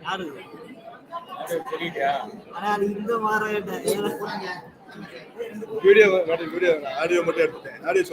யாரு தெரியலையா? ஆனா அது இந்த மாதிரி வீடியோ ஆடியோ மட்டும் எடுத்துட்டேன். Audio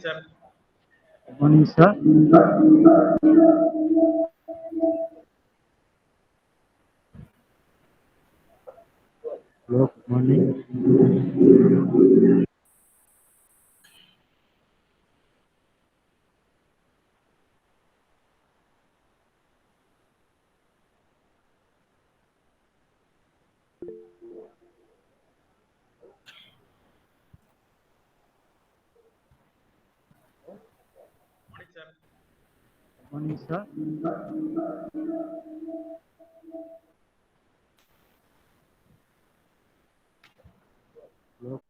Good morning, sir. Hello, good morning. Good morning, sir. Hello.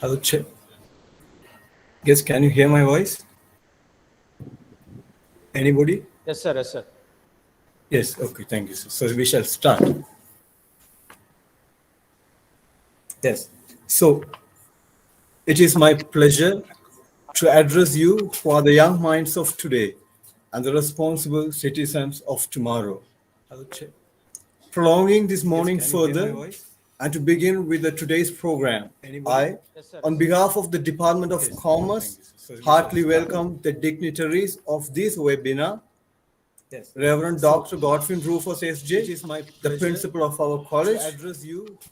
Hello, yes, can you hear my voice? Anybody? Yes, sir. Yes, sir. Yes, okay, thank you, sir. So we shall start. Yes. So It is my pleasure to address you who are the young minds of today and the responsible citizens of tomorrow. Prolonging this morning further and to begin with the today's program, I, on behalf of the Department of Commerce, heartily welcome the dignitaries of this webinar. Reverend Dr. Godwin Rufus SJ, the principal of our college.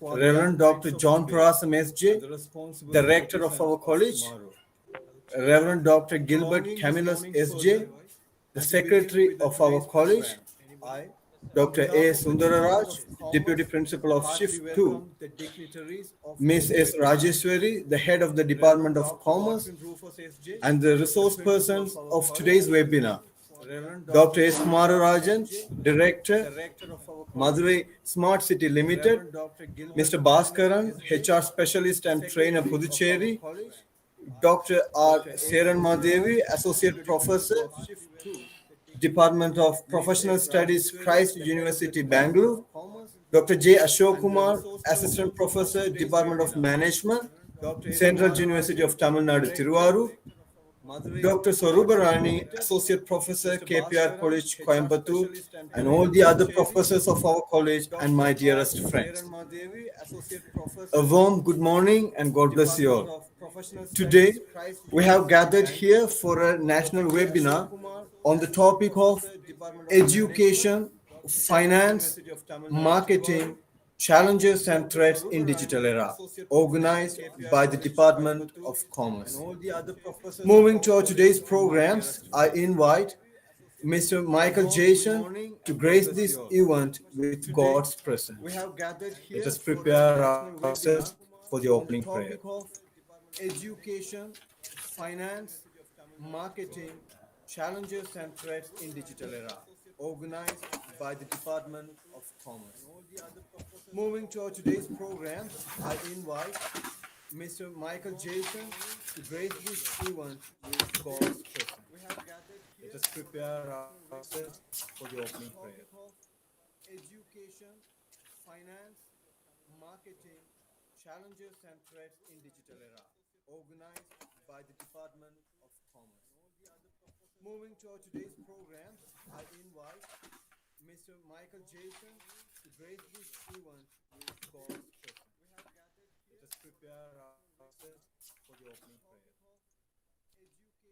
Reverend Dr. John Parasam SJ, the rector of our college. Reverend Dr. Gilbert Camillus SJ, the secretary of our college. Dr. A. Sundararaj, Deputy Principal of Shift 2, Ms. S. Rajeshwari, the Head of the Department of Commerce, and the resource persons of today's webinar, Dr. S. Rajan, Director, Madurai Smart City Limited, Mr. Bhaskaran, HR Specialist and Trainer, Puducherry, Dr. R. Seran Madevi, Associate Professor, Department of Professional Studies, Christ University, Bangalore. Dr. J. Ashok Kumar, Assistant Professor, Department of Management, Central University of Tamil Nadu, Tiruvarur. Dr. Swarupa Rani, Associate Professor, KPR College, Coimbatore, and all the other professors of our college and my dearest friends. A warm good morning and God bless you all. Today, we have gathered here for a national webinar on the topic of education, finance, marketing, challenges and threats in digital era, organized by the Department of Commerce. Moving to our today's programs, I invite Mr. Michael Jason to grace this event with God's presence. Let us prepare ourselves for the opening prayer. Education, finance, marketing, challenges and threats in digital era, organized by the Department of Commerce. Moving to our today's programs, I invite Mr. Michael Jason to grace this event with God's presence. Let us prepare ourselves for the opening prayer. Education, finance, marketing, challenges and threats in digital era, organized by the Department of Commerce. Moving to our today's programs, I invite Mr. Michael Jason to grace this event with God's presence. Let us prepare ourselves for the opening prayer. Education,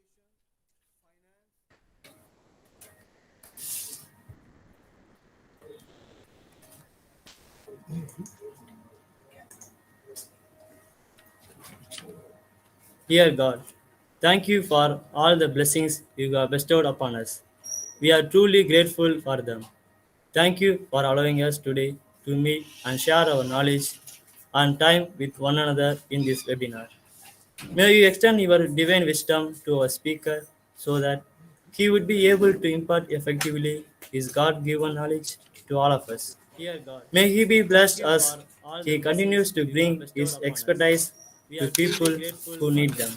Dear God, thank you for all the blessings you have bestowed upon us. We are truly grateful for them. Thank you for allowing us today to meet and share our knowledge and time with one another in this webinar. May you extend your divine wisdom to our speaker so that he would be able to impart effectively his God given knowledge to all of us. May he be blessed as he continues to bring his expertise to people who need them.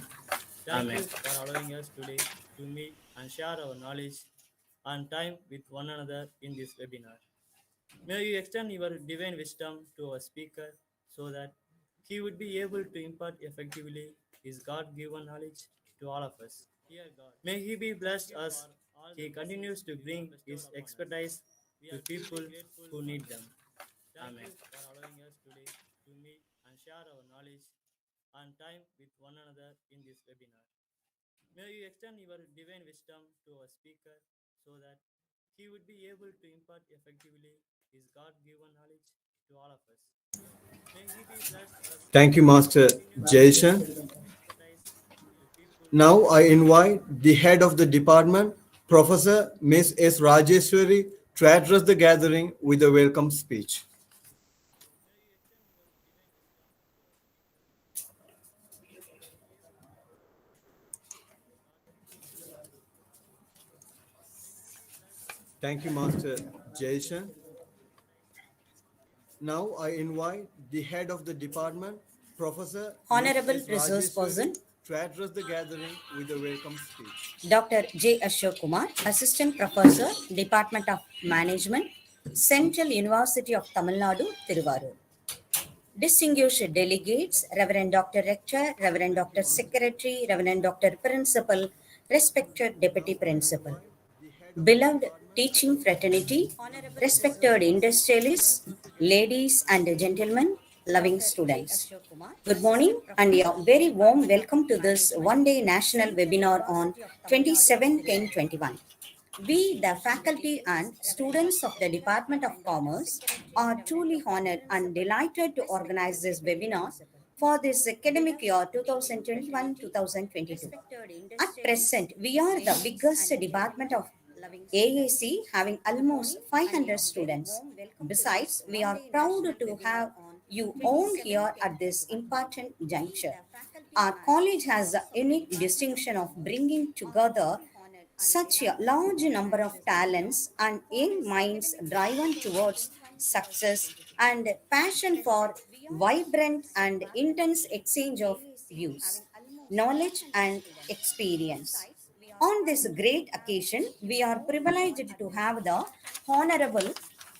Amen. Thank you for allowing us today to meet and share our knowledge and time with one another in this webinar. May you extend your divine wisdom to our speaker so that he would be able to impart effectively his God given knowledge to all of us. May he be blessed as he continues to bring his expertise to people who need them. Amen. For allowing us today to meet and share our knowledge and time with one another in this webinar. May you extend your divine wisdom to our speaker so that he would be able to impart effectively his God given knowledge to all of us. May he be blessed as Thank you, Master Jason. Now I invite the head of the department, Professor Ms. S. Rajeshwari, to address the gathering with a welcome speech. Thank you, Master Jason. Now I invite the head of the department, Professor Honorable Ms. S. resource Rajeshwari, person, to address the gathering with a welcome speech. Dr. J. Ashok Kumar, Assistant Professor, Department of Management, Central University of Tamil Nadu, Tiruvarur. distinguished delegates, Reverend Dr. Rector, Reverend Dr. Secretary, Reverend Dr. Principal, respected Deputy Principal, beloved teaching fraternity, respected industrialists, ladies and gentlemen, loving students. Good morning and a very warm welcome to this one-day national webinar on 27/10/21. We, the faculty and students of the Department of Commerce, are truly honored and delighted to organize this webinar for this academic year 2021-2022. At present, we are the biggest department of AAC, having almost 500 students. Besides, we are proud to have you all here at this important juncture. Our college has the unique distinction of bringing together such a large number of talents and young minds driven towards success and passion for vibrant and intense exchange of views, knowledge, and experience. On this great occasion, we are privileged to have the Honorable.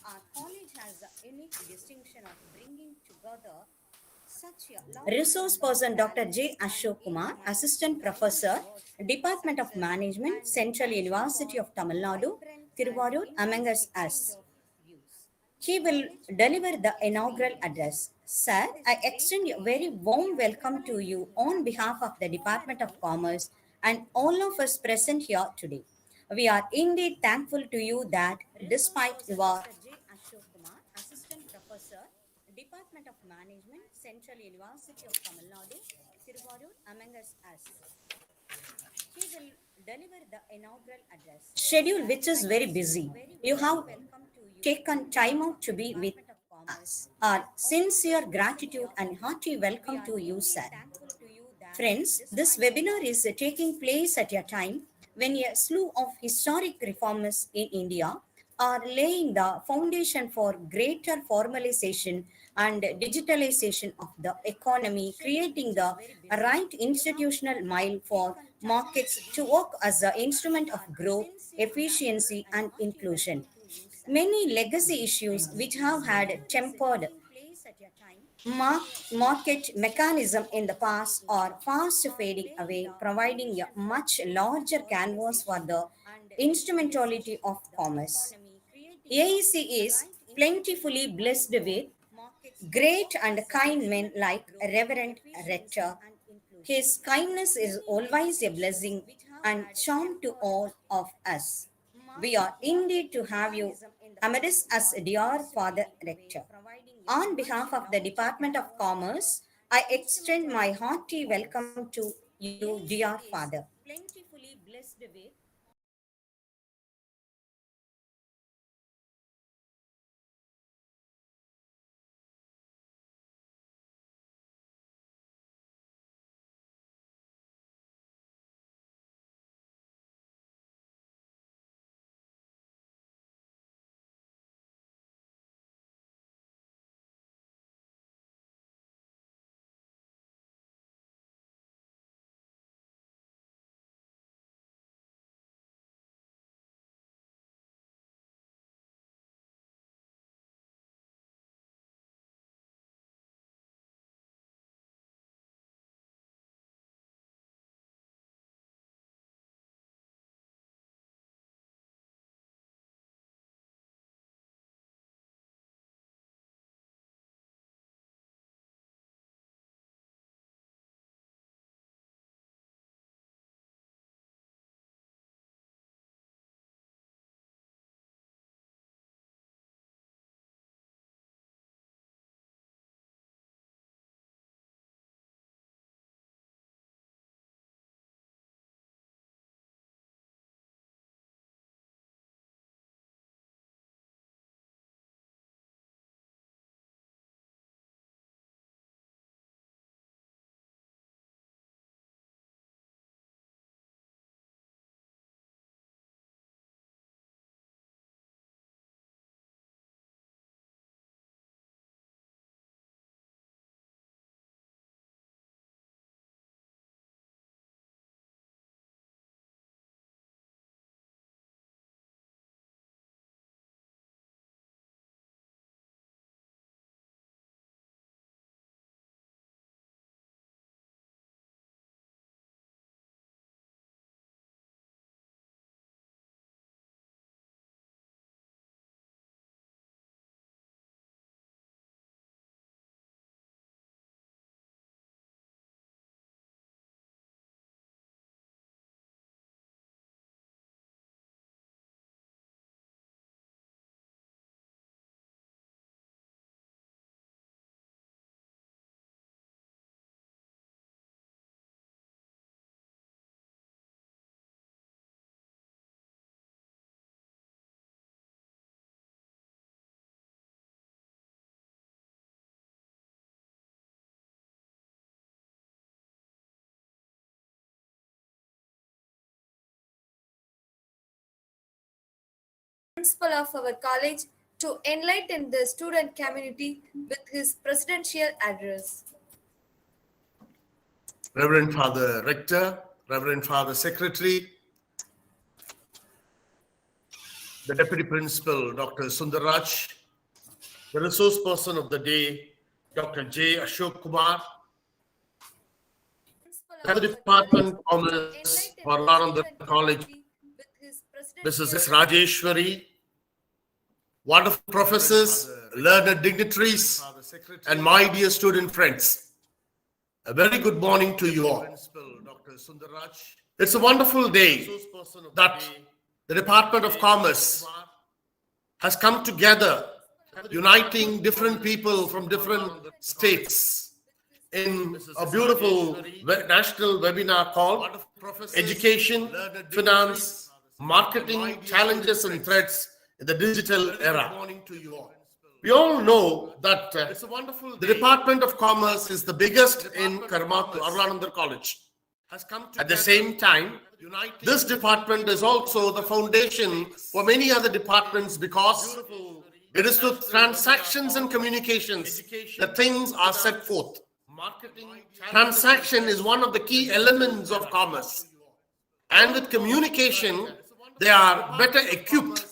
Our college has the unique distinction of bringing together Resource person Dr. J. Ashok Kumar, Assistant Professor, Department of Management, Central University of Tamil Nadu, Tiruvarur, among us. He will deliver the inaugural address. Sir, I extend a very warm welcome to you on behalf of the Department of Commerce and all of us present here today. We are indeed thankful to you that despite your Assistant Professor, Department of Management, Central University of Tamil Nadu, Tiruvarur, among us. He will deliver the inaugural address. Schedule which is very busy. You have taken time out to be with us. Our sincere gratitude and hearty welcome to you, sir. Friends, this webinar is taking place at a time when a slew of historic reformers in India are laying the foundation for greater formalization and digitalization of the economy, creating the right institutional mile for markets to work as an instrument of growth, efficiency, and inclusion. Many legacy issues which have had tempered market mechanism in the past are fast fading away, providing a much larger canvas for the instrumentality of commerce. AEC is plentifully blessed with great and kind men like Reverend Rector. His kindness is always a blessing and charm to all of us. We are indeed to have you amidst us, dear Father Rector. On behalf of the Department of Commerce, I extend my hearty welcome to you, dear Father. Principal of our college to enlighten the student community with his presidential address. Reverend Father Rector, Reverend Father Secretary, the Deputy Principal, Dr. Sundaraj, the resource person of the day, Dr. J. Ashok Kumar, the Department of Commerce for Arul Anandar College, Mrs. S. Rajeshwari, wonderful professors, learned dignitaries, and my dear student friends. A very good morning to you all. It's a wonderful day that the Department of Commerce has come together, uniting different people from different states in a beautiful national webinar called Education, Finance, Marketing, Challenges and Threats in the Digital Era. We all know that the Department of Commerce is the biggest in Karumathur, Arul Anandar College. At the same time, this department is also the foundation for many other departments because it is through transactions and communications that things are set forth. Transaction is one of the key elements of commerce. And with communication, they are better equipped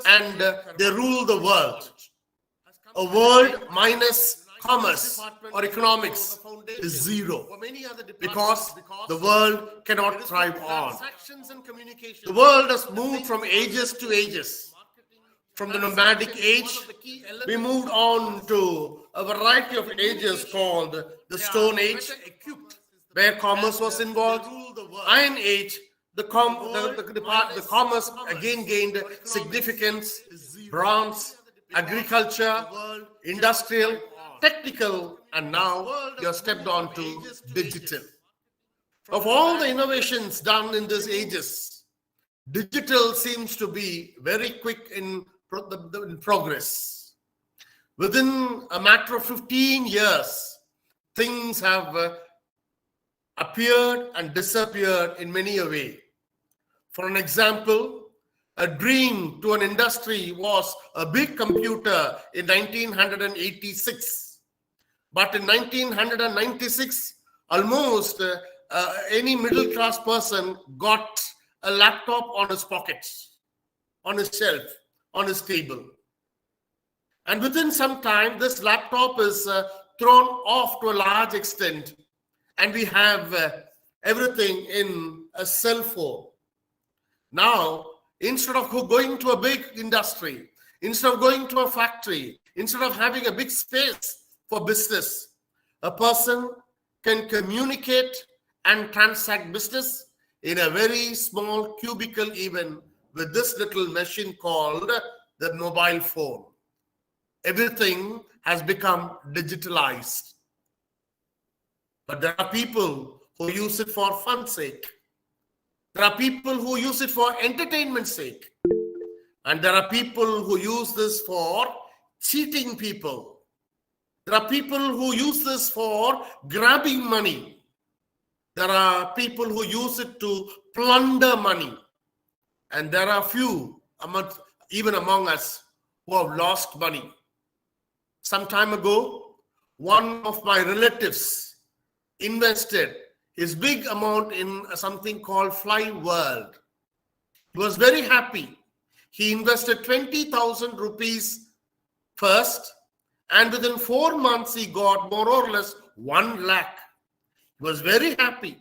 and they rule the world. A world minus commerce or economics is zero because the world cannot thrive on. The world has moved from ages to ages. From the nomadic age, we moved on to a variety of ages called the Stone Age, where commerce was involved. Iron Age, the commerce again gained significance. Bronze, agriculture, industrial, technical, and now you have stepped on to digital. Of all the innovations done in these ages, digital seems to be very quick in progress. Within a matter of 15 years, things have appeared and disappeared in many a way. For an example, a dream to an industry was a big computer in 1986. But in 1996, almost any middle class person got a laptop on his pocket, on his shelf, on his table. And within some time, this laptop is thrown off to a large extent. And we have everything in a cell phone. Now, instead of going to a big industry, instead of going to a factory, instead of having a big space for business, a person can communicate and transact business in a very small cubicle even with this little machine called the mobile phone. Everything has become digitalized. But there are people who use it for fun's sake. There are people who use it for entertainment's sake. And there are people who use this for cheating people. There are people who use this for grabbing money. There are people who use it to plunder money. And there are few, even among us, who have lost money. Some time ago, one of my relatives invested his big amount in something called Fly World. He was very happy. He invested 20,000 rupees first, and within 4 months, he got more or less 1 lakh. He was very happy.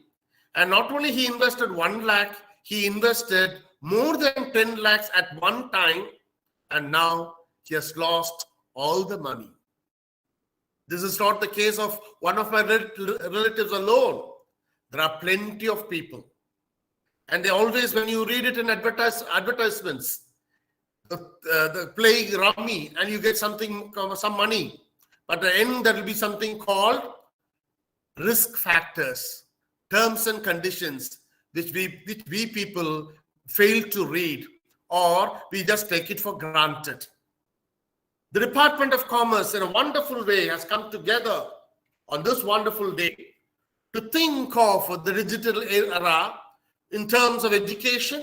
And not only he invested 1 lakh, he invested more than 10 lakhs at one time, and now he has lost all the money. This is not the case of one of my relatives alone. There are plenty of people. And they always, when you read it in advertisements, the playing rummy and you get some money. But at the end, there will be something called risk factors, terms and conditions, which we people fail to read, or we just take it for granted. The Department of Commerce, in a wonderful way, has come together on this wonderful day to think of the digital era in terms of education,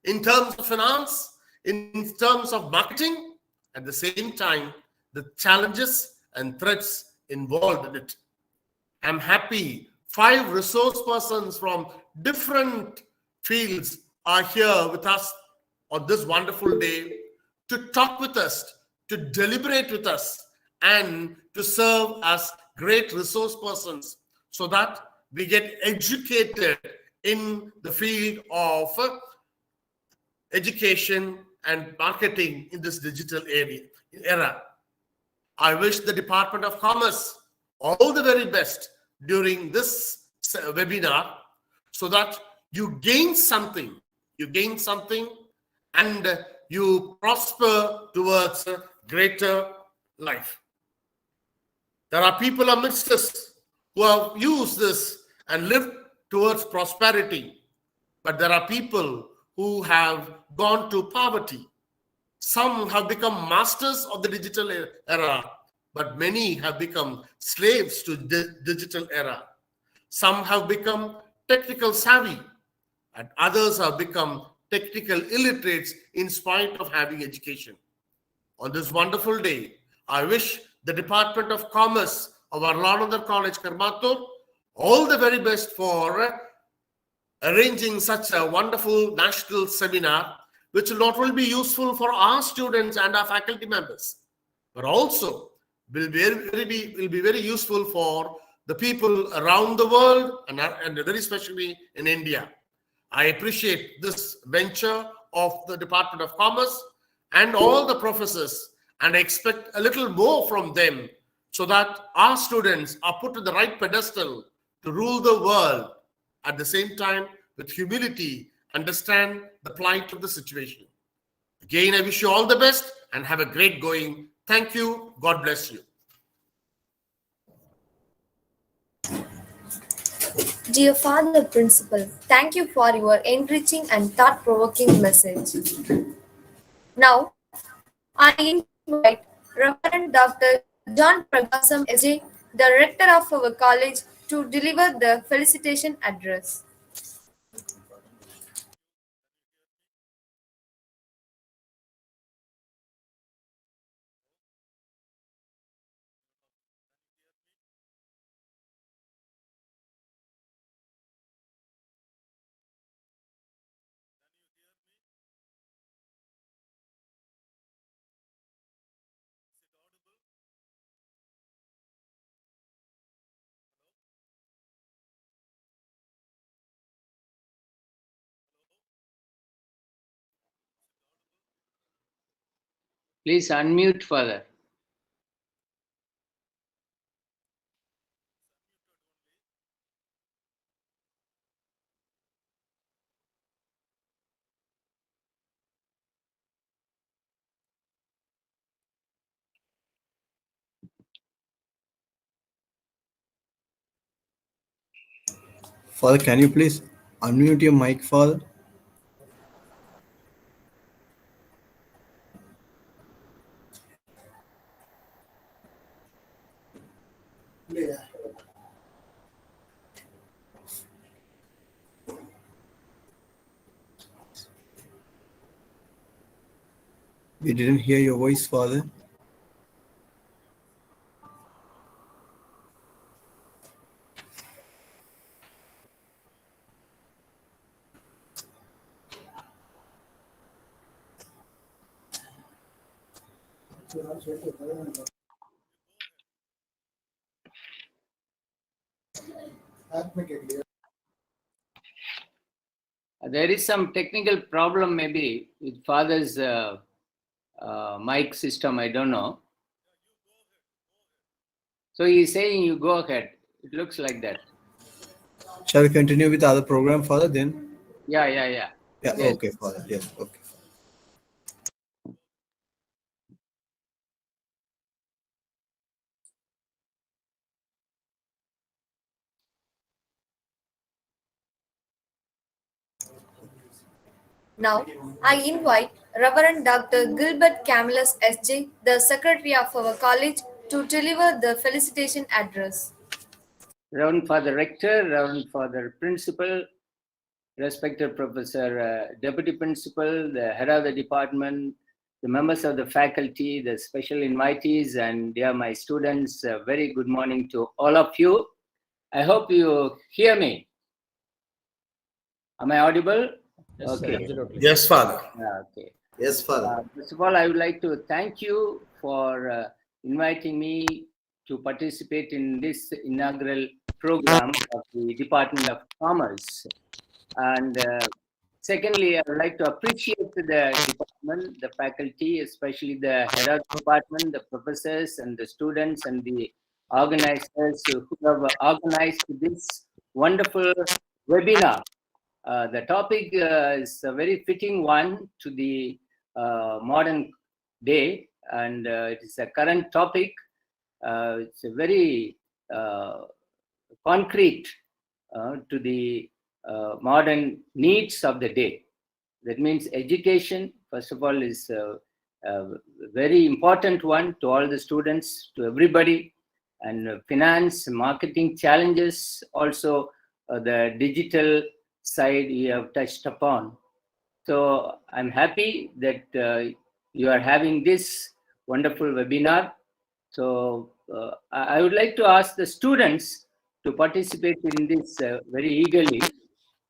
in terms of finance, in terms of marketing, at the same time, the challenges and threats involved in it. I'm happy 5 resource persons from different fields are here with us on this wonderful day to talk with us, to deliberate with us, and to serve as great resource persons so that we get educated in the field of education and marketing in this digital era. I wish the Department of Commerce all the very best during this webinar so that you gain something, and you prosper towards a greater life. There are people amidst us who have used this and lived towards prosperity, but there are people who have gone to poverty. Some have become masters of the digital era, but many have become slaves to the digital era. Some have become technical savvy, and others have become technical illiterates in spite of having education. On this wonderful day, I wish the Department of Commerce of Arul Anandar College, Karumathur, all the very best for arranging such a wonderful national seminar, which will not only be useful for our students and our faculty members, but also will be very useful for the people around the world and very especially in India. I appreciate this venture of the Department of Commerce and all the professors, and I expect a little more from them so that our students are put to the right pedestal to rule the world. At the same time, with humility, understand the plight of the situation. Again, I wish you all the best and have a great going. Thank you. God bless you. Dear Father Principal, thank you for your enriching and thought-provoking message. Now, I invite Reverend Dr. John Pragasam S.J., the Rector of our college, to deliver the felicitation address. Please unmute further. Father, can you please unmute your mic, Father? We didn't hear your voice, Father. There is some technical problem maybe with Father's mic system. I don't know. So he's saying you go ahead. It looks like that. Shall we continue with the other program, Father, then? Yeah. Yeah, Yes. okay, Father. Yes, okay. Now, I invite Reverend Dr. Gilbert Camillus S.J., the Secretary of our college, to deliver the felicitation address. Reverend Father Rector, Reverend Father Principal, respected Professor, Deputy Principal, the head of the department, the members of the faculty, the special invitees, and dear my students, very good morning to all of you. I hope you hear me. Am I audible? Yes, Okay. absolutely. Yes, Father. Okay. Yes, Father. First of all, I would like to thank you for inviting me to participate in this inaugural program of the Department of Commerce. And secondly, I would like to appreciate the department, the faculty, especially the head of the department, the professors and the students and the organizers who have organized this wonderful webinar. The topic is a very fitting one to the modern day, and it is a current topic. It's a very concrete to the modern needs of the day. That means education, first of all, is a very important one to all the students, to everybody, and finance, marketing challenges, also the digital side you have touched upon. So I'm happy that you are having this wonderful webinar. So I would like to ask the students to participate in this very eagerly,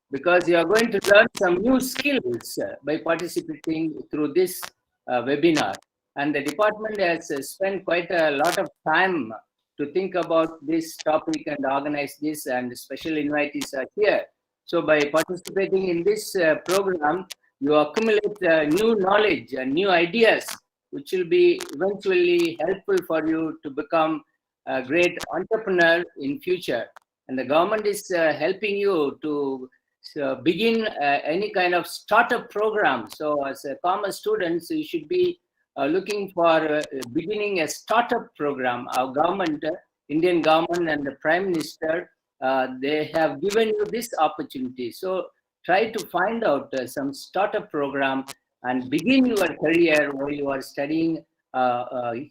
because you are going to learn some new skills by participating through this webinar. And the department has spent quite a lot of time to think about this topic and organize this, and special invitees are here. So by participating in this program, you accumulate new knowledge and new ideas, which will be eventually helpful for you to become a great entrepreneur in future. And the government is helping you to begin any kind of startup program. So as a commerce students, you should be looking for beginning a startup program. Our government, Indian government and the Prime Minister, they have given you this opportunity. So try to find out some startup program and begin your career while you are studying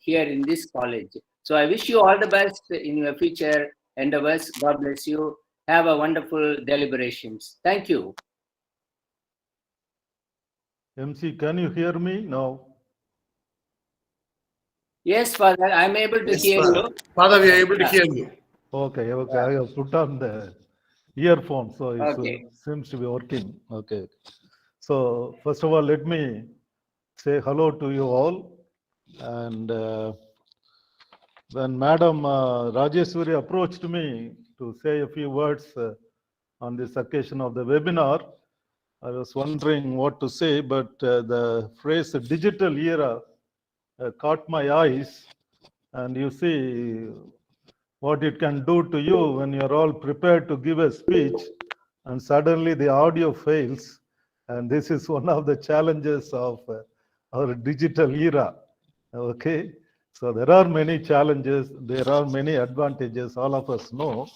here in this college. So I wish you all the best in your future endeavors. God bless you. Have a wonderful deliberations. Thank you. MC, can you hear me now? Yes, Father, I'm able to hear you. Father, we are able to hear you. Okay, I have put on the earphone, so it Okay. seems to be working. Okay. So first of all, let me say hello to you all. And when Madam Rajeshwari approached me to say a few words on this occasion of the webinar, I was wondering what to say, but the phrase digital era caught my eyes, and you see what it can do to you when you're all prepared to give a speech and suddenly the audio fails. And this is one of the challenges of our digital era. Okay, so there are many challenges, there are many advantages, all of us know.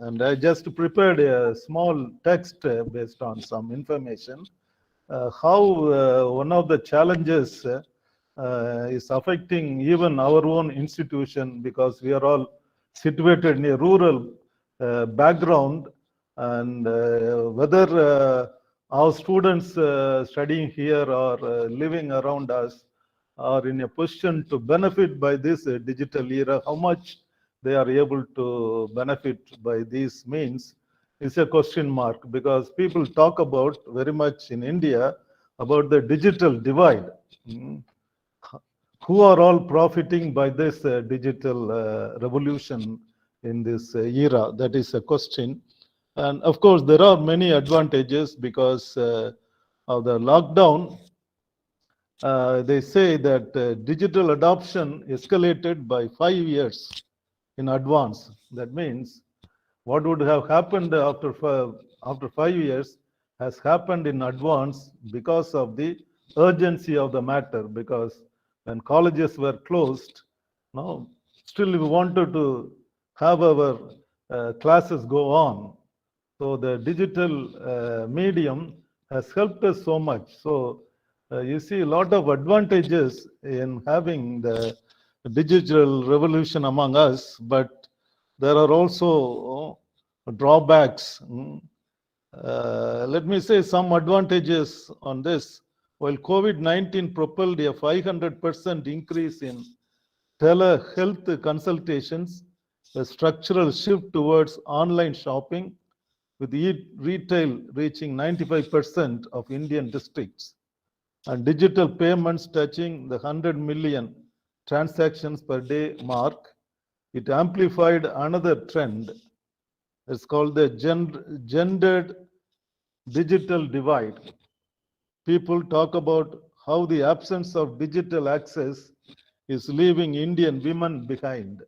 And I just prepared a small text based on some information. How one of the challenges is affecting even our own institution, because we are all situated in a rural background, and whether our students studying here or living around us are in a position to benefit by this digital era, how much they are able to benefit by these means is a question mark, because people talk about very much in India about the digital divide. Who are all profiting by this digital revolution in this era? That is a question. And of course, there are many advantages because of the lockdown. They say that digital adoption escalated by 5 years in advance. That means what would have happened after 5 years has happened in advance because of the urgency of the matter. Because when colleges were closed, now still we wanted to have our classes go on. So the digital medium has helped us so much. So you see a lot of advantages in having the digital revolution among us, but there are also drawbacks. Let me say some advantages on this. While COVID-19 propelled a 500% increase in telehealth consultations, a structural shift towards online shopping, with retail reaching 95% of Indian districts and digital payments touching the 100 million transactions per day mark, it amplified another trend. It's called the gendered digital divide. People talk about how the absence of digital access is leaving Indian women behind.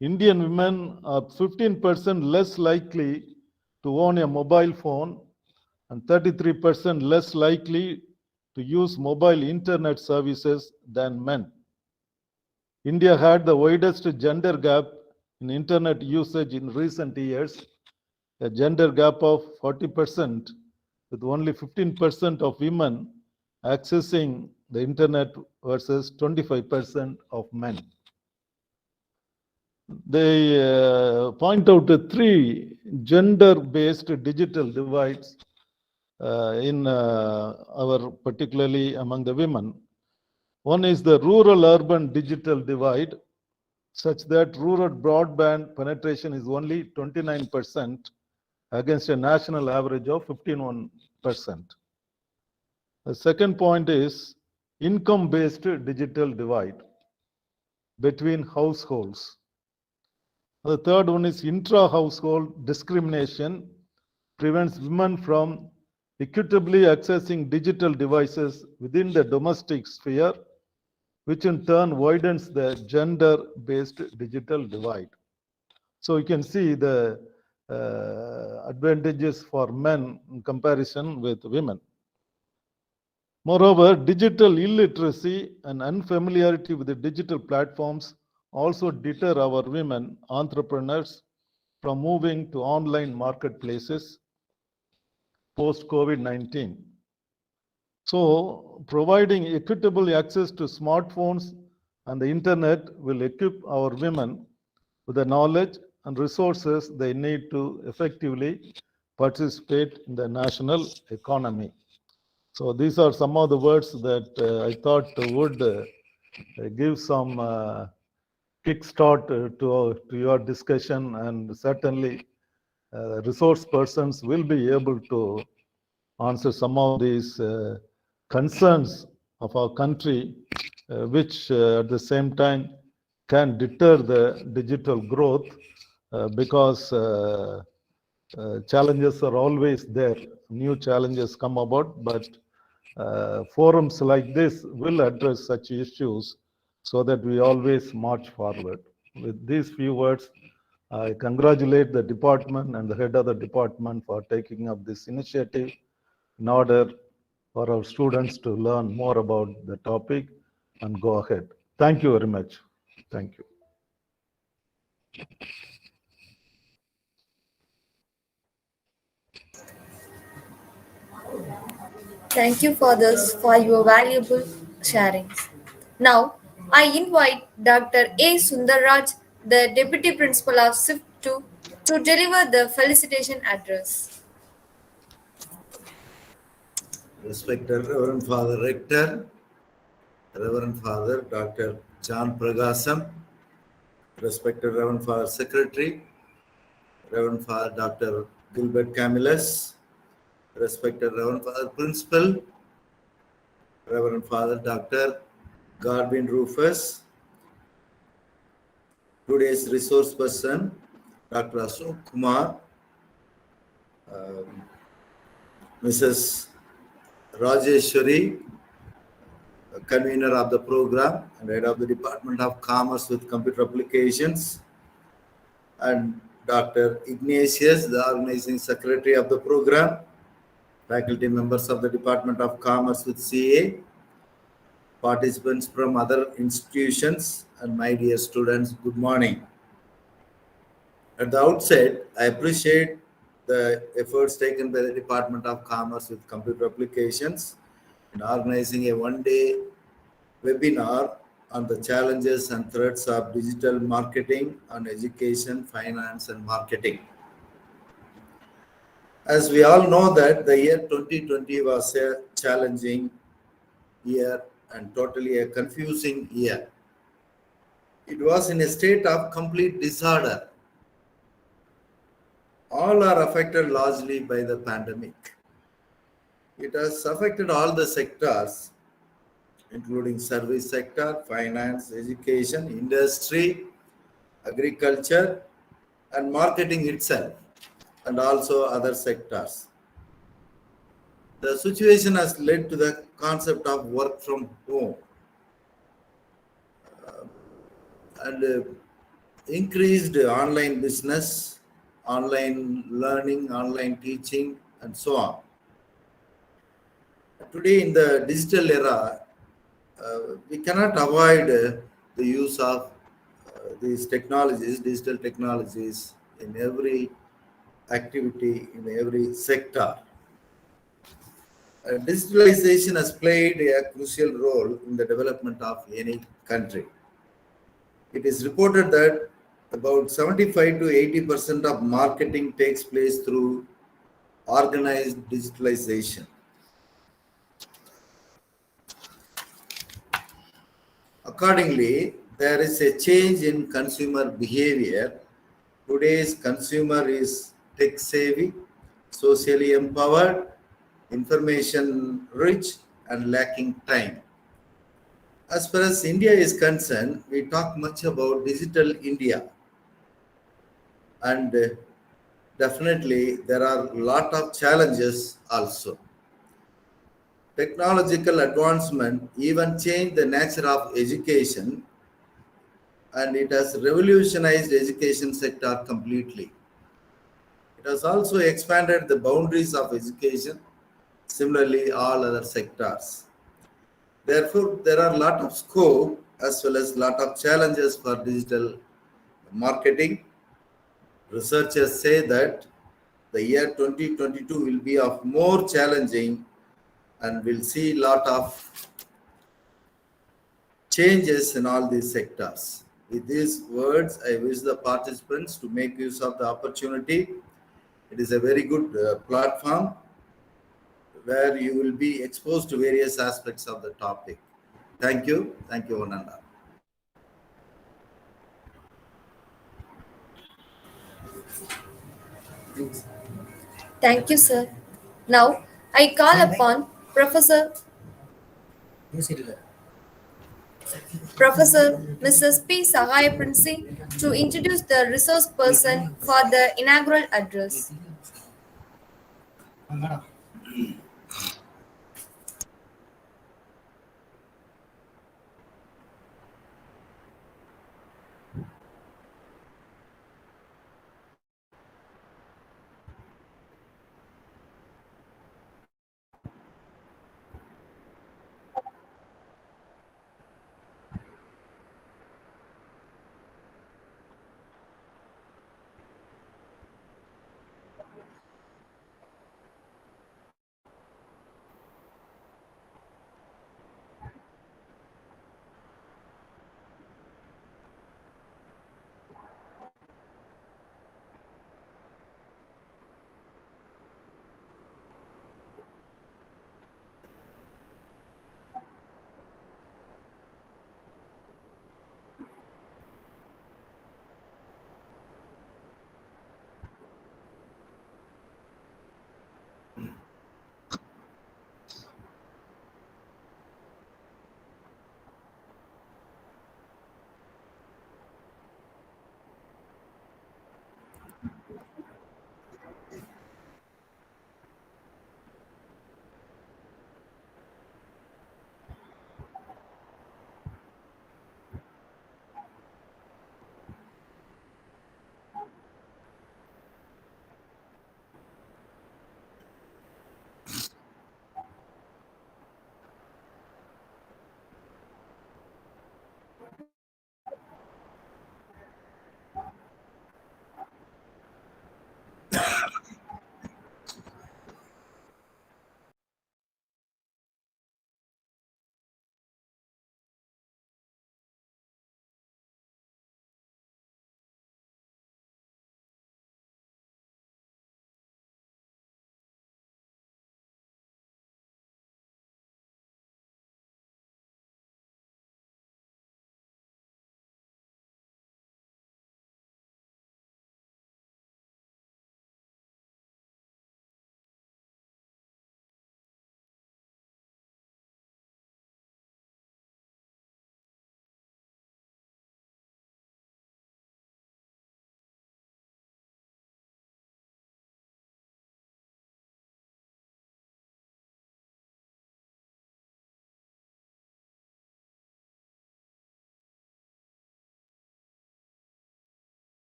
Indian women are 15% less likely to own a mobile phone and 33% less likely to use mobile internet services than men. India had the widest gender gap in internet usage in recent years, a gender gap of 40%, with only 15% of women accessing the internet versus 25% of men. They point out the three gender-based digital divides in our, particularly among the women. One is the rural-urban digital divide, such that rural broadband penetration is only 29% against a national average of 51%. The second point is income-based digital divide between households. The third one is intra-household discrimination prevents women from equitably accessing digital devices within the domestic sphere, which in turn widens the gender-based digital divide. So you can see the advantages for men in comparison with women. Moreover, digital illiteracy and unfamiliarity with the digital platforms also deter our women entrepreneurs from moving to online marketplaces post-COVID-19. So, providing equitable access to smartphones and the internet will equip our women with the knowledge and resources they need to effectively participate in the national economy. So these are some of the words that I thought would give some kickstart to your discussion, and certainly resource persons will be able to answer some of these concerns of our country, which at the same time can deter the digital growth because challenges are always there. New challenges come about, but forums like this will address such issues so that we always march forward. With these few words, I congratulate the department and the head of the department for taking up this initiative in order for our students to learn more about the topic and go ahead. Thank you very much. Thank you. Thank you, fathers, for your valuable sharings. Now, I invite Dr. A. Sundarraj, the Deputy Principal of SIFT 2, to deliver the felicitation address. Respected Reverend Father Rector, Reverend Father Dr. John Pragasam, respected Reverend Father Secretary, Reverend Father Dr. Gilbert Camillus, respected Reverend Father Principal, Reverend Father Dr. Garvin Rufus, today's resource person, Dr. Ashok Kumar, Mrs. Rajeshwari, convener of the program and head of the Department of Commerce with Computer Applications, and Dr. Ignatius, the organizing secretary of the program, faculty members of the Department of Commerce with CA, participants from other institutions, and my dear students, good morning. At the outset, I appreciate the efforts taken by the Department of Commerce with Computer Applications in organizing a one-day webinar on the challenges and threats of digital marketing on education, finance, and marketing. As we all know that the year 2020 was a challenging year and totally a confusing year. It was in a state of complete disorder. All are affected largely by the pandemic. It has affected all the sectors, including service sector, finance, education, industry, agriculture, and marketing itself, and also other sectors. The situation has led to the concept of work from home and increased online business, online learning, online teaching, and so on. Today, in the digital era, we cannot avoid the use of these technologies, digital technologies, in every activity, in every sector. Digitalization has played a crucial role in the development of any country. It is reported that about 75 to 80% of marketing takes place through organized digitalization. Accordingly, there is a change in consumer behavior. Today's consumer is tech savvy, socially empowered, information rich, and lacking time. As far as India is concerned, we talk much about digital India, and definitely there are a lot of challenges also. Technological advancement even changed the nature of education, and it has revolutionized education sector completely. It has also expanded the boundaries of education, similarly all other sectors. Therefore, there are a lot of scope as well as a lot of challenges for digital marketing. Researchers say that the year 2022 will be of more challenging and we'll see a lot of changes in all these sectors. With these words, I wish the participants to make use of the opportunity. It is a very good platform where you will be exposed to various aspects of the topic. Thank you. Thank you, Ananda. Thank you, sir. Now, I call upon Professor Mrs. P. Sahaya Prince to introduce the resource person for the inaugural address.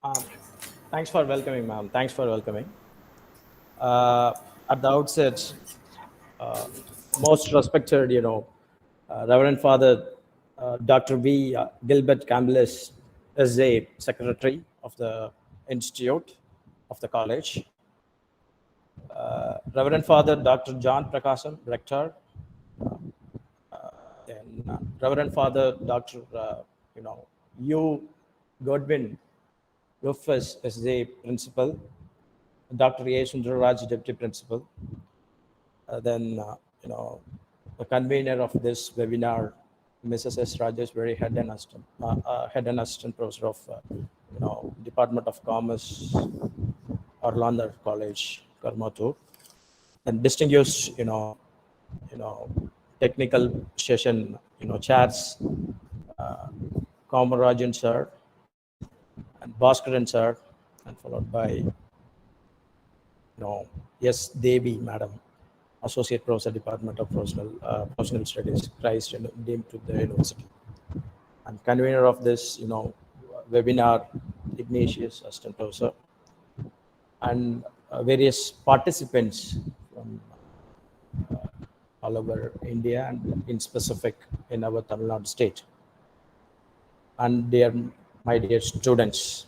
Um, Thanks for welcoming, ma'am. Thanks for welcoming. At the outset, most respected, Reverend Father Dr. V. Gilbert Campbell is a secretary of the institute of the college. Reverend Father Dr. John Prakasam, rector. Then Reverend Father Dr. U. Godwin Rufus is the principal. Dr. A. Sundaraj, deputy principal. The convener of this webinar, Mrs. S. Rajeshwari, head and assistant professor of, Department of Commerce, Arul Anandar College, Karumathur, and distinguished, technical session, chairs, Kamarajan sir, and Bhaskaran sir, and followed by, yes, Devi madam, associate professor, Department of Professional Studies, Christ, deemed to the university, and convener of this, webinar, Ignatius, assistant professor, and various participants from all over India and in specific in our Tamil Nadu state. And my dear students,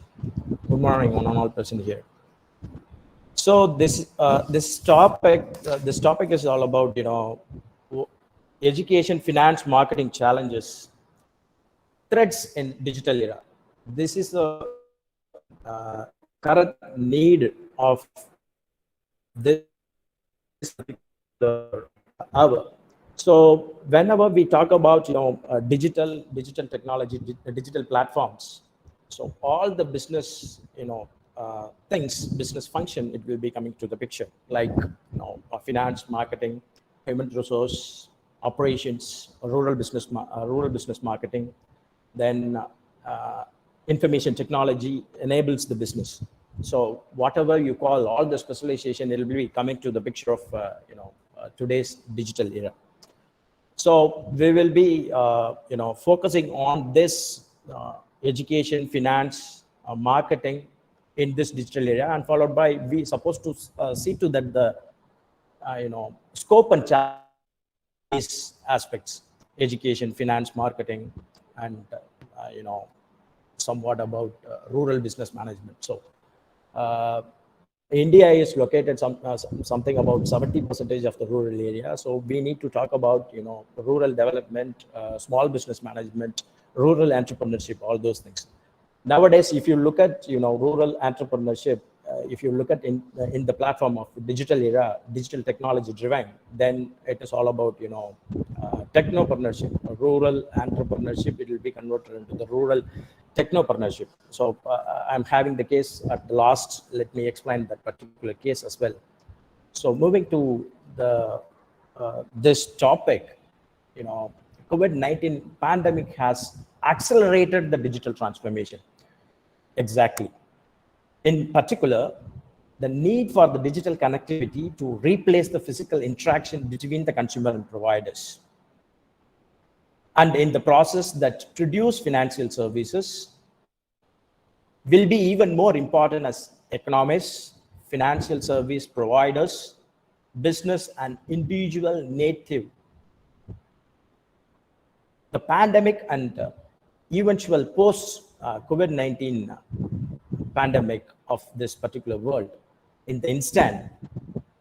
good morning, one and all present here. So this topic is all about education, finance, marketing challenges, threats in digital era. This is the current need of this particular hour. So whenever we talk about digital technology, digital platforms, so all the business things, business function, it will be coming to the picture, like finance, marketing, human resource, operations, rural business marketing, then information technology enables the business. So whatever you call all the specialization, it will be coming to the picture of today's digital era. So we will be focusing on this education, finance, marketing in this digital area, and followed by we supposed to see to that the scope and challenge these aspects: education, finance, marketing, and somewhat about rural business management. So India is located something about 70% of the rural area. So we need to talk about rural development, small business management, rural entrepreneurship, all those things. Nowadays, if you look at rural entrepreneurship, if you look at in the platform of digital era, digital technology driven, then it is all about technopreneurship, rural entrepreneurship. It will be converted into the rural technopreneurship. So I'm having the case at the last. Let me explain that particular case as well. So moving to the this topic, COVID-19 pandemic has accelerated the digital transformation. Exactly. In particular, the need for the digital connectivity to replace the physical interaction between the consumer and providers. And in the process that produce financial services will be even more important as economists, financial service providers, business and individual native. The pandemic and eventual post-COVID-19 pandemic of this particular world, in the instant,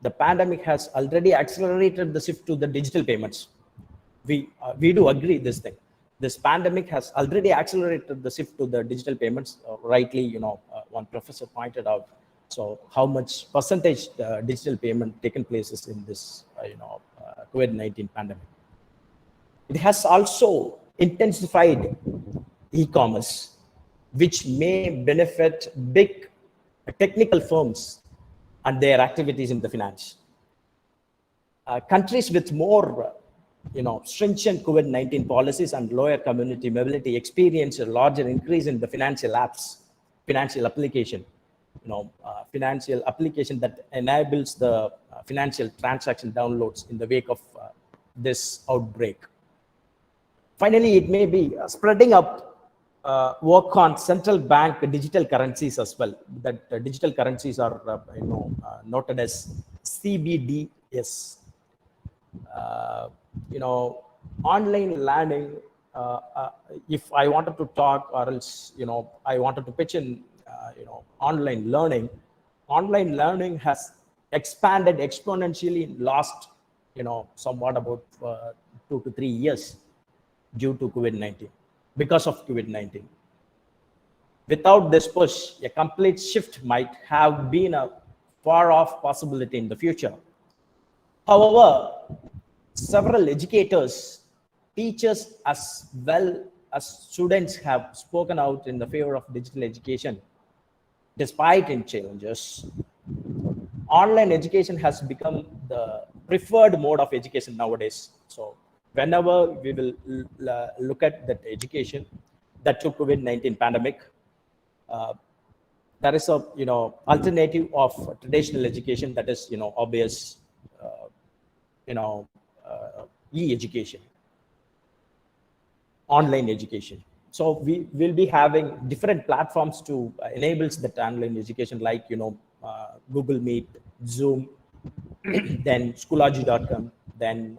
the pandemic has already accelerated the shift to the digital payments. We do agree this thing. This pandemic has already accelerated the shift to the digital payments. Rightly, one professor pointed out. So how much percentage digital payment taken places in this, COVID-19 pandemic? It has also intensified e-commerce, which may benefit big technical firms and their activities in the finance. Countries with more stringent COVID-19 policies and lower community mobility experience a larger increase in the financial apps, financial application, financial application that enables the financial transaction downloads in the wake of this outbreak. Finally, it may be spreading up work on central bank digital currencies as well. That digital currencies are noted as CBDS. Online learning. If I wanted to talk, or else I wanted to pitch in, online learning. Online learning has expanded exponentially in last, somewhat about 2 to 3 years due to COVID-19, because of COVID-19. Without this push, a complete shift might have been a far off possibility in the future. However, several educators, teachers, as well as students have spoken out in the favor of digital education. Despite its challenges, online education has become the preferred mode of education nowadays. So whenever we will look at that education that took COVID-19 pandemic, there is a alternative of traditional education, that is obvious e-education, online education. So we will be having different platforms to enable that online education, like Google Meet, Zoom, then Schoology.com, then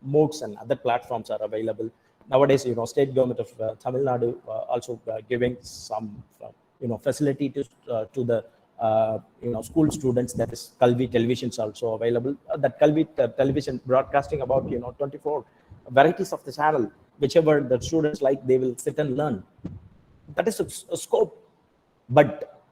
MOOCs and other platforms are available nowadays. State government of Tamil Nadu also giving some facility to the school students, that is Kalvi televisions also available. That Kalvi television broadcasting about 24 varieties of the channel, whichever the students like, they will sit and learn. That is a scope. But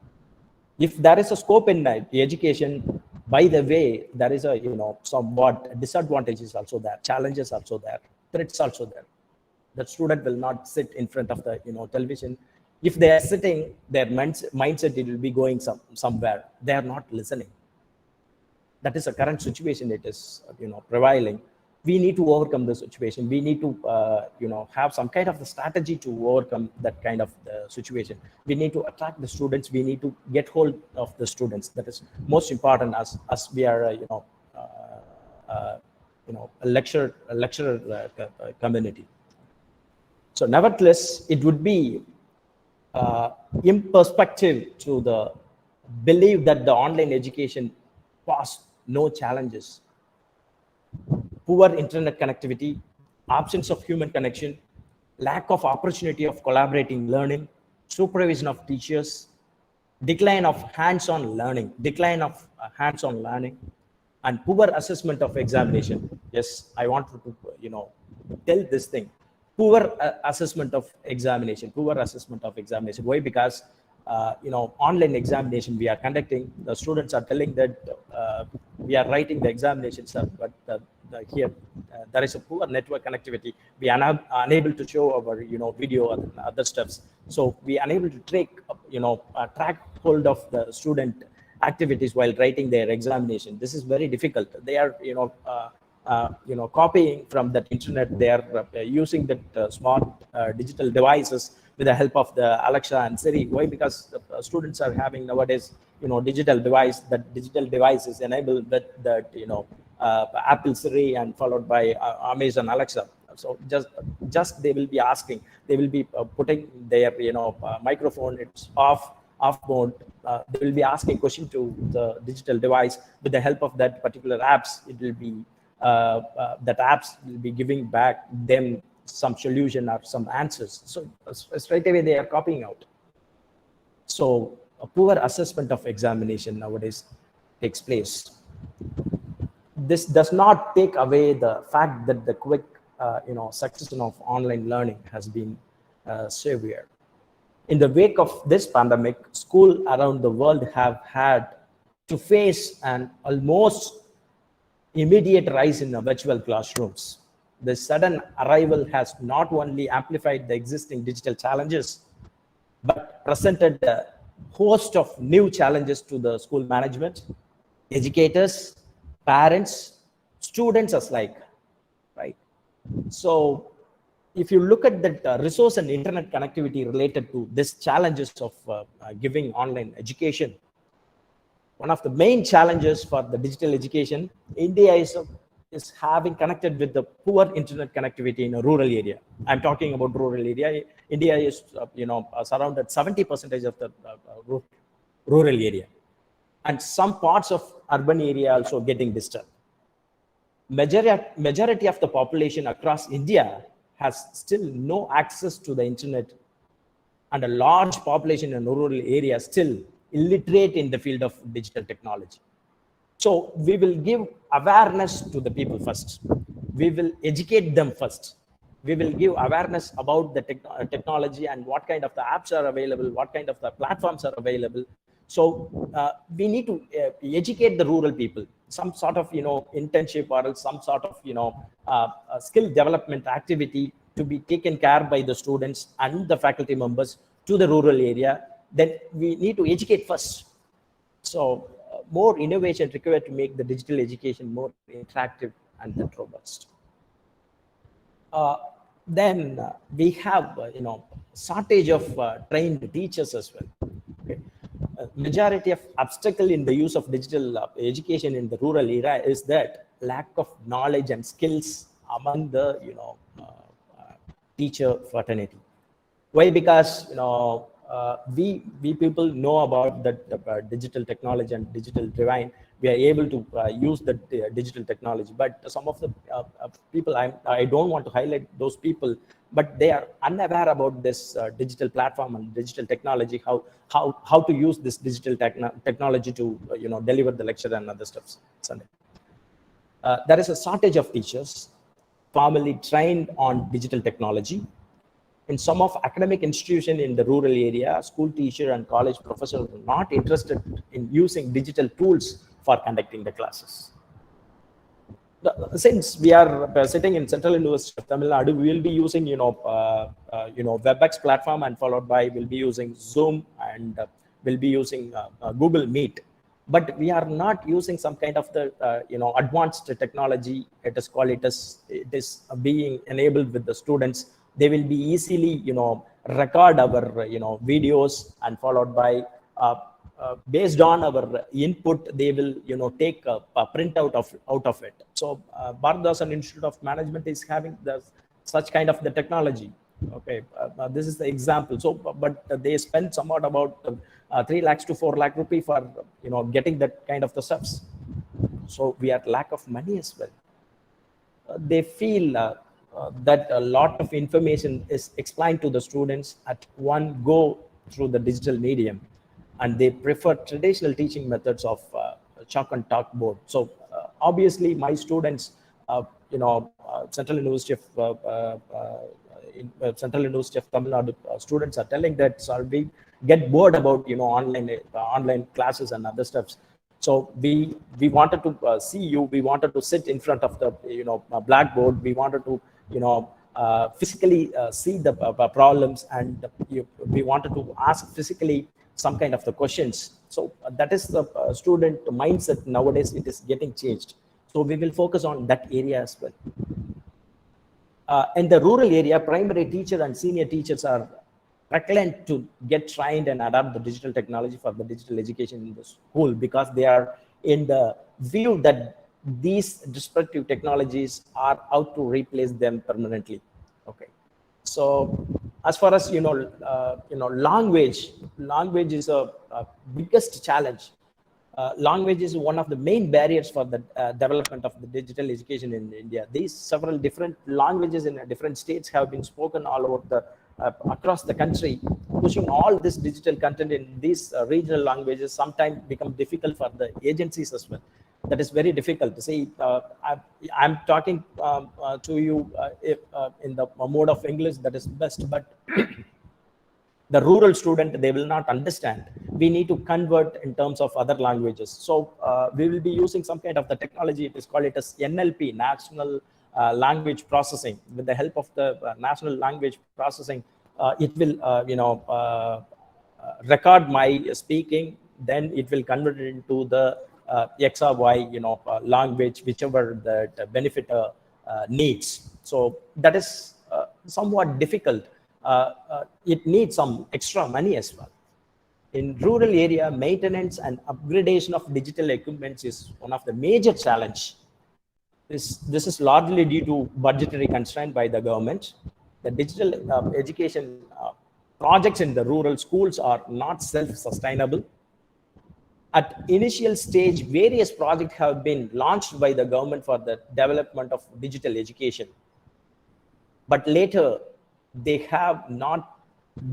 if there is a scope in education, by the way, there is a somewhat disadvantages also there, challenges also there, threats also there. The student will not sit in front of the television. If they are sitting, their mindset, it will be going somewhere. They are not listening. That is a current situation. It is prevailing. We need to overcome the situation. We need to have some kind of the strategy to overcome that kind of the situation. We need to attract the students. We need to get hold of the students. That is most important, as we are a lecturer community. So nevertheless, it would be in perspective to the belief that the online education posed no challenges. Poor internet connectivity, absence of human connection, lack of opportunity of collaborating learning, supervision of teachers, decline of hands-on learning, and poor assessment of examination. Yes, I want to tell this thing. Poor assessment of examination. Why? Because online examination we are conducting, the students are telling that we are writing the examination, sir, but here there is a poor network connectivity. We are unable to show our video and other stuffs. So we are unable to track hold of the student activities while writing their examination. This is very difficult. They are copying from that internet. They are using that smart digital devices with the help of the Alexa and Siri. Why? Because the students are having nowadays digital device. That digital device is enabled with that Apple Siri and followed by Amazon Alexa. So just they will be asking, they will be putting their microphone, it's off mode. They will be asking question to the digital device. With the help of that particular apps, it will be that apps will be giving back them some solution or some answers. So straight away they are copying out. So a poor assessment of examination nowadays takes place. This does not take away the fact that the quick success of online learning has been severe. In the wake of this pandemic, schools around the world have had to face an almost immediate rise in the virtual classrooms. The sudden arrival has not only amplified the existing digital challenges, but presented a host of new challenges to the school management, educators, parents, students alike, right? So if you look at the resource and internet connectivity related to these challenges of giving online education, one of the main challenges for the digital education, India is is having connected with the poor internet connectivity in a rural area. I'm talking about rural area. India is, surrounded 70% of the rural area, and some parts of urban area also getting disturbed. Majority of the population across India has still no access to the internet, and a large population in rural areas still illiterate in the field of digital technology. So we will give awareness to the people first. We will educate them first. We will give awareness about the technology and what kind of the apps are available, what kind of the platforms are available. So we need to educate the rural people, some sort of, internship or some sort of, skill development activity to be taken care by the students and the faculty members to the rural area. Then we need to educate first. So more innovation required to make the digital education more interactive and robust. Then we have, shortage of trained teachers as well. Okay. Majority of obstacle in the use of digital education in the rural area is that lack of knowledge and skills among the, teacher fraternity. Why? Because, we people know about that digital technology and digital divine. We are able to use the digital technology, but some of the people, I don't want to highlight those people, but they are unaware about this digital platform and digital technology, how to use this digital technology to deliver the lecture and other stuff. There is a shortage of teachers formally trained on digital technology. In some of academic institutions in the rural area, school teacher and college professors are not interested in using digital tools for conducting the classes. Since we are sitting in Central University of Tamil Nadu, we will be using, WebEx platform, and followed by we'll be using Zoom, and we'll be using Google Meet. But we are not using some kind of the, advanced technology. It is being enabled with the students. They will be easily, record our, videos, and followed by, based on our input, they will, take a printout out of it. So Bharatdasan Institute of Management is having such kind of the technology. Okay, this is the example. So, but they spend somewhat about 3 lakhs to 4 lakh rupee for, getting that kind of the stuffs. So we are lack of money as well. They feel that a lot of information is explained to the students at one go through the digital medium, and they prefer traditional teaching methods of chalk and talk board. So obviously my students, Central University of Central University of Tamil Nadu students are telling that, so we get bored about online classes and other stuff. So we wanted to see you. We wanted to sit in front of the blackboard. We wanted to physically see the problems, and we wanted to ask physically some kind of the questions. So that is the student mindset nowadays. It is getting changed. So we will focus on that area as well. In the rural area, primary teacher and senior teachers are reckless to get trained and adapt the digital technology for the digital education in the school, because they are in the view that these disruptive technologies are out to replace them permanently. Okay, so as far as language is a biggest challenge. Language is one of the main barriers for the development of the digital education in India. These several different languages in different states have been spoken all over the across the country. Pushing all this digital content in these regional languages sometimes become difficult for the agencies as well. That is very difficult to see. I'm talking to you in the mode of English, that is best, but the rural student, they will not understand. We need to convert in terms of other languages. So we will be using some kind of the technology. It is called it as NLP, National Language Processing. With the help of the National Language Processing, it will record my speaking. Then it will convert it into the X or Y language, whichever the benefiter needs. So that is somewhat difficult. It needs some extra money as well. In rural area, maintenance and upgradation of digital equipment is one of the major challenge. This is largely due to budgetary constraint by the government. The digital education projects in the rural schools are not self-sustainable. At initial stage, various projects have been launched by the government for the development of digital education. But later, they have not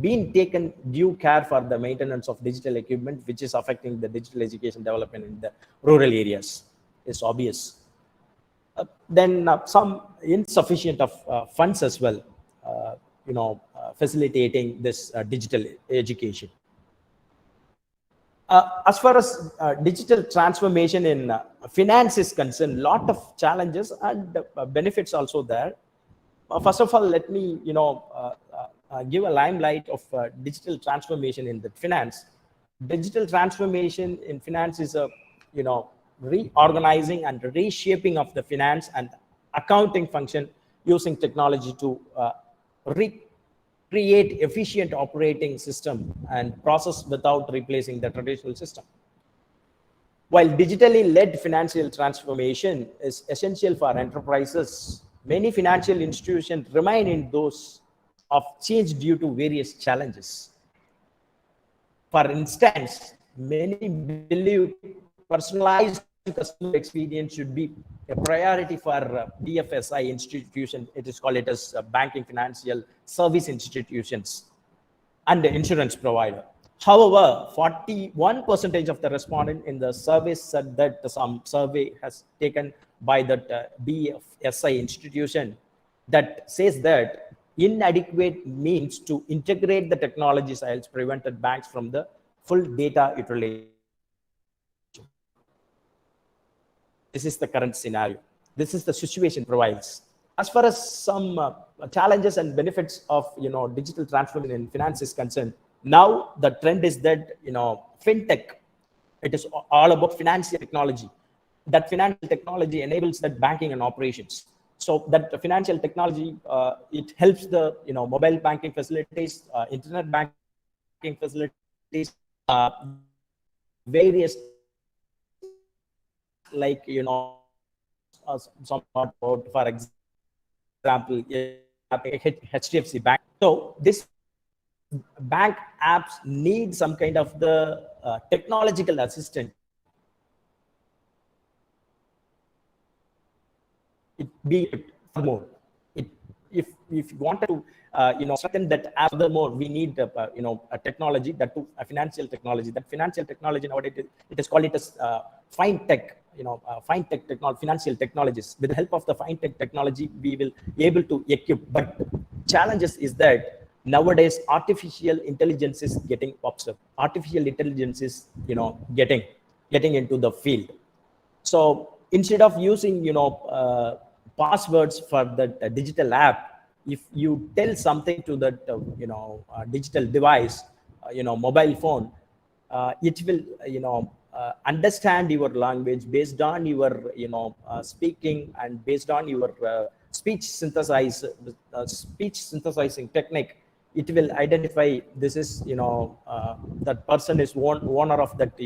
been taken due care for the maintenance of digital equipment, which is affecting the digital education development in the rural areas. It's obvious. Then some insufficient of funds as well, facilitating this digital education. As far as digital transformation in finance is concerned, lot of challenges and benefits also there. First of all, let me give a limelight of digital transformation in the finance. Digital transformation in finance is a reorganizing and reshaping of the finance and accounting function using technology to create efficient operating system and process without replacing the traditional system. While digitally led financial transformation is essential for enterprises, many financial institutions remain in those of change due to various challenges. For instance, many believe personalized customer experience should be a priority for BFSI institution. It is called as banking financial service institutions and the insurance provider. However, 41% of the respondents in the survey said that some survey has taken by the BFSI institution that says that inadequate means to integrate the technology sales prevented banks from the full data utilization. This is the current scenario. This is the situation provides. As far as some challenges and benefits of digital transformation in finance is concerned, now the trend is that fintech, it is all about financial technology. That financial technology enables that banking and operations. So that financial technology, it helps the mobile banking facilities, internet banking facilities, various like some about, for example, HDFC Bank. So this bank apps need some kind of the technological assistant. It be more. If you wanted to strengthen that app furthermore, we need a technology, that to a financial technology. That financial technology nowadays it is called it as fintech. Fintech technology, financial technologies. With the help of the fintech technology, we will be able to equip. But challenges is that nowadays artificial intelligence is getting observed. Artificial intelligence is getting into the field. So instead of using passwords for the digital app, if you tell something to that digital device, mobile phone, it will understand your language based on your speaking and based on your speech synthesizing technique. It will identify this is that person is owner of that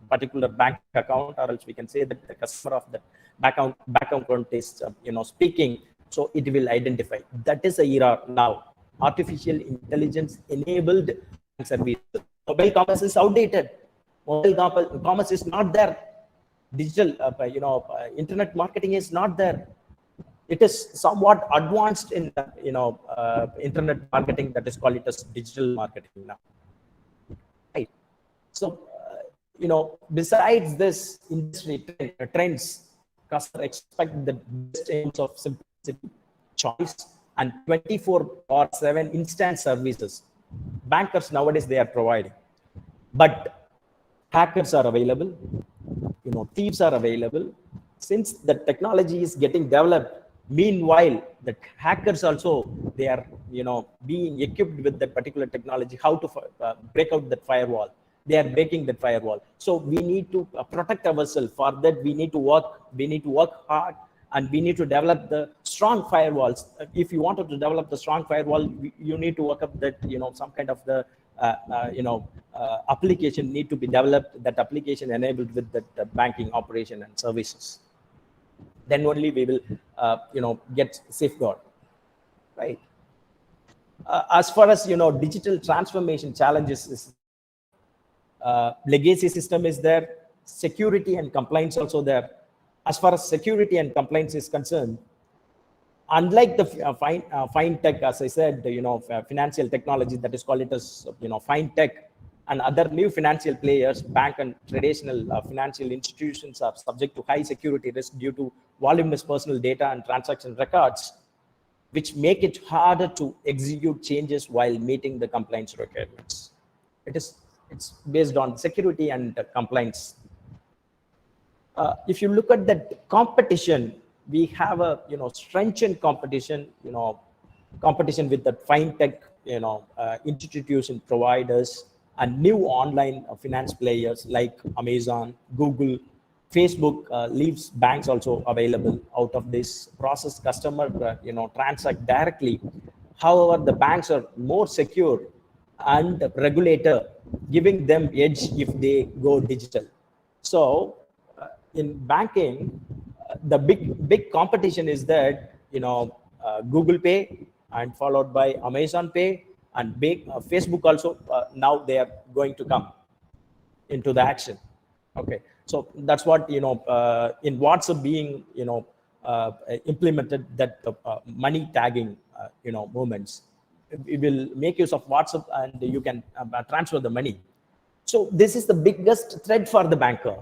particular bank account, or else we can say that the customer of that bank account is speaking. So it will identify. That is the era now. Artificial intelligence enabled service. Mobile commerce is outdated. Mobile commerce is not there. Digital internet marketing is not there. It is somewhat advanced in internet marketing, that is called it as digital marketing now. Right. So besides this industry trends, customers expect the best aims of simplicity, choice, and 24/7 instant services. Bankers nowadays they are providing, but hackers are available. Thieves are available. Since the technology is getting developed, meanwhile, the hackers also, they are, being equipped with that particular technology, how to break out that firewall. They are breaking that firewall. So we need to protect ourselves. For that, we need to work hard, and we need to develop the strong firewalls. If you wanted to develop the strong firewall, you need to work up that, some kind of the, application need to be developed. That application enabled with that banking operation and services. Then only we will, get safeguard, right? As far as digital transformation challenges is there, legacy system is there, security and compliance also there. As far as security and compliance is concerned, unlike the fintech, as I said, financial technology, that is called it as fintech, and other new financial players, bank and traditional financial institutions are subject to high security risk due to voluminous personal data and transaction records, which make it harder to execute changes while meeting the compliance requirements. It's based on security and compliance. If you look at that competition, we have a strengthened competition, competition with the fintech, institution providers and new online finance players like Amazon, Google, Facebook leaves banks also available out of this process. Customer transact directly. However, the banks are more secure and the regulator giving them edge if they go digital. So in banking, the big competition is that Google Pay and followed by Amazon Pay and Facebook also. Now they are going to come into the action. Okay, so that's what in WhatsApp being implemented, that money tagging movements. We will make use of WhatsApp and you can transfer the money. So this is the biggest threat for the banker.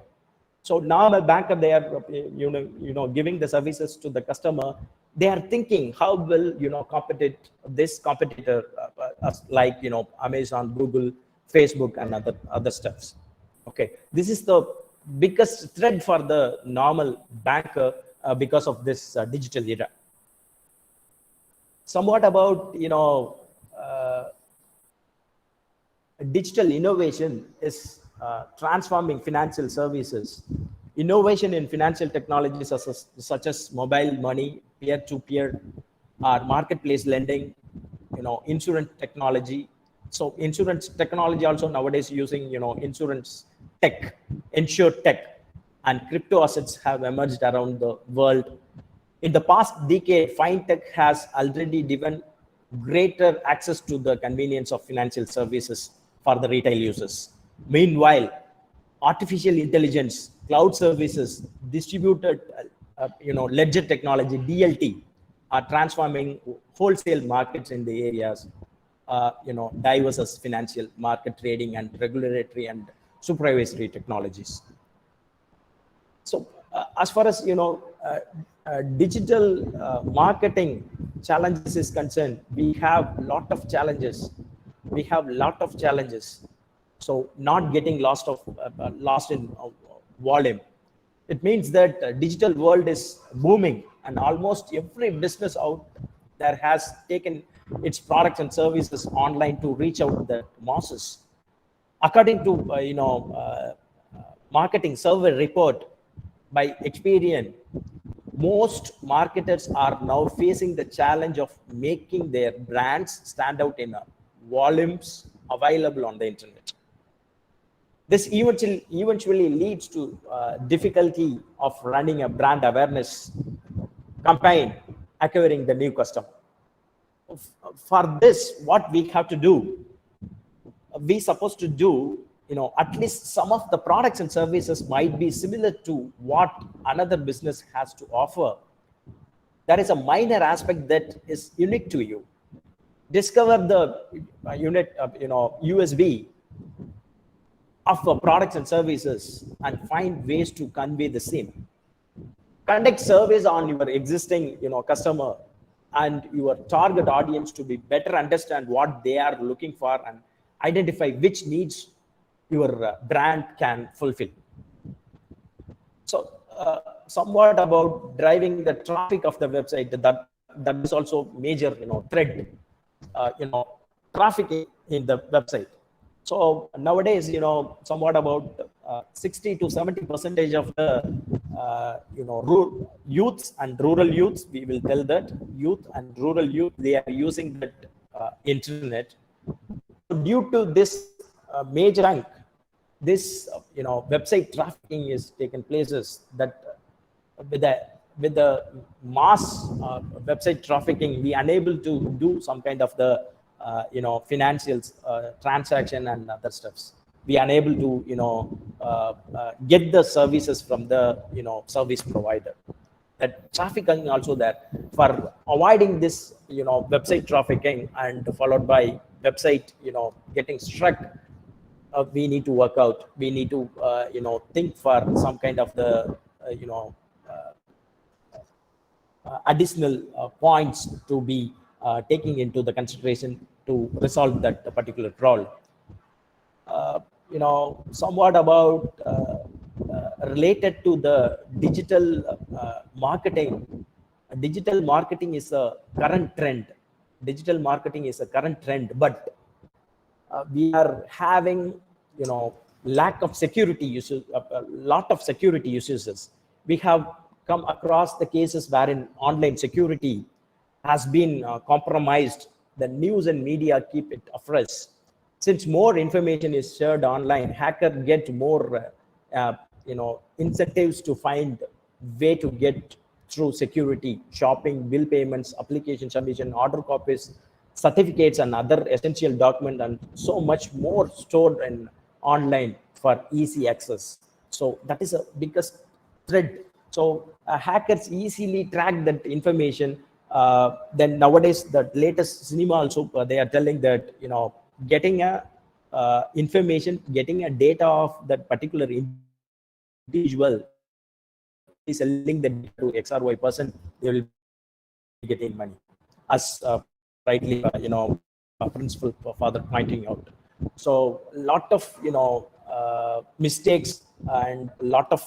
So now the banker, they are giving the services to the customer. They are thinking how will this competitor like Amazon, Google, Facebook, and other stuffs. Okay, this is the biggest threat for the normal banker because of this digital era. Somewhat about digital innovation is transforming financial services. Innovation in financial technologies such as mobile money, peer-to-peer, or marketplace lending, insurance technology. So insurance technology also nowadays using insurance tech, InsurTech, and crypto assets have emerged around the world. In the past decade, fintech has already given greater access to the convenience of financial services for the retail users. Meanwhile, artificial intelligence, cloud services, distributed ledger technology, DLT, are transforming wholesale markets in the areas diverse as financial market trading and regulatory and supervisory technologies. So as far as digital marketing challenges is concerned, we have lot of challenges. So not getting lost in volume. It means that digital world is booming, and almost every business out there has taken its products and services online to reach out the masses. According to marketing survey report by Experian, most marketers are now facing the challenge of making their brands stand out in volumes available on the internet. This eventually leads to difficulty of running a brand awareness campaign, acquiring the new customer. For this, what we have to do, we supposed to do, at least some of the products and services might be similar to what another business has to offer. That is a minor aspect that is unique to you. Discover the USP of products and services and find ways to convey the same. Conduct surveys on your existing customer and your target audience to be better understand what they are looking for and identify which needs your brand can fulfill. So somewhat about driving the traffic of the website, that is also major thread, traffic in the website. So nowadays, somewhat about 60 to 70% of the rural youths and rural youths, we will tell that youth and rural youth, they are using that internet. Due to this major chunk, this website trafficking is taken places that with the mass website trafficking, we unable to do some kind of the financial transaction and other stuffs. We unable to get the services from the service provider. That trafficking also there. For avoiding this website trafficking and followed by website getting struck, we need to work out. We need to think for some kind of the additional points to be taking into the consideration to resolve that particular problem. Somewhat about related to the digital marketing. Digital marketing is a current trend. Digital marketing is a current trend, but we are having lack of security uses, a lot of security uses. We have come across the cases wherein online security has been compromised. The news and media keep it afresh. Since more information is shared online, hackers get more incentives to find way to get through security, shopping, bill payments, application submission, order copies, certificates, and other essential documents, and so much more stored in online for easy access. So that is a biggest threat. So hackers easily track that information. Then nowadays, the latest cinema also they are telling that getting a information, getting a data of that particular individual, is selling the data to X or Y person, they will be getting money. As rightly, principal father pointing out. So a lot of mistakes and a lot of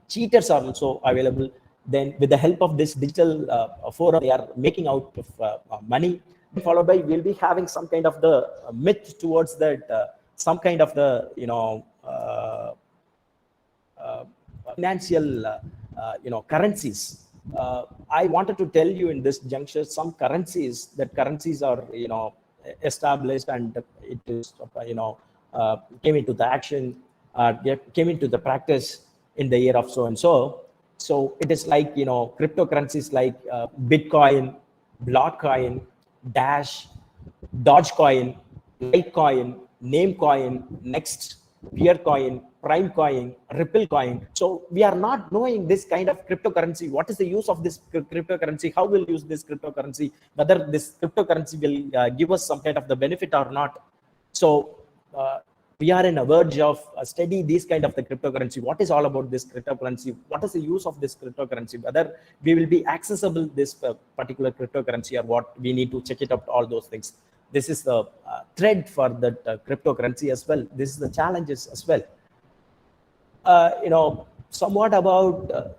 cheaters are also available. Then with the help of this digital forum, they are making out of money. Followed by, we'll be having some kind of the myth towards that, some kind of the financial currencies. I wanted to tell you in this juncture some currencies are established, and it is came into the action, came into the practice in the year of so and so. So it is like cryptocurrencies like Bitcoin, Blockcoin, Dash, Dogecoin, Litecoin, Namecoin, Next, Peercoin, Primecoin, Ripplecoin. So we are not knowing this kind of cryptocurrency. What is the use of this cryptocurrency? How will use this cryptocurrency? Whether this cryptocurrency will give us some kind of the benefit or not. So we are in a verge of study these kind of the cryptocurrency. What is all about this cryptocurrency? What is the use of this cryptocurrency? Whether we will be accessible this particular cryptocurrency or what, we need to check it out, all those things. This is the thread for that cryptocurrency as well. This is the challenges as well. Somewhat about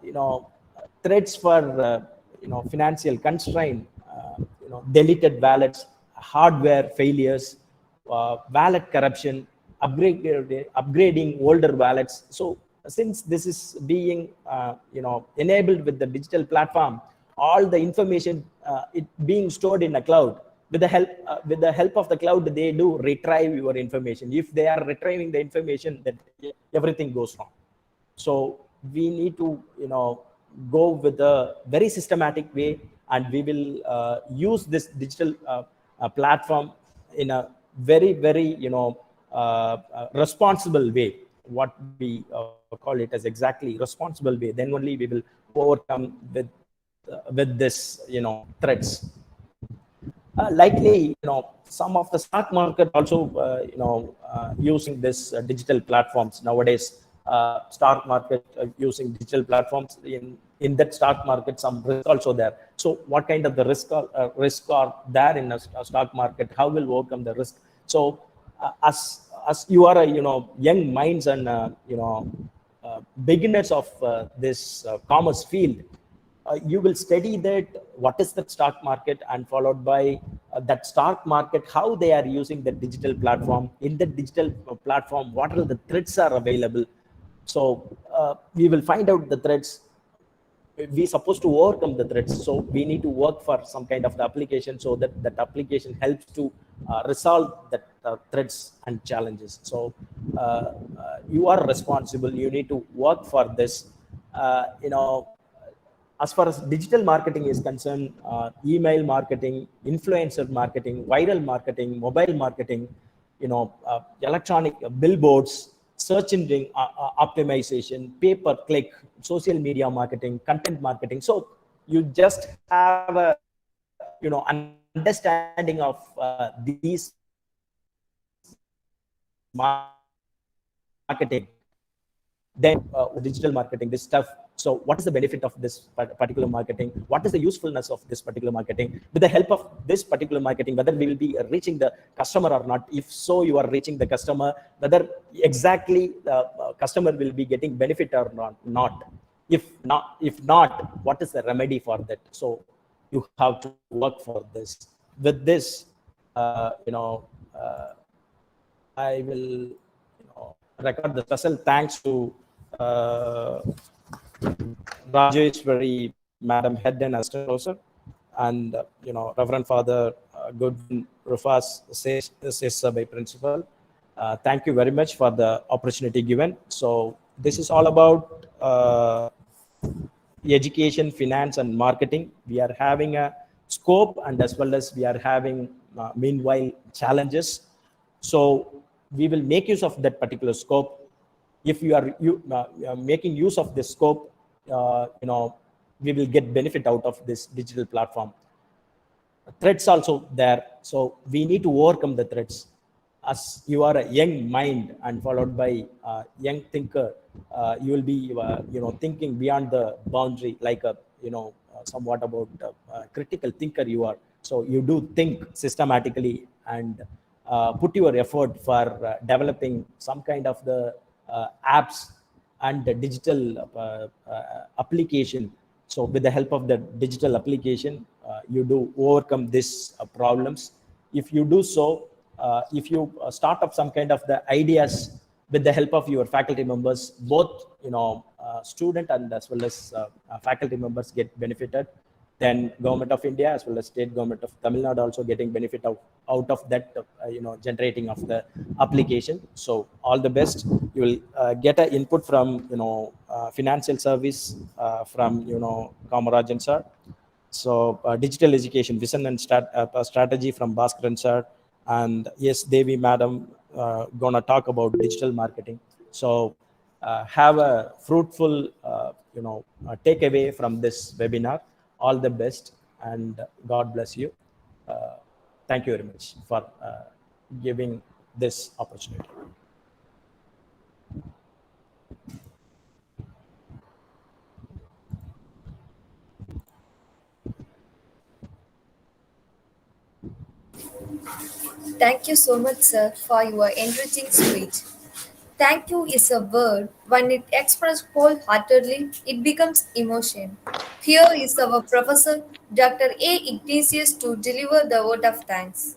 threats for financial constraint, deleted wallets, hardware failures, wallet corruption, upgrading older wallets. So since this is being enabled with the digital platform, all the information it being stored in a cloud. With the help of the cloud, they do retrieve your information. If they are retrieving the information, then everything goes wrong. So we need to go with a very systematic way, and we will use this digital platform in a very, very responsible way. What we call it as exactly responsible way. Then only we will overcome with this threats. Likely, some of the stock market also, using this digital platforms nowadays. Stock market using digital platforms. In that stock market, some risk also there. So, what kind of the risk are there in a stock market? How will overcome the risk? So, as you are a young minds and beginners of this commerce field. You will study that what is the stock market, and followed by that stock market, how they are using the digital platform. In the digital platform, what are the threats are available. So we will find out the threats. We supposed to overcome the threats. So we need to work for some kind of the application, so that that application helps to resolve that threats and challenges. So you are responsible. You need to work for this. as far as digital marketing is concerned, email marketing, influencer marketing, viral marketing, mobile marketing, electronic billboards, search engine optimization, pay per click, social media marketing, content marketing. So you just have a understanding of these marketing, then digital marketing, this stuff. So what is the benefit of this particular marketing? What is the usefulness of this particular marketing? With the help of this particular marketing, whether we will be reaching the customer or not. If so, you are reaching the customer, whether exactly the customer will be getting benefit or not. If not, what is the remedy for that? So you have to work for this. With this, I will record the special thanks to Rajeshwari, Madam Head and Assistant Professor, and Reverend Father Goodwin Rufus, Sabai Principal. Thank you very much for the opportunity given. So this is all about education, finance, and marketing. We are having a scope, and as well as we are having meanwhile challenges. So we will make use of that particular scope. If you are making use of this scope, we will get benefit out of this digital platform. Threats also there, so we need to overcome the threats. As you are a young mind and followed by a young thinker, you will be thinking beyond the boundary, like a somewhat about critical thinker you are. So you do think systematically and put your effort for developing some kind of the apps and the digital application. So with the help of the digital application, you do overcome these problems. If you do so, if you start up some kind of the ideas with the help of your faculty members, both student and as well as faculty members get benefited. Then Government of India as well as State Government of Tamil Nadu also getting benefit out of that, generating of the application. So all the best. You will get an input from financial service from Kamarajan sir. So digital education vision and strategy from Bhaskaran sir, and yes, Devi madam gonna talk about digital marketing. So have a fruitful takeaway from this webinar. All the best, and God bless you. Thank you very much for giving this opportunity. Thank you so much, sir, for your enriching speech. Thank you is a word. When it expressed wholeheartedly, it becomes emotion. Here is our professor, Dr. A. Ignatius, to deliver the word of thanks.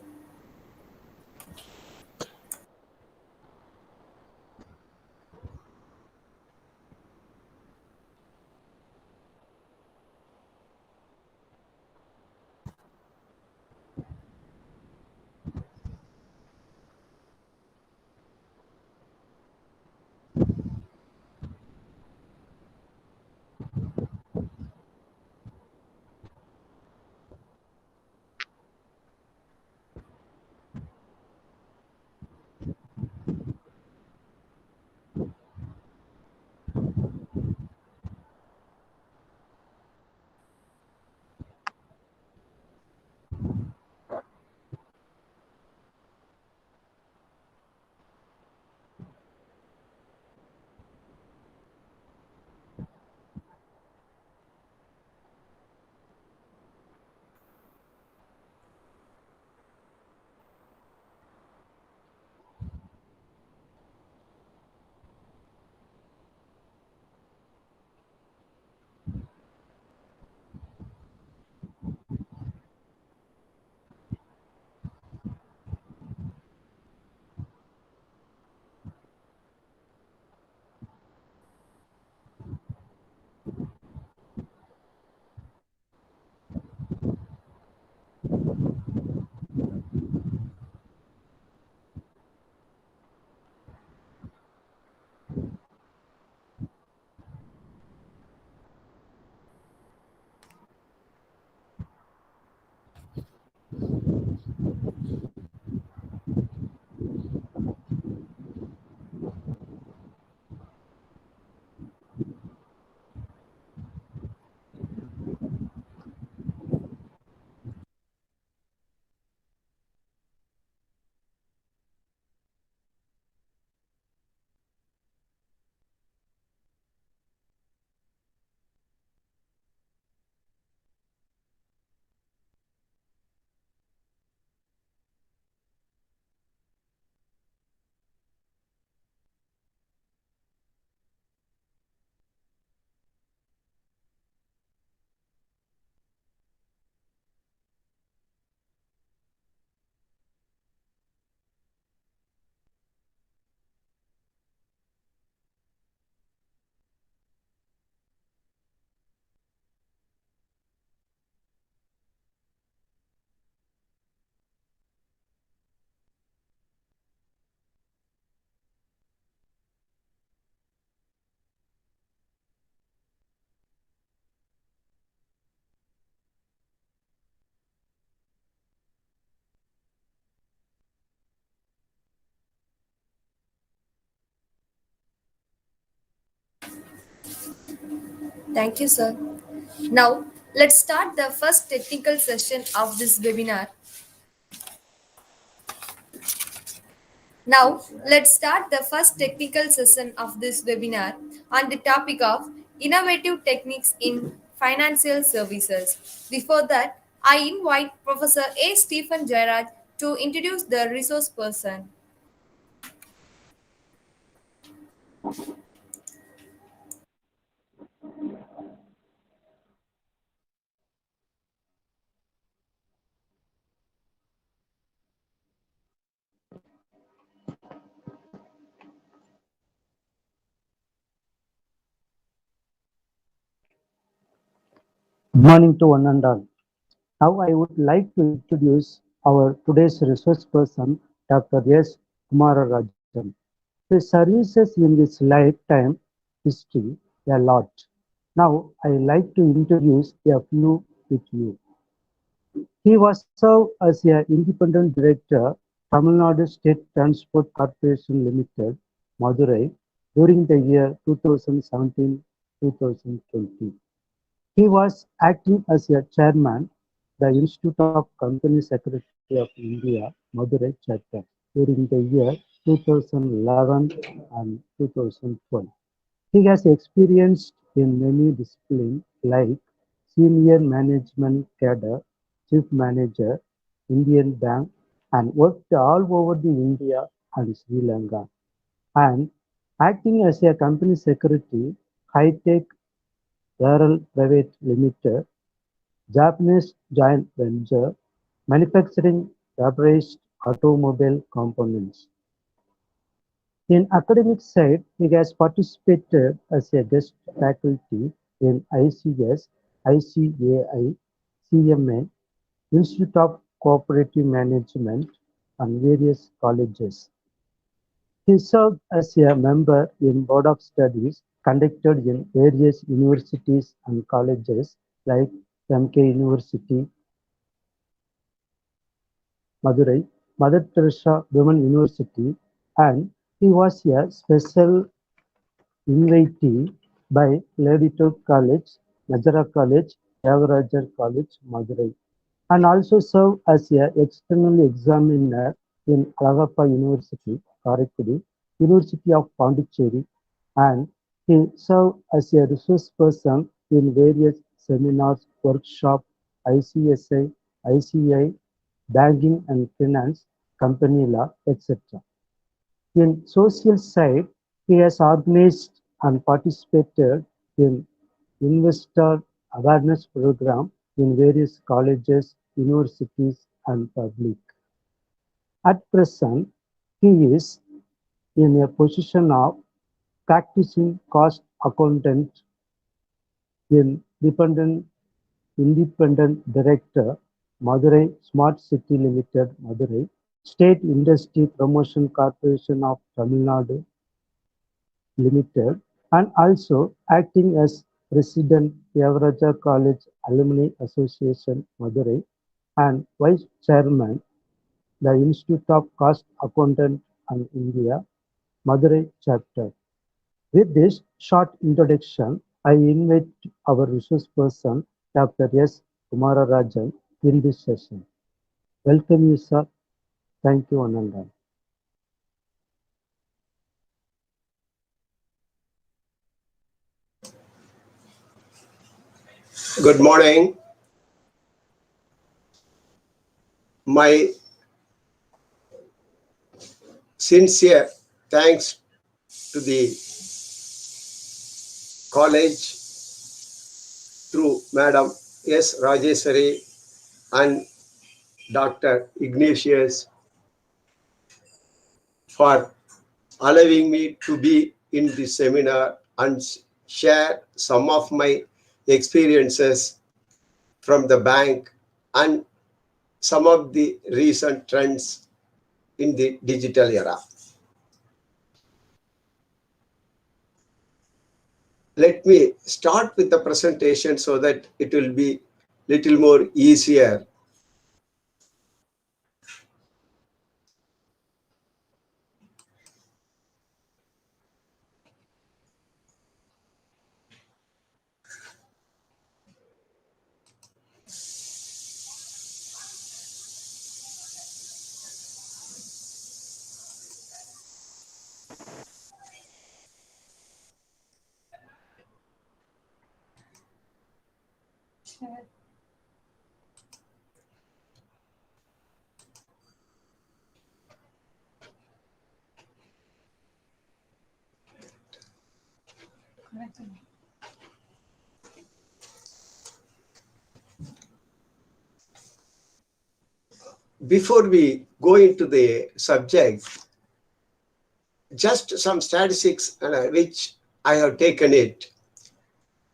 Thank you, sir. Now, let's start the first technical session of this webinar. Now, let's start the first technical session of this webinar on the topic of innovative techniques in financial services. Before that, I invite Professor A. Stephen Jairaj to introduce the resource person. Good morning to one and all. Now I would like to introduce our today's resource person, Dr. S. Rajan. His services in his lifetime history a lot. Now I like to introduce a few with you. He was served as a independent director, Tamil Nadu State Transport Corporation Limited, Madurai, during the year 2017-2020. He was acting as a chairman, the Institute of Company Secretary of India, Madurai chapter, during the year 2011 and 2012. He has experience in many disciplines like senior management cadre, chief manager, Indian Bank, and worked all over the India and Sri Lanka. And acting as a company secretary, High Tech Arul Private Limited, Japanese joint venture, manufacturing rubberized automobile components. In academic side, he has participated as a guest faculty in ICS, ICAI, CMA, Institute of Cooperative Management, and various colleges. He served as a member in Board of Studies conducted in various universities and colleges like MK University, Madurai, Mother Teresa Women University, and he was a special invitee by Ladito College, Najara College, Devarajar College, Madurai, and also served as a external examiner in Alagappa University, Karaikudi, University of Pondicherry, and he served as a resource person in various seminars, workshops, ICSI, ICI, banking and finance, company law, etc. In social side, he has organized and participated in investor awareness program in various colleges, universities, and public. At present, he is in a position of practicing cost accountant in independent director, Madurai Smart City Limited, Madurai, State Industry Promotion Corporation of Tamil Nadu Limited, and also acting as President Devaraja College Alumni Association, Madurai, and Vice Chairman, the Institute of Cost Accountant and India, Madurai chapter. With this short introduction, I invite our resource person, Dr. S. Rajan, in this session. Welcome you, sir. Thank you, Anandar. Good morning. My sincere thanks to the college through Madam S. Rajeswari and Dr. Ignatius for allowing me to be in this seminar and share some of my experiences from the bank and some of the recent trends in the digital era. Let me start with the presentation so that it will be little more easier. Before we go into the subject, just some statistics which I have taken it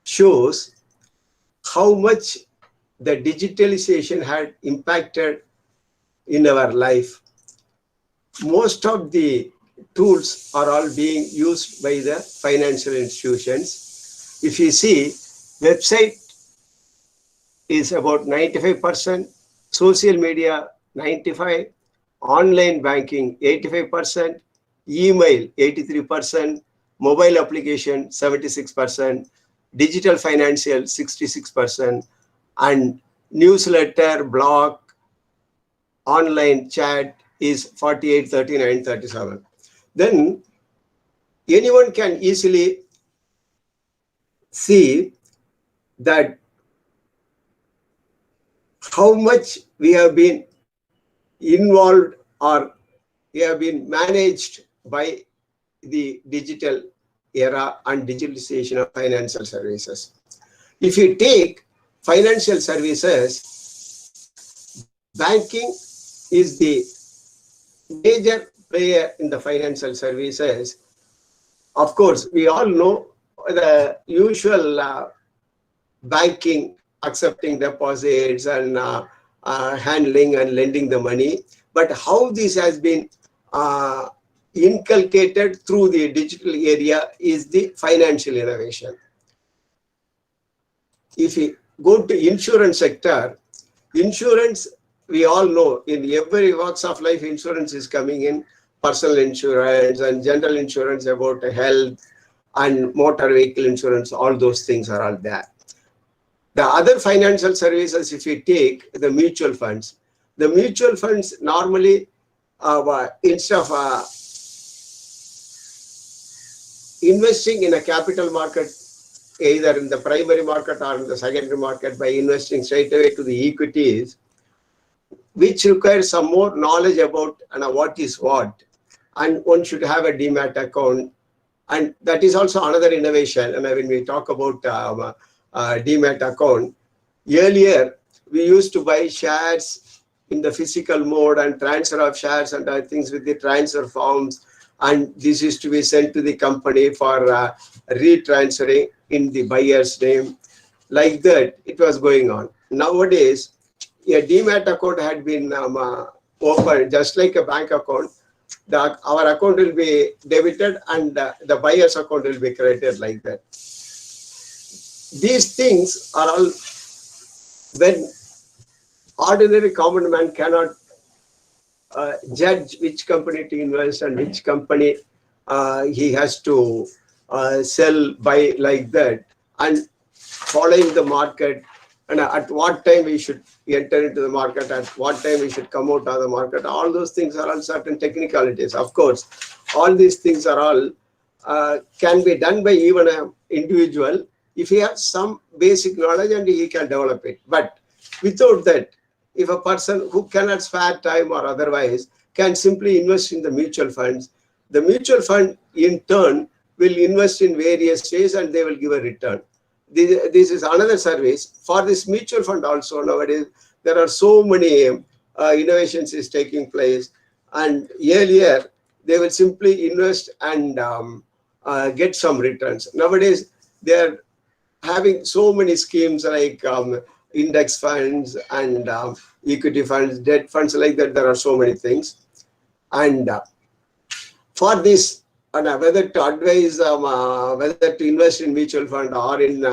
shows how much the digitalization had impacted in our life. Most of the tools are all being used by the financial institutions. If you see, website is about 95%, social media 95%, online banking 85%, email 83%, mobile application 76%, digital financial 66%, and newsletter, blog, online chat is 48, 39, 37. Then anyone can easily see that how much we have been involved or we have been managed by the digital era and digitalization of financial services. If you take financial services, banking is the major player in the financial services. Of course, we all know the usual banking, accepting deposits and handling and lending the money. But how this has been inculcated through the digital area is the financial innovation. If we go to insurance sector, insurance, we all know in every walks of life, insurance is coming in, personal insurance and general insurance about health and motor vehicle insurance, all those things are all there. The other financial services, if you take the mutual funds normally, instead of investing in a capital market, either in the primary market or in the secondary market, by investing straight away to the equities, which requires some more knowledge about what is what, and one should have a demat account, and that is also another innovation. And when we talk about demat account, earlier we used to buy shares in the physical mode and transfer of shares and other things with the transfer forms, and this is to be sent to the company for retransferring in the buyer's name. Like that, it was going on. Nowadays, a demat account had been opened just like a bank account. Our account will be debited and the buyer's account will be credited like that. These things are all when ordinary common man cannot judge which company to invest and which company he has to sell, buy, like that, and following the market, and at what time we should enter into the market, at what time we should come out of the market. All those things are all certain technicalities. Of course, all these things are all can be done by even an individual if he has some basic knowledge and he can develop it. But without that, if a person who cannot spare time or otherwise can simply invest in the mutual funds, the mutual fund in turn will invest in various ways and they will give a return. This is another service. For this mutual fund also, nowadays there are so many innovations is taking place, and earlier they will simply invest and get some returns. Nowadays they are having so many schemes like index funds and equity funds, debt funds, like that. There are so many things. And for this, whether to advise, whether to invest in mutual fund or in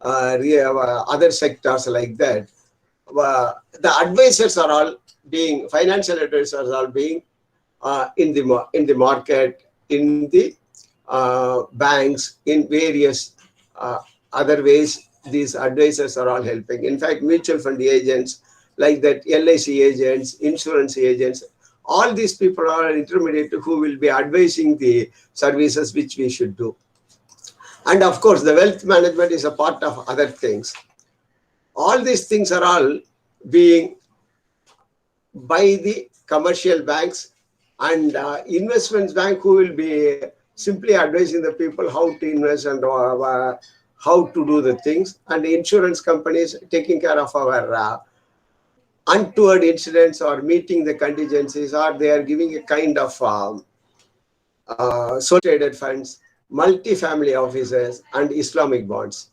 other sectors like that, the advisors are all being, financial advisors are all being in the market, in the banks, in various other ways. These advisors are all helping. In fact, mutual fund agents like that, LIC agents, insurance agents, all these people are intermediate who will be advising the services which we should do. And of course, the wealth management is a part of other things. All these things are all being by the commercial banks and investments bank who will be simply advising the people how to invest and how to do the things, and the insurance companies taking care of our untoward incidents or meeting the contingencies, or they are giving a kind of social traded funds, multi-family offices, and Islamic bonds.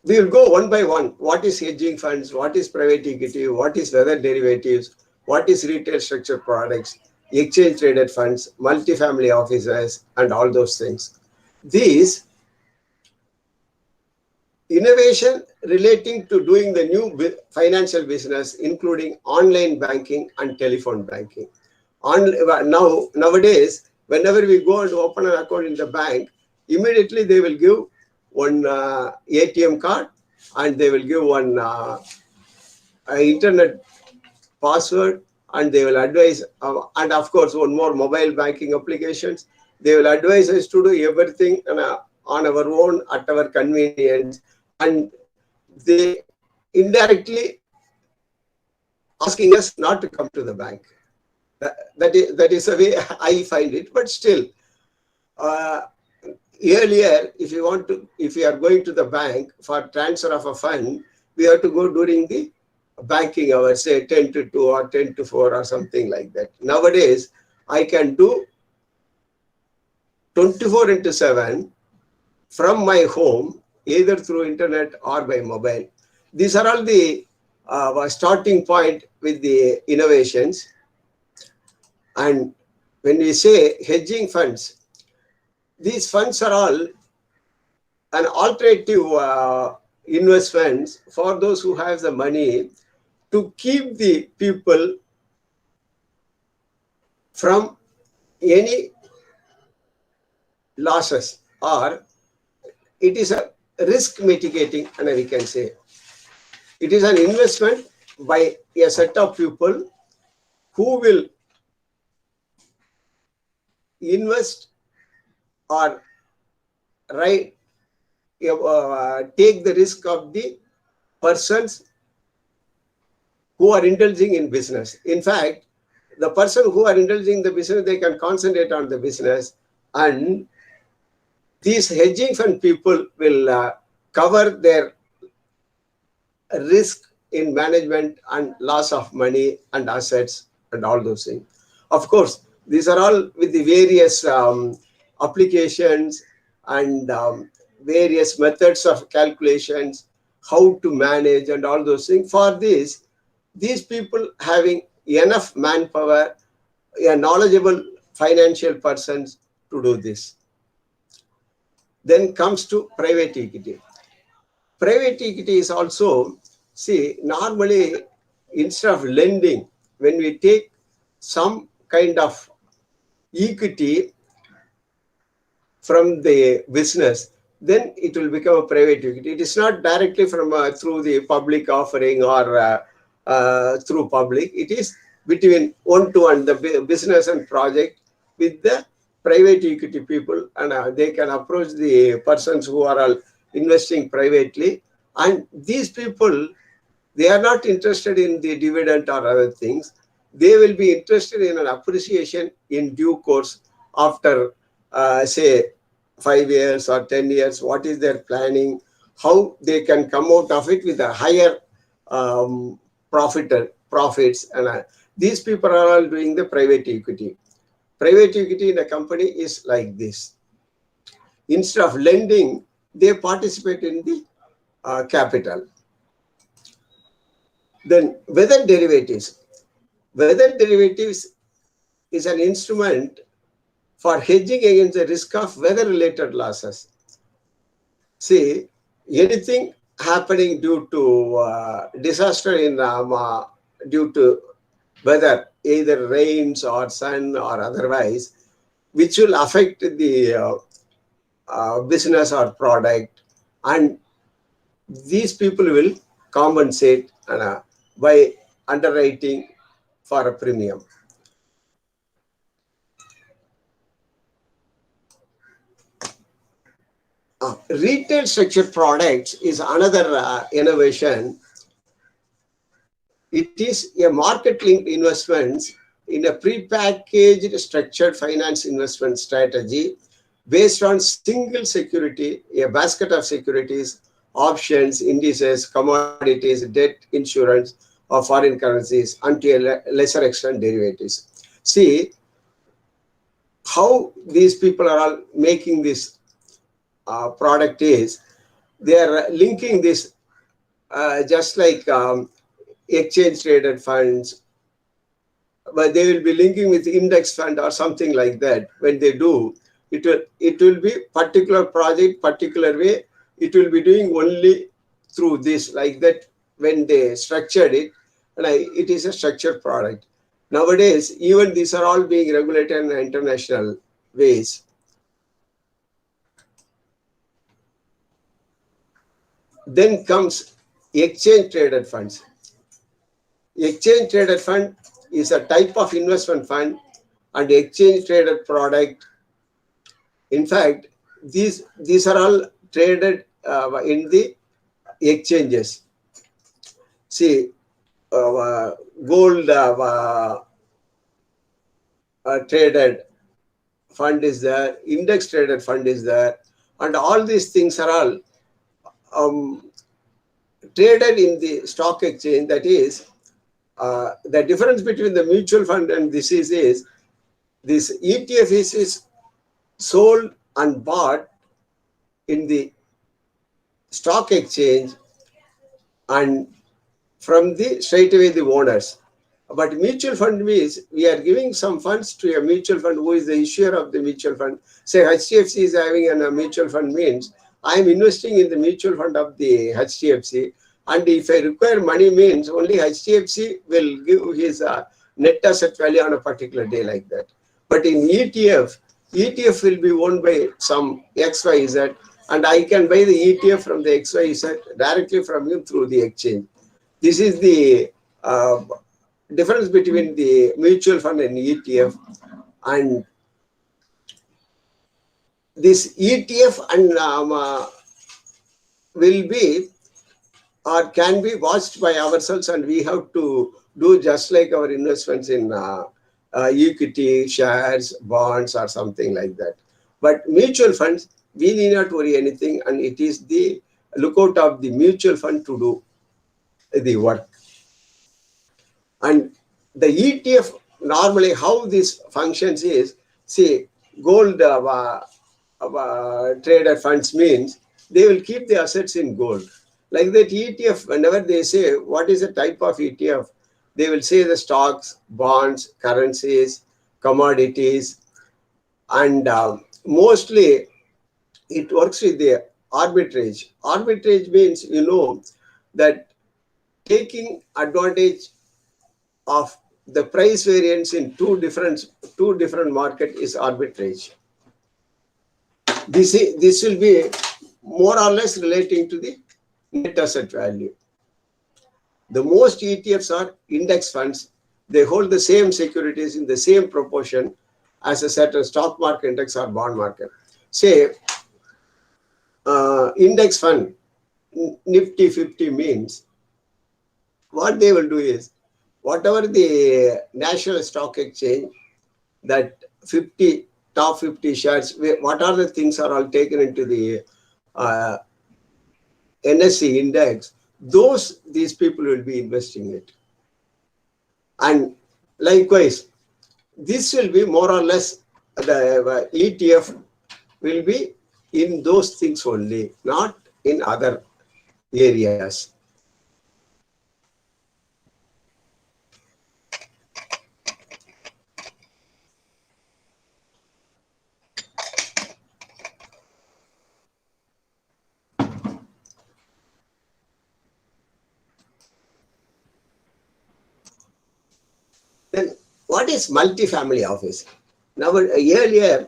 We will go one by one. What is hedging funds? What is private equity? What is weather derivatives? What is retail structured products? Exchange traded funds, multi-family offices, and all those things. These innovation relating to doing the new financial business, including online banking and telephone banking. Nowadays, whenever we go and open an account in the bank, immediately they will give one ATM card, and they will give one internet password, and they will advise, and of course, one more mobile banking applications. They will advise us to do everything on our own at our convenience, and they indirectly asking us not to come to the bank. That is the way I find it. But still, earlier, if you are going to the bank for transfer of a fund, we have to go during the banking hours, say 10 to 2 or 10 to 4 or something like that. Nowadays, I can do 24/7 from my home, either through internet or by mobile. These are all the starting point with the innovations. And when we say hedging funds, these funds are all an alternative investments for those who have the money to keep the people from any losses, or it is a risk mitigating, and we can say it is an investment by a set of people who will invest or take the risk of the persons who are indulging in business. In fact, the person who are indulging in the business, they can concentrate on the business, and these hedging fund people will cover their risk in management and loss of money and assets and all those things. Of course, these are all with the various applications and various methods of calculations, how to manage and all those things. For this, these people having enough manpower, a knowledgeable financial persons to do this. Then comes to private equity. Private equity is also, see, normally instead of lending, when we take some kind of equity from the business, then it will become a private equity. It is not directly from through the public offering or through public. It is between one-to-one, the business and project with the private equity people, and they can approach the persons who are all investing privately. And these people, they are not interested in the dividend or other things. They will be interested in an appreciation in due course after, say, 5 years or 10 years. What is their planning? How they can come out of it with a higher profits. And these people are all doing the private equity. Private equity in a company is like this. Instead of lending, they participate in the capital. Then weather derivatives. Weather derivatives is an instrument for hedging against the risk of weather-related losses. See, anything happening due to disaster in due to weather, either rains or sun or otherwise, which will affect the business or product, and these people will compensate by underwriting for a premium. Retail structured products is another innovation. It is a market-linked investments in a pre-packaged structured finance investment strategy based on single security, a basket of securities, options, indices, commodities, debt, insurance, or foreign currencies, and to a lesser extent derivatives. See how these people are all making this product is, they are linking this just like exchange traded funds, but they will be linking with index fund or something like that. When they do, it will be particular project, particular way. It will be doing only through this, like that. When they structured it, and it is a structured product. Nowadays, even these are all being regulated in international ways. Then comes exchange traded funds. Exchange traded fund is a type of investment fund and exchange traded product. In fact, these are all traded in the exchanges. See, gold traded fund is there, index traded fund is there, and all these things are all traded in the stock exchange. That is, the difference between the mutual fund and this is this ETF is sold and bought in the stock exchange and from the straight away the owners. But mutual fund means we are giving some funds to a mutual fund who is the issuer of the mutual fund. Say HDFC is having a mutual fund means I am investing in the mutual fund of the HDFC, and if I require money means only HDFC will give his net asset value on a particular day, like that. But in ETF will be owned by some XYZ, and I can buy the ETF from the XYZ directly from him through the exchange. This is the difference between the mutual fund and ETF. And this ETF and will be or can be watched by ourselves, and we have to do just like our investments in equity, shares, bonds, or something like that. But mutual funds, we need not worry anything, and it is the lookout of the mutual fund to do the work. And the ETF, normally how this functions is, see, gold traded funds means they will keep the assets in gold. Like that ETF, whenever they say what is the type of ETF, they will say the stocks, bonds, currencies, commodities, and mostly it works with the arbitrage. Arbitrage means, you know, that taking advantage of the price variance in two different market is arbitrage. This will be more or less relating to the net asset value. The most ETFs are index funds. They hold the same securities in the same proportion as a certain stock market index or bond market. Say, index fund, Nifty 50 means, what they will do is, whatever the National Stock Exchange, that top 50 shares, what are the things are all taken into the NSE index, these people will be investing it. And likewise, this will be more or less, the ETF will be in those things only, not in other areas. Then what is multifamily office? Now, earlier,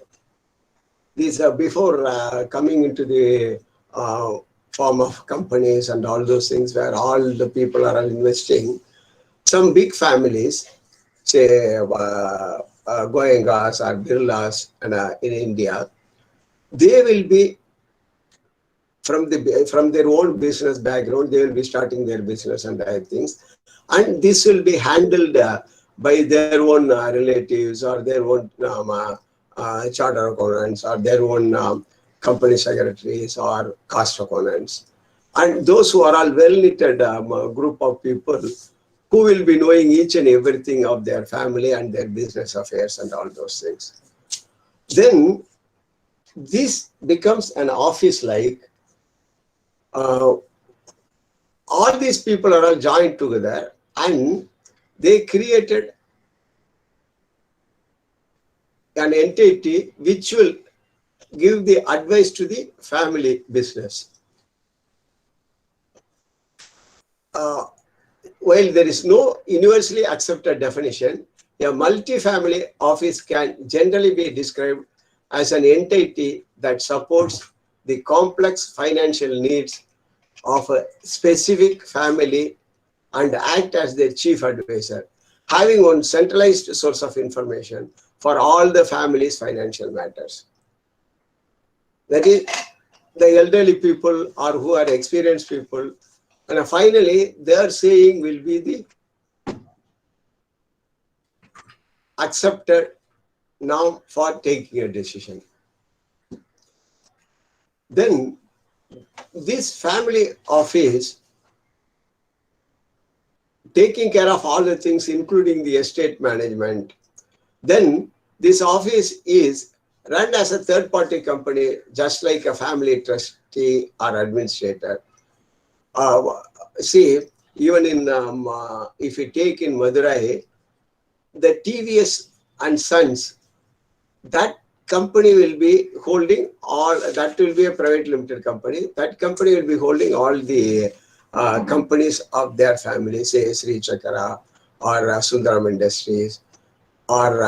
these are before coming into the form of companies and all those things where all the people are investing, some big families, say Goengas or Birlas in India, they will be from their own business background, they will be starting their business and other things. And this will be handled by their own relatives or their own charter accountants or their own company secretaries or cost accountants. And those who are all well-knitted group of people who will be knowing each and everything of their family and their business affairs and all those things. Then this becomes an office like. All these people are all joined together and they created an entity which will give the advice to the family business. While there is no universally accepted definition, a multi-family office can generally be described as an entity that supports the complex financial needs of a specific family and act as their chief advisor, having one centralized source of information for all the family's financial matters. That is, the elderly people or who are experienced people, and finally their saying will be the accepted norm for taking a decision. Then this family office taking care of all the things including the estate management. Then this office is run as a third-party company, just like a family trustee or administrator. See, even in if you take in Madurai, the TVS and Sons, that company will be holding all, that will be a private limited company. That company will be holding all the companies of their family, say Sri Chakra or Sundaram Industries or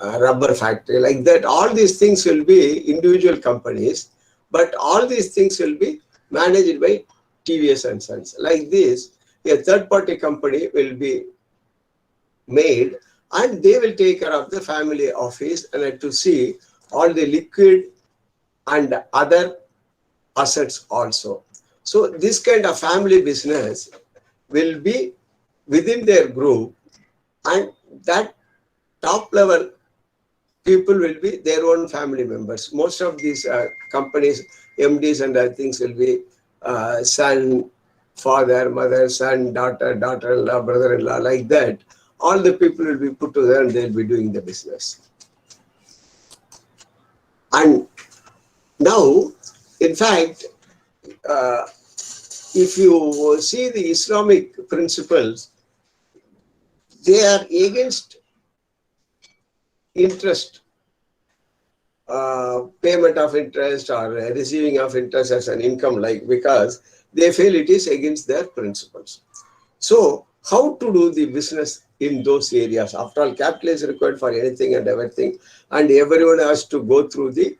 rubber factory, like that. All these things will be individual companies, but all these things will be managed by TVS and Sons. Like this, a third-party company will be made and they will take care of the family office and to see all the liquid and other assets also. So this kind of family business will be within their group, and that top level people will be their own family members. Most of these companies, MDs and other things will be son, father, mother, son, daughter, daughter-in-law, brother-in-law, like that. All the people will be put together and they'll be doing the business. And now, in fact, if you see the Islamic principles, they are against interest, payment of interest or receiving of interest as an income, like, because they feel it is against their principles. So how to do the business in those areas? After all, capital is required for anything and everything, and everyone has to go through the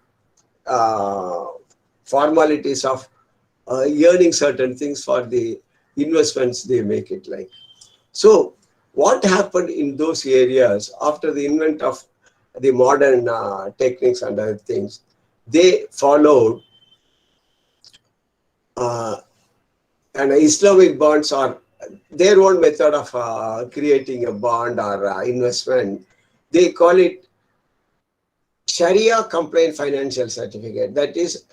formalities of earning certain things for the investments they make it like. So what happened in those areas after the invent of the modern techniques and other things? They followed and Islamic bonds are their own method of creating a bond or investment. They call it Sharia compliant financial certificate. That is,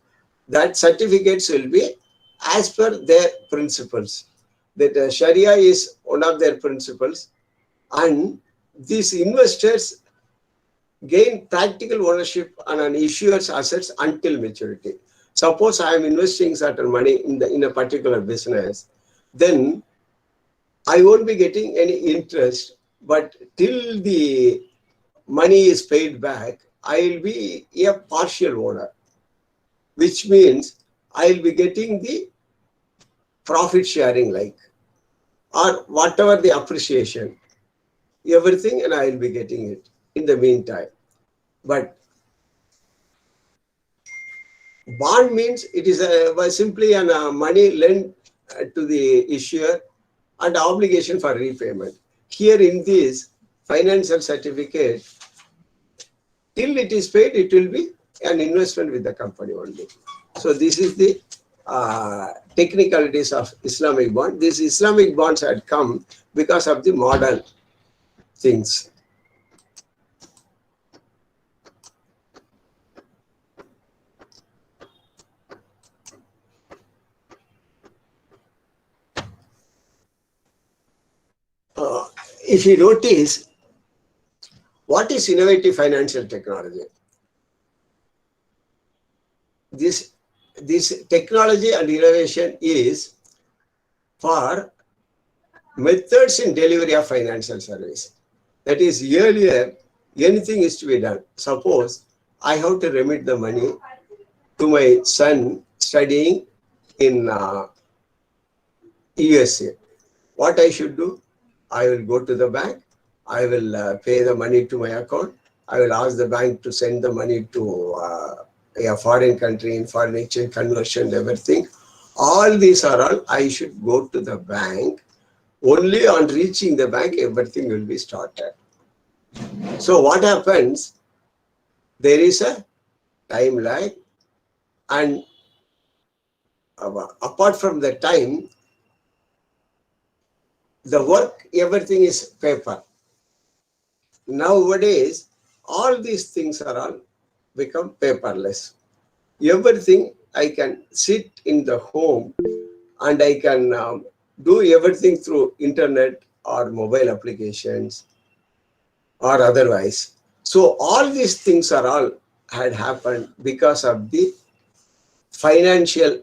that certificates will be as per their principles. That Sharia is one of their principles, and these investors gain practical ownership on an issuer's assets until maturity. Suppose I am investing certain money in a particular business, then I won't be getting any interest, but till the money is paid back, I will be a partial owner, which means I will be getting the profit sharing, like, or whatever the appreciation, everything, and I will be getting it in the meantime. But bond means it is simply a money lent to the issuer and obligation for repayment. Here in this financial certificate, till it is paid, it will be an investment with the company only. So this is the technicalities of Islamic bond. These Islamic bonds had come because of the modern things. If you notice, what is innovative financial technology? This technology and innovation is for methods in delivery of financial service. That is, earlier, anything is to be done. Suppose I have to remit the money to my son studying in USA. What I should do? I will go to the bank. I will pay the money to my account. I will ask the bank to send the money to a foreign country in foreign exchange conversion, everything. All these are all, I should go to the bank. Only on reaching the bank, everything will be started. So what happens? There is a time lag, and apart from the time, the work, everything is paper. Nowadays, all these things are all become paperless. Everything I can sit in the home and I can do everything through internet or mobile applications or otherwise. So all these things are all had happened because of the financial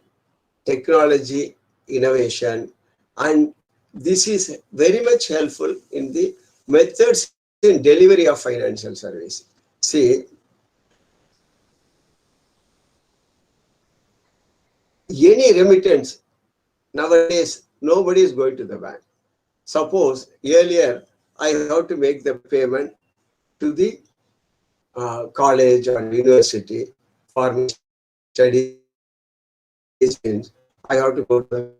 technology innovation, and this is very much helpful in the methods in delivery of financial service. See, any remittance nowadays, nobody is going to the bank. Suppose earlier I have to make the payment to the college or university for my studies. I have to go to the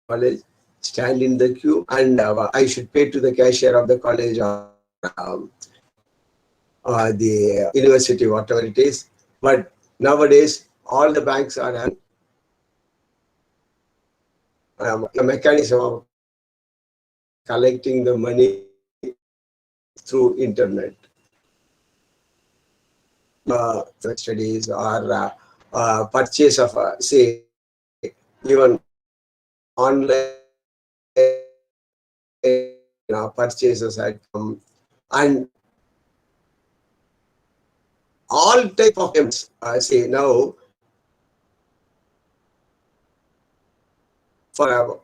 college, stand in the queue, and I should pay to the cashier of the college or the university, whatever it is. But nowadays, all the banks are having a mechanism of collecting the money through internet. Studies or purchase of, say, even online purchases had come, and all type of payments. Say now, for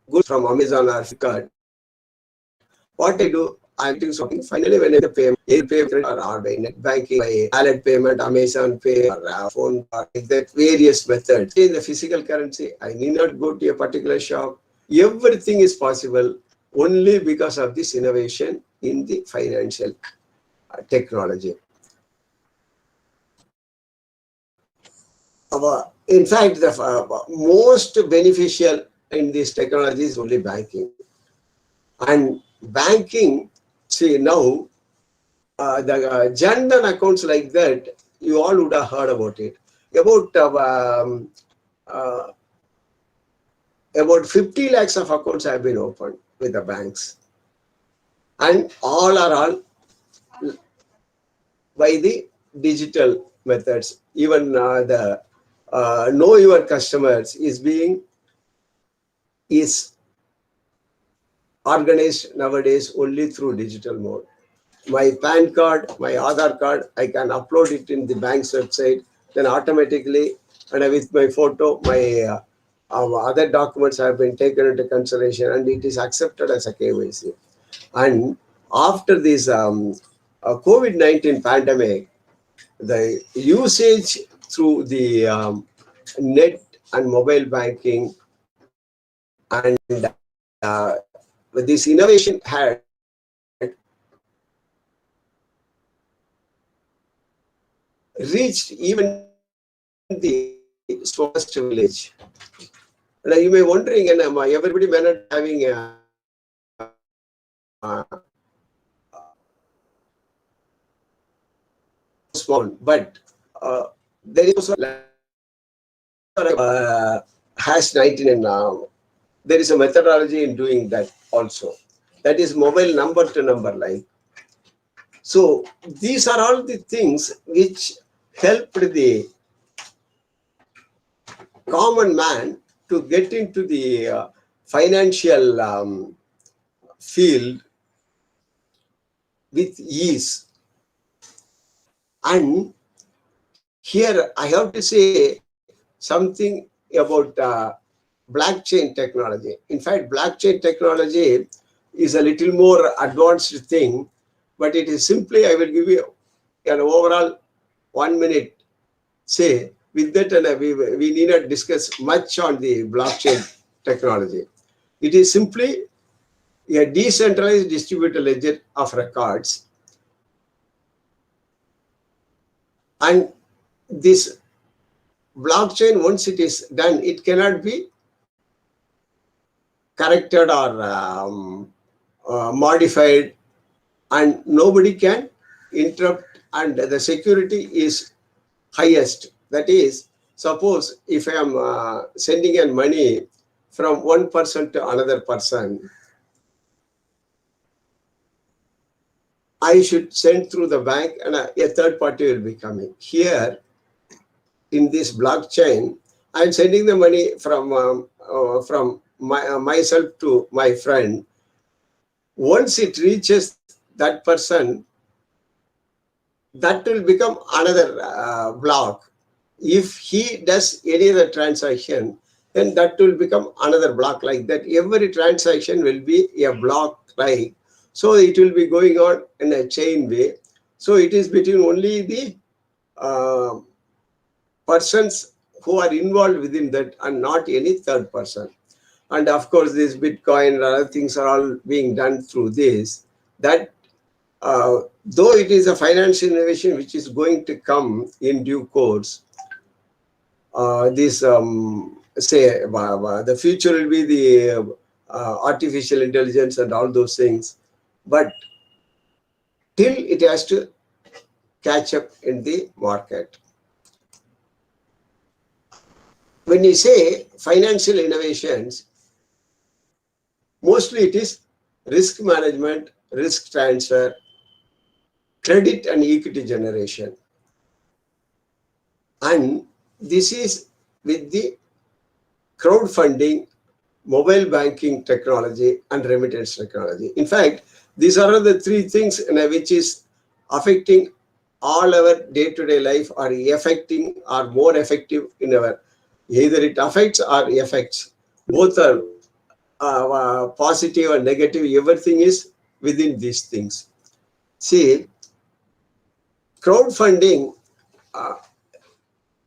goods from Amazon or Flipkart, what I do, I'm doing something. Finally, when I pay or by net banking, by wallet payment, Amazon Pay, or phone, or like that, various methods. In the physical currency, I need not go to a particular shop. Everything is possible only because of this innovation in the financial technology. In fact, the most beneficial in this technology is only banking. And banking, see now, the Jan Dhan accounts like that, you all would have heard about it. About 50 lakhs of accounts have been opened with the banks. And all are all by the digital methods. Even the know your customers is organized nowadays only through digital mode. My PAN card, my Aadhaar card, I can upload it in the bank's website, then automatically, and with my photo, my other documents have been taken into consideration, and it is accepted as a KYC. And after this COVID-19 pandemic, the usage through the net and mobile banking and this innovation had reached even the smallest village. Now you may be wondering, and everybody may not having a small, but there is also #19 in there is a methodology in doing that also. That is mobile number to number line. So these are all the things which helped the common man to get into the financial field with ease. And here I have to say something about blockchain technology. In fact, blockchain technology is a little more advanced thing, but it is simply, I will give you an overall 1 minute say. With that, and we need not discuss much on the blockchain technology. It is simply a decentralized distributed ledger of records. And this blockchain, once it is done, it cannot be corrected or modified, and nobody can interrupt, and the security is highest. That is, suppose if I am sending in money from one person to another person, I should send through the bank, and a third party will be coming. Here, in this blockchain, I am sending the money from myself to my friend. Once it reaches that person, that will become another block. If he does any other transaction, then that will become another block. Like that, every transaction will be a block like. So it will be going on in a chain way. So it is between only the persons who are involved within that, and not any third person. And of course, this Bitcoin and other things are all being done through this. That though it is a financial innovation which is going to come in due course, this say the future will be the artificial intelligence and all those things, but till it has to catch up in the market. When you say financial innovations, mostly it is risk management, risk transfer, credit and equity generation. And this is with the crowdfunding, mobile banking technology, and remittance technology. In fact, these are the three things which is affecting all our day-to-day life, or affecting or more effective in our, either it affects or affects. Both are positive and negative. Everything is within these things. See, crowdfunding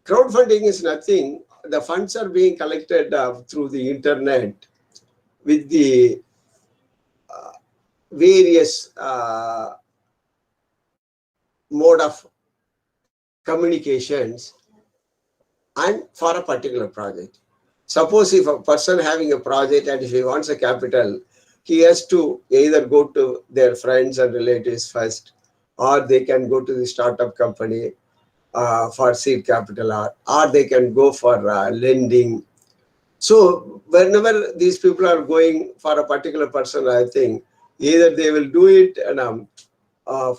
is nothing. The funds are being collected through the internet with the various mode of communications, and for a particular project. Suppose if a person having a project and if he wants a capital, he has to either go to their friends and relatives first, or they can go to the startup company for seed capital, or they can go for lending. So whenever these people are going for a particular person, I think either they will do it and,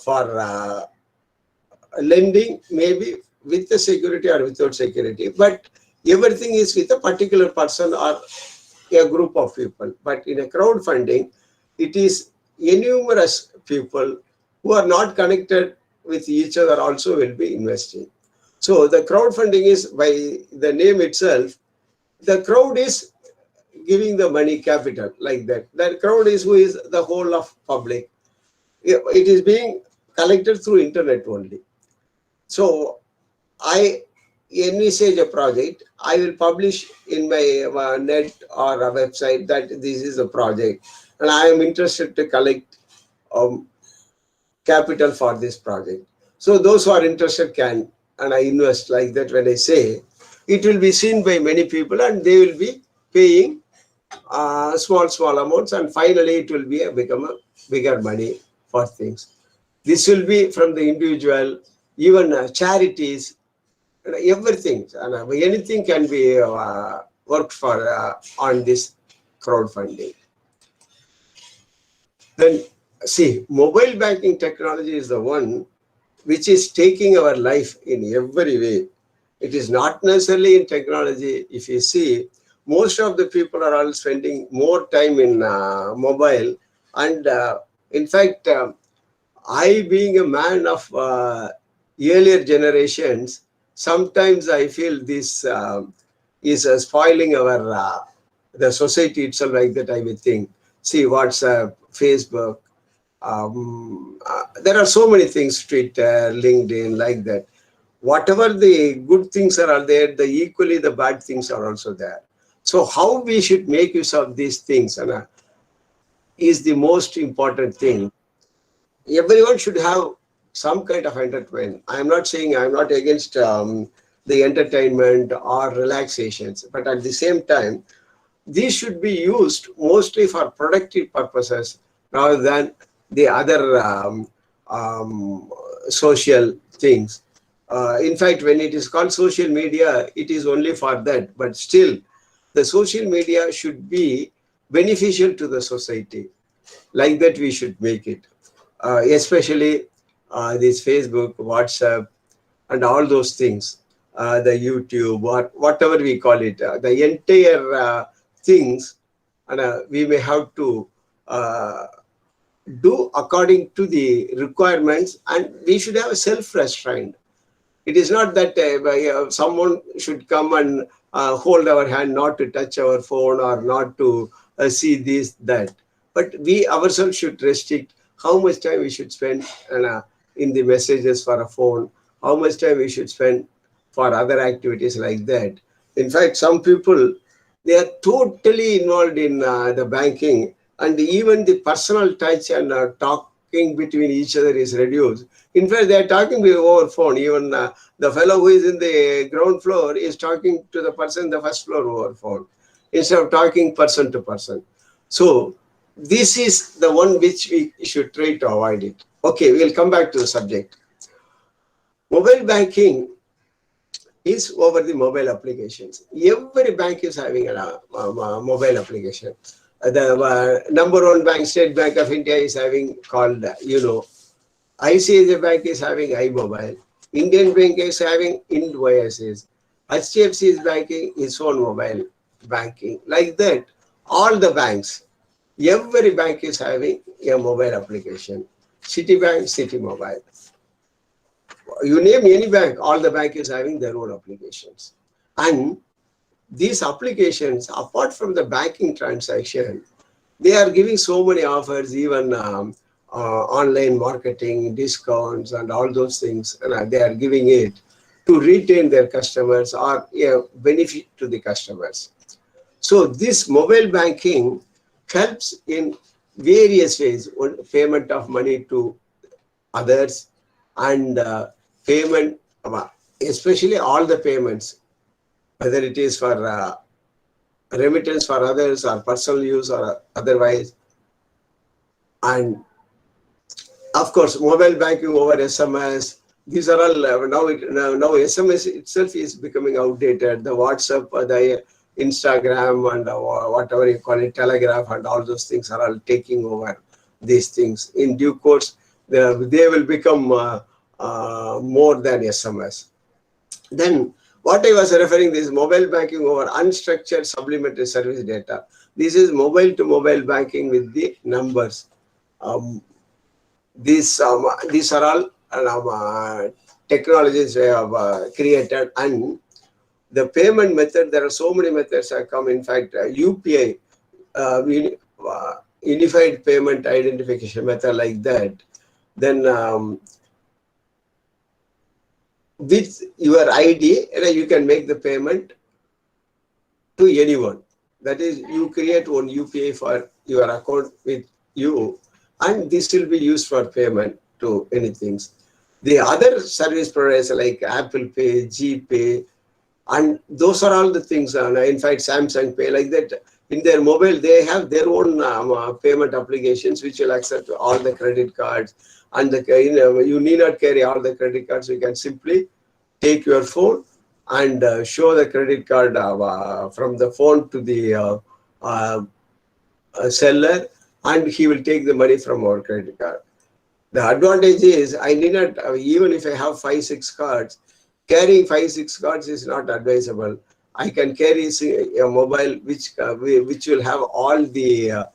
for lending, maybe with the security or without security, but everything is with a particular person or a group of people. But in a crowdfunding, it is numerous people who are not connected with each other also will be investing. So the crowdfunding is, by the name itself, the crowd is giving the money, capital, like that. That crowd is who is the whole of public. It is being collected through internet only. So I envisage a project, I will publish in my net or a website that this is a project, and I am interested to collect capital for this project. So those who are interested can, and I invest like that. When I say, it will be seen by many people, and they will be paying small amounts, and finally it will be become a bigger money for things. This will be from the individual, even charities, everything, and anything can be worked for on this crowdfunding. Then see, mobile banking technology is the one which is taking our life in every way. It is not necessarily in technology. If you see, most of the people are all spending more time in mobile. And in fact, I, being a man of earlier generations, sometimes I feel this is spoiling our the society itself, like that I would think. See, WhatsApp, Facebook, there are so many things, Twitter, LinkedIn, like that. Whatever the good things are there, the equally the bad things are also there. So how we should make use of these things is the most important thing. Everyone should have some kind of entertainment. I'm not saying I'm not against the entertainment or relaxations, but at the same time, these should be used mostly for productive purposes rather than the other social things. In fact, when it is called social media, it is only for that. But still, the social media should be beneficial to the society. Like that, we should make it. Especially this Facebook, WhatsApp, and all those things, the YouTube, or whatever we call it, the entire things, and we may have to do according to the requirements, and we should have a self-restraint. It is not that someone should come and hold our hand not to touch our phone or not to see this, that. But we ourselves should restrict how much time we should spend in the messages for a phone, how much time we should spend for other activities like that. In fact, some people, they are totally involved in the banking, and even the personal touch and talking between each other is reduced. In fact, they are talking over phone. Even the fellow who is in the ground floor is talking to the person in the first floor over phone, instead of talking person to person. So this is the one which we should try to avoid it. Okay, we'll come back to the subject. Mobile banking is over the mobile applications. Every bank is having a mobile application. The number one bank, State Bank of India, is having called, ICICI Bank is having iMobile. Indian Bank is having IndOasis. HDFC is banking its own mobile banking. Like that, all the banks, every bank is having a mobile application. Citibank, City Mobile. You name any bank, all the bank is having their own applications. And these applications, apart from the banking transaction, they are giving so many offers, even online marketing, discounts, and all those things. And they are giving it to retain their customers or benefit to the customers. So this mobile banking helps in various ways: payment of money to others, and payment, especially all the payments, whether it is for remittance for others or personal use or otherwise. And of course, mobile banking over SMS. These are all now SMS itself is becoming outdated. The WhatsApp, the Instagram, and whatever you call it, Telegraph, and all those things are all taking over these things. In due course, they will become more than SMS. Then what I was referring this mobile banking over unstructured supplementary service data. This is mobile to mobile banking with the numbers. These are all technologies we have created, and the payment method, there are so many methods have come. In fact, UPI, Unified Payment Identification Method, like that. Then with your ID, you can make the payment to anyone. That is, you create one UPI for your account with you, and this will be used for payment to anything. The other service providers like Apple Pay, GPay, and those are all the things. In fact, Samsung Pay, like that. In their mobile, they have their own payment applications which will accept all the credit cards. And you need not carry all the credit cards. You can simply take your phone and show the credit card from the phone to the seller, and he will take the money from our credit card. The advantage is I need not, even if I have 5-6 cards, carrying 5-6 cards is not advisable. I can carry a mobile which will have all the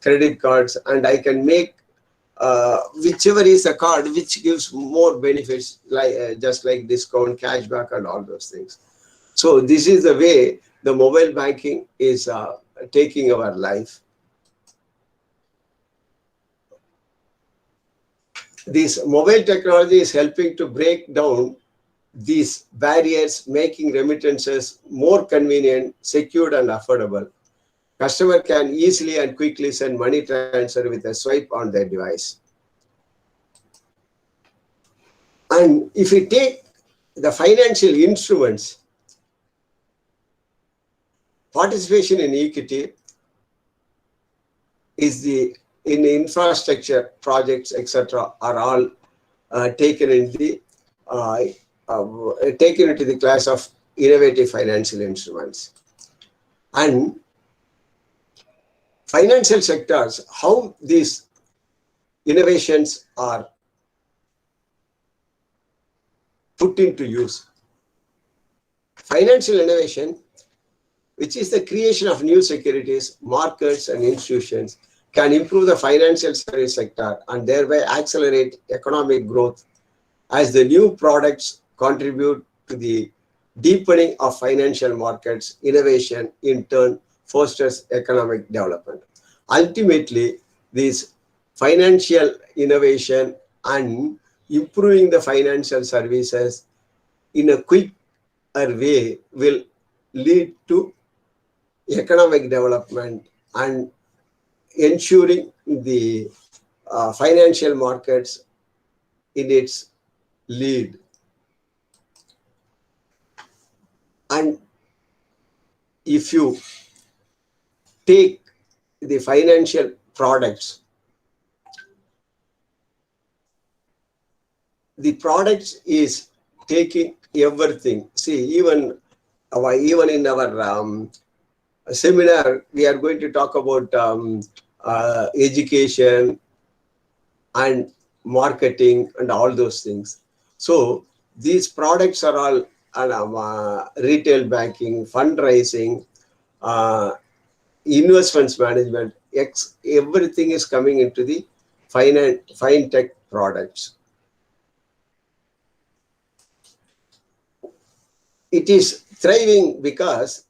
credit cards, and I can make whichever is a card which gives more benefits, like just like discount, cashback, and all those things. So this is the way the mobile banking is taking our life. This mobile technology is helping to break down these barriers, making remittances more convenient, secured, and affordable. Customer can easily and quickly send money transfer with a swipe on their device. And if we take the financial instruments, participation in equity is in infrastructure projects, etc., are all taken into the class of innovative financial instruments. And financial sectors, how these innovations are put into use. Financial innovation, which is the creation of new securities, markets, and institutions, can improve the financial service sector and thereby accelerate economic growth, as the new products contribute to the deepening of financial markets. Innovation in turn fosters economic development. Ultimately, this financial innovation and improving the financial services in a quicker way will lead to economic development and ensuring the financial markets in its lead. And if you take the financial products, the products is taking everything. See, even in our seminar, we are going to talk about education and marketing and all those things. So these products are all retail banking, fundraising, investments management. Everything is coming into the fintech products. It is thriving because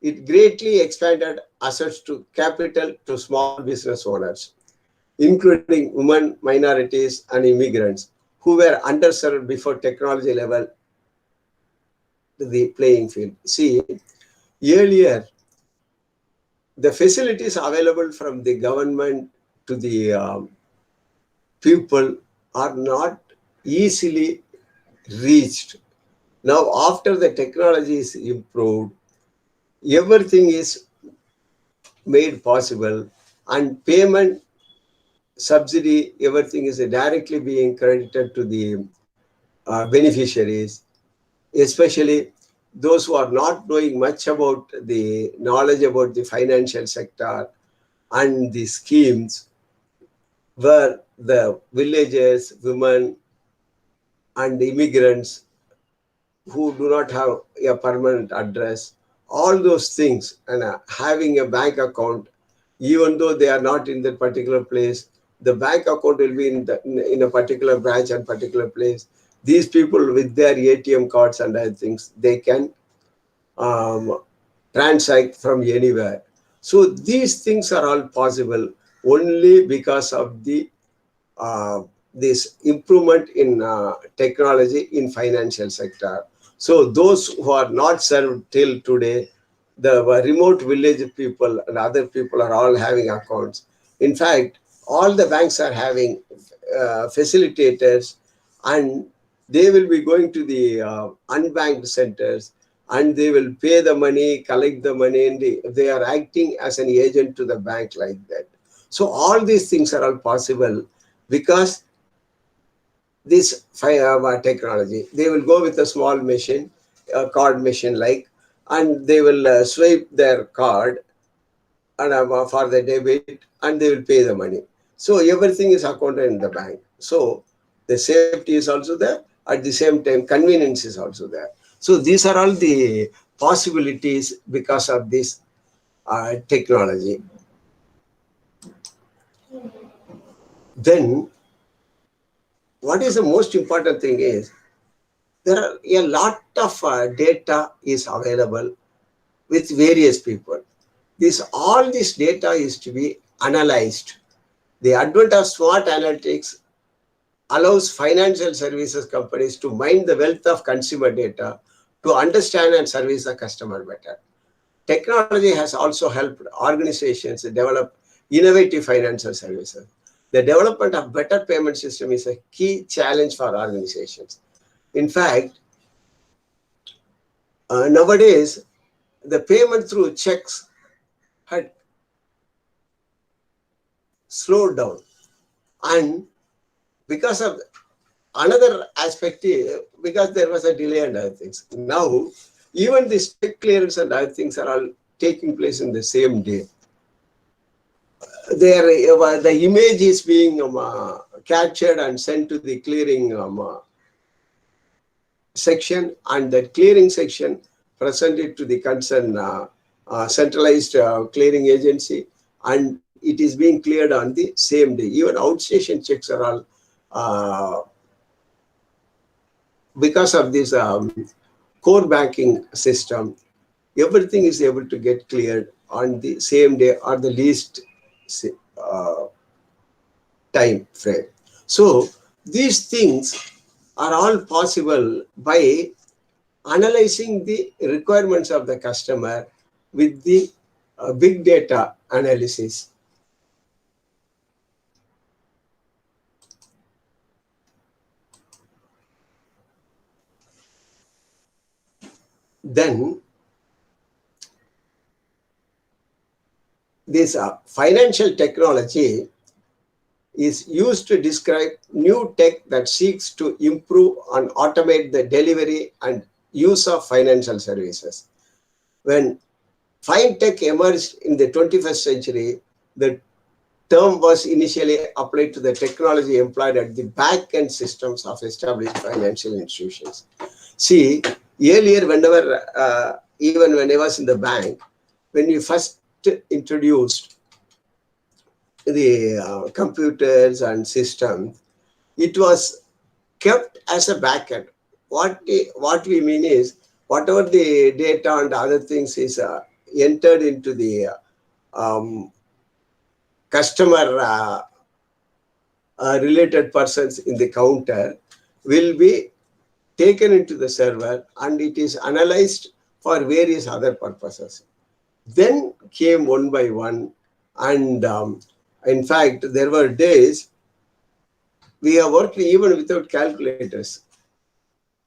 it greatly expanded access to capital to small business owners, including women, minorities, and immigrants who were underserved before technology level the playing field. See, earlier, the facilities available from the government to the people are not easily reached. Now, after the technology is improved, everything is made possible, and payment, subsidy, everything is directly being credited to the beneficiaries, especially those who are not knowing much about the knowledge about the financial sector and the schemes, where the villagers, women, and immigrants who do not have a permanent address, all those things, and having a bank account, even though they are not in that particular place, the bank account will be in a particular branch and particular place. These people with their ATM cards and other things, they can transact from anywhere. So these things are all possible only because of the this improvement in technology in financial sector. So those who are not served till today, the remote village people and other people are all having accounts. In fact, all the banks are having facilitators, and they will be going to the unbanked centers, and they will pay the money, collect the money, and they are acting as an agent to the bank like that. So all these things are all possible because this technology. They will go with a small machine, a card machine like, and they will swipe their card, and for the debit, and they will pay the money. So everything is accounted in the bank. So the safety is also there. At the same time, convenience is also there. So these are all the possibilities because of this technology. Then, what is the most important thing is there are a lot of data is available with various people. All this data is to be analyzed. The advent of smart analytics allows financial services companies to mine the wealth of consumer data to understand and service the customer better. Technology has also helped organizations develop innovative financial services. The development of better payment system is a key challenge for organizations. In fact, nowadays, the payment through checks had slowed down. And because of another aspect, because there was a delay and other things. Now, even the check clearance and other things are all taking place in the same day. The image is being captured and sent to the clearing section, and that clearing section presented to the concerned centralized clearing agency, and it is being cleared on the same day. Even outstation checks are all because of this core banking system, everything is able to get cleared on the same day or the least time frame. So these things are all possible by analyzing the requirements of the customer with the big data analysis. Then this financial technology is used to describe new tech that seeks to improve and automate the delivery and use of financial services. When fintech emerged in the 21st century, the term was initially applied to the technology employed at the back-end systems of established financial institutions. See, earlier, even when I was in the bank, when we first introduced the computers and systems, it was kept as a backend. What we mean is, whatever the data and other things is entered into the customer related persons in the counter will be taken into the server, and it is analyzed for various other purposes. Then came one by one, and in fact, there were days we have worked even without calculators.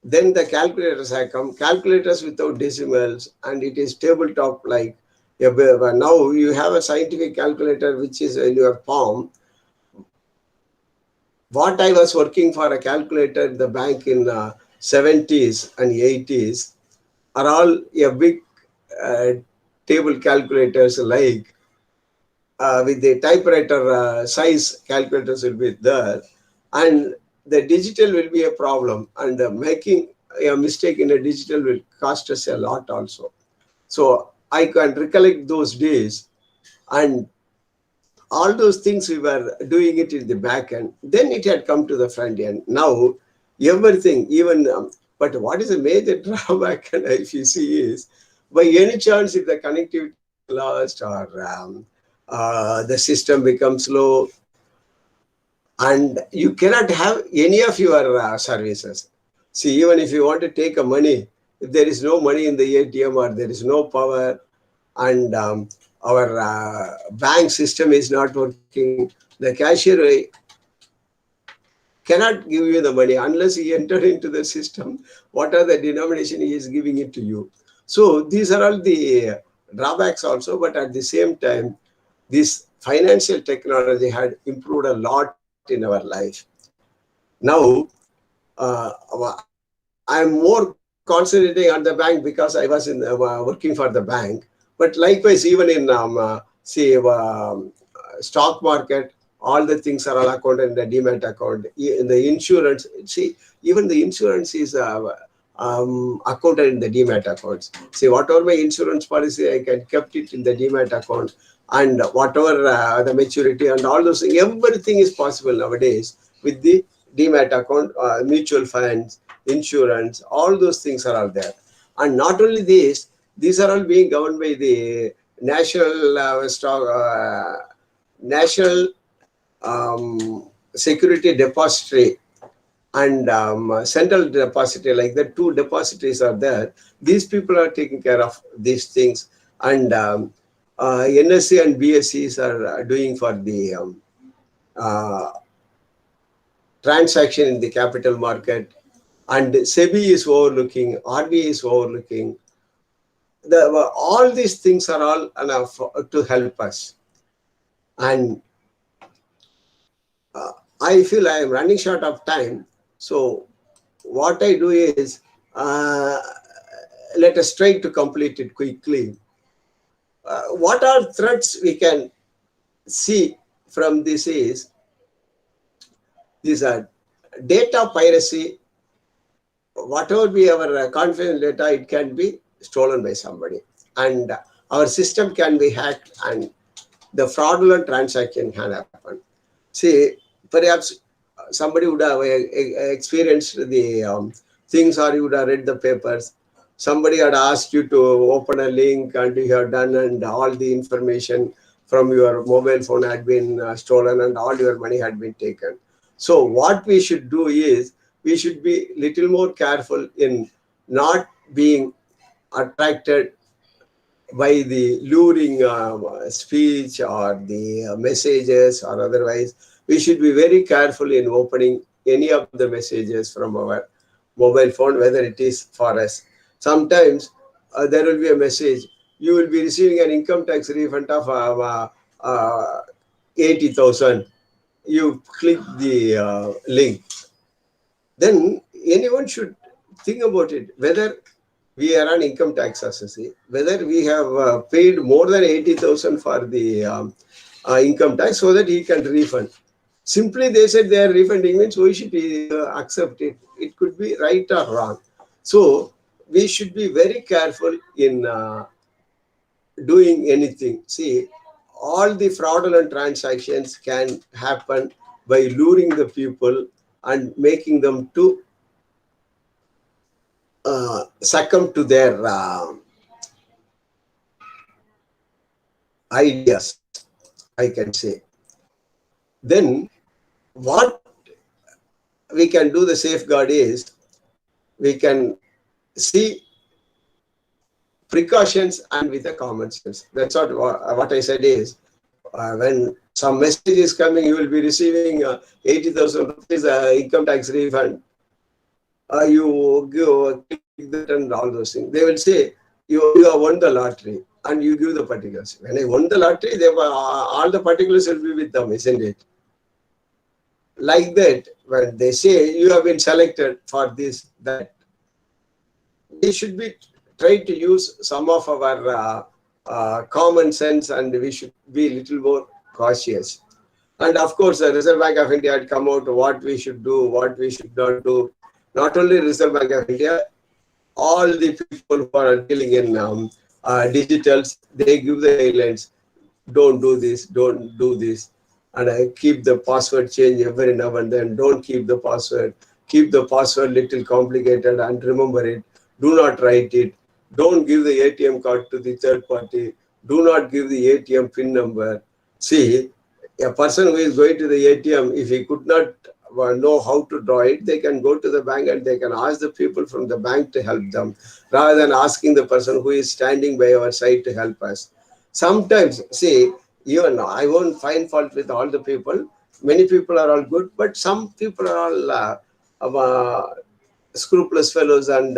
Then the calculators have come, calculators without decimals, and it is tabletop like. Now you have a scientific calculator which is in your palm. What I was working for a calculator in the bank in 70s and 80s are all a big table calculators like with the typewriter size calculators will be there, and the digital will be a problem, and making a mistake in a digital will cost us a lot also. So I can recollect those days, and all those things we were doing it in the back end. Then it had come to the front end. Now everything, even but what is a major drawback, and if you see, is by any chance if the connectivity is lost or the system becomes slow, and you cannot have any of your services. See, even if you want to take a money, if there is no money in the ATM or there is no power, and our bank system is not working, the cashier cannot give you the money unless he entered into the system. What are the denomination he is giving it to you? So these are all the drawbacks also, but at the same time, this financial technology had improved a lot in our life. Now, I'm more concentrating on the bank because I was in working for the bank. But likewise, even in See, stock market, all the things are all accounted in the demat account. In the insurance, see, even the insurance is accounted in the demat accounts. See, whatever my insurance policy, I can kept it in the demat account, and whatever the maturity and all those things, everything is possible nowadays with the demat account, mutual funds, insurance, all those things are all there. And not only this, these are all being governed by the national security depository and central depository. Like the two depositories are there. These people are taking care of these things, and NSC and BSCs are doing for the transaction in the capital market, and SEBI is overlooking, RBI is overlooking. All these things are all enough to help us. And I feel I am running short of time. So what I do is, let us try to complete it quickly. What are threats we can see from this is, these are data piracy. Whatever be our confidential data, it can be stolen by somebody, and our system can be hacked, and the fraudulent transaction can happen. See, perhaps somebody would have experienced the things, or you would have read the papers. Somebody had asked you to open a link, and you have done, and all the information from your mobile phone had been stolen, and all your money had been taken. So what we should do is, we should be little more careful in not being attracted by the luring speech or the messages or otherwise. We should be very careful in opening any of the messages from our mobile phone, whether it is for us. Sometimes there will be a message, you will be receiving an income tax refund of 80,000. You click the link. Then anyone should think about it, whether we are an income tax assessee, whether we have paid more than 80,000 for the income tax, so that he can refund. Simply they said they are refunding, means we should accept it. It could be right or wrong. So we should be very careful in doing anything. See, all the fraudulent transactions can happen by luring the people and making them to succumb to their ideas, I can say. Then what we can do, the safeguard is, we can see precautions and with a common sense. That's what I said is, when some message is coming, you will be receiving 80,000 rupees income tax refund. You click that and all those things. They will say, you have won the lottery, and you give the particulars. When I won the lottery, all the particulars will be with them, isn't it? Like that, when they say you have been selected for this, that, we should be trying to use some of our common sense, and we should be a little more cautious. And of course, the Reserve Bank of India had come out what we should do, what we should not do. Not only Reserve Bank of India, all the people who are dealing in digitals, they give the guidelines. Don't do this, don't do this. And I keep the password change every now and then. Don't keep the password. Keep the password little complicated and remember it. Do not write it. Don't give the ATM card to the third party. Do not give the ATM PIN number. See, a person who is going to the ATM, if he could not know how to draw it, they can go to the bank and they can ask the people from the bank to help them, rather than asking the person who is standing by our side to help us. Sometimes, see, even I won't find fault with all the people. Many people are all good, but some people are all scrupulous fellows, and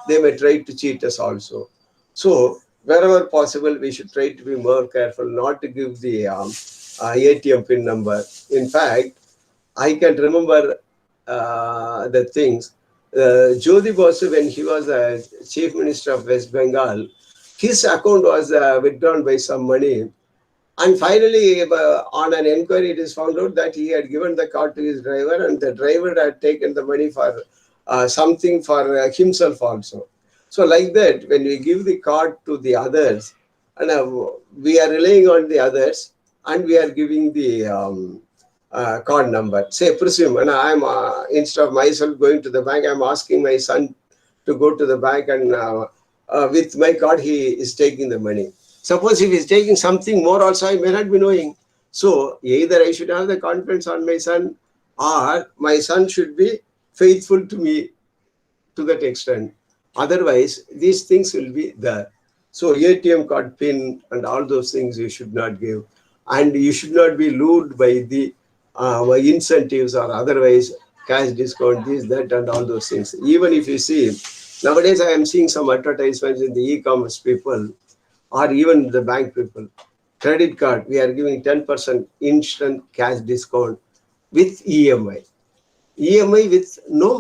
they may try to cheat us also. So wherever possible, we should try to be more careful not to give the ATM PIN number. In fact, I can remember the things. Jyoti Basu, when he was Chief Minister of West Bengal, his account was withdrawn by some money, And finally, on an inquiry, it is found out that he had given the car to his driver, and the driver had taken the money for something for himself also. So like that, when we give the card to the others, and we are relying on the others, and we are giving the card number. Say, presume, and I'm instead of myself going to the bank, I'm asking my son to go to the bank, and with my card, he is taking the money. Suppose if he's taking something more also, I may not be knowing. So either I should have the confidence on my son, or my son should be faithful to me to that extent. Otherwise, these things will be there. So ATM card pin and all those things you should not give. And you should not be lured by the incentives or otherwise cash discount, this, that, and all those things. Even if you see, nowadays I am seeing some advertisements in the e-commerce people or even the bank people. Credit card, we are giving 10% instant cash discount with EMI. EMI with no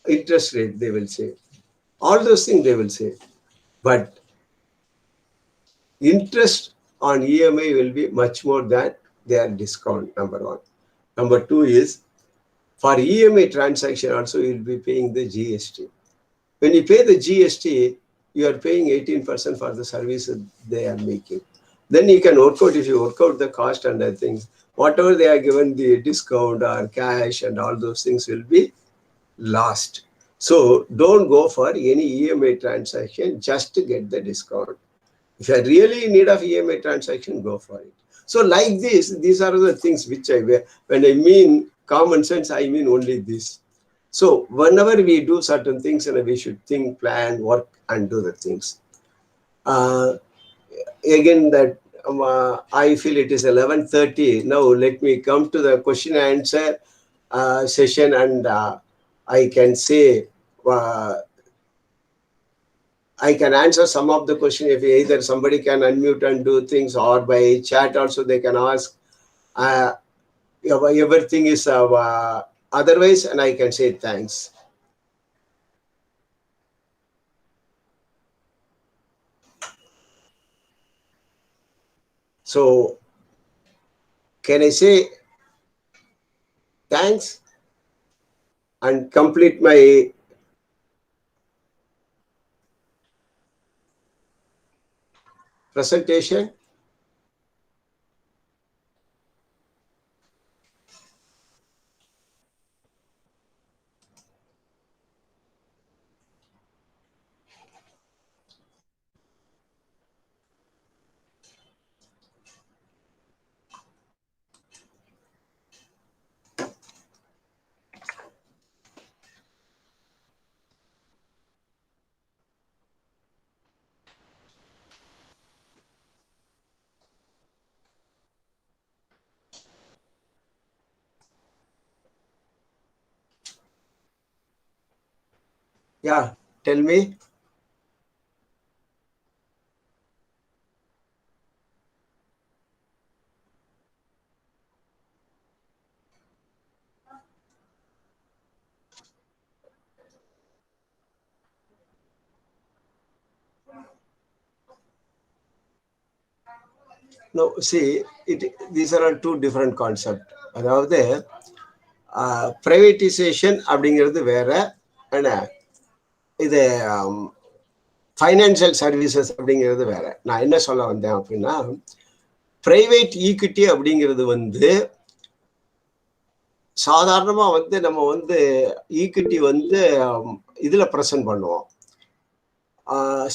interest rate, they will say. All those things they will say. But interest on EMI will be much more than their discount, number one. Number two is, for EMI transaction also, you will be paying the GST. When you pay the GST, you are paying 18% for the services they are making. Then you can work out, if you work out the cost and the things, whatever they are given the discount or cash and all those things will be lost. So don't go for any EMI transaction just to get the discount. If you are really in need of EMI transaction, go for it. So like this, these are the things which when I mean common sense, I mean only this. So whenever we do certain things, we should think, plan, work, and do the things. Again, that I feel it is 11:30. Now let me come to the question and answer session, and I can say I can answer some of the question if either somebody can unmute and do things, or by chat also they can ask. Everything is otherwise, and I can say thanks. So can I say thanks and complete my presentation? Yeah, tell me. No, see, these are two different concepts. அதாவது privatization அப்படிங்கிறது வேற, இது financial services அப்படிங்கிறது வேற. நான் என்ன சொல்ல வந்தேன் அப்படின்னா, பிரைவேட் ஈக்விட்டி அப்படிங்கிறது சாதாரணமா நம்ம ஈக்விட்டி இதுல ப்ரெசென்ட் பண்ணுவோம்.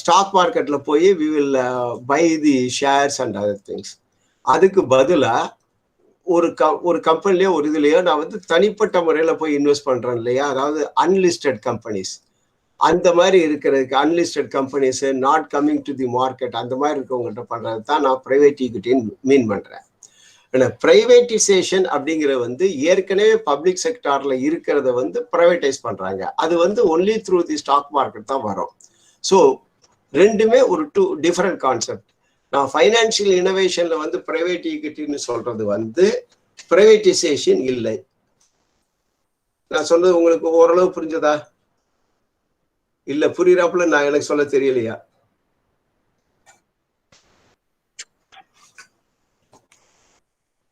ஸ்டாக் மார்க்கெட்ல போய் we will buy the shares and other things. அதுக்கு பதிலா ஒரு கம்பெனிலயோ ஒரு இதுலயோ நான் தனிப்பட்ட முறையில போய் இன்வெஸ்ட் பண்றேன் இல்லையா, அதாவது அன்லிஸ்டட் கம்பெனிஸ், அந்த மாதிரி இருக்கிறதுக்கு, unlisted companies not coming to the market, அந்த மாதிரி இருக்கவங்ககிட்ட பண்றது தான் நான் பிரைவேட் ஈக்விட்டின்னு மீன் பண்றேன். பிரைவேட்டைசேஷன் அப்படிங்கிற ஏற்கனவே பப்ளிக் செக்டார்ல இருக்கிறத பிரைவேட்டைஸ் பண்றாங்க. அது only through the stock market தான் வரும். ஸோ ரெண்டுமே ஒரு டூ டிஃபரெண்ட் கான்செப்ட். நான் ஃபைனான்சியல் இனோவேஷன்ல பிரைவேட் ஈக்விட்டின்னு சொல்றது பிரைவேட்டைசேஷன் இல்லை. நான் சொன்னது உங்களுக்கு ஓரளவு புரிஞ்சதா? இல்ல புரியுறாப்புல நான் எனக்கு சொல்ல தெரியலையா?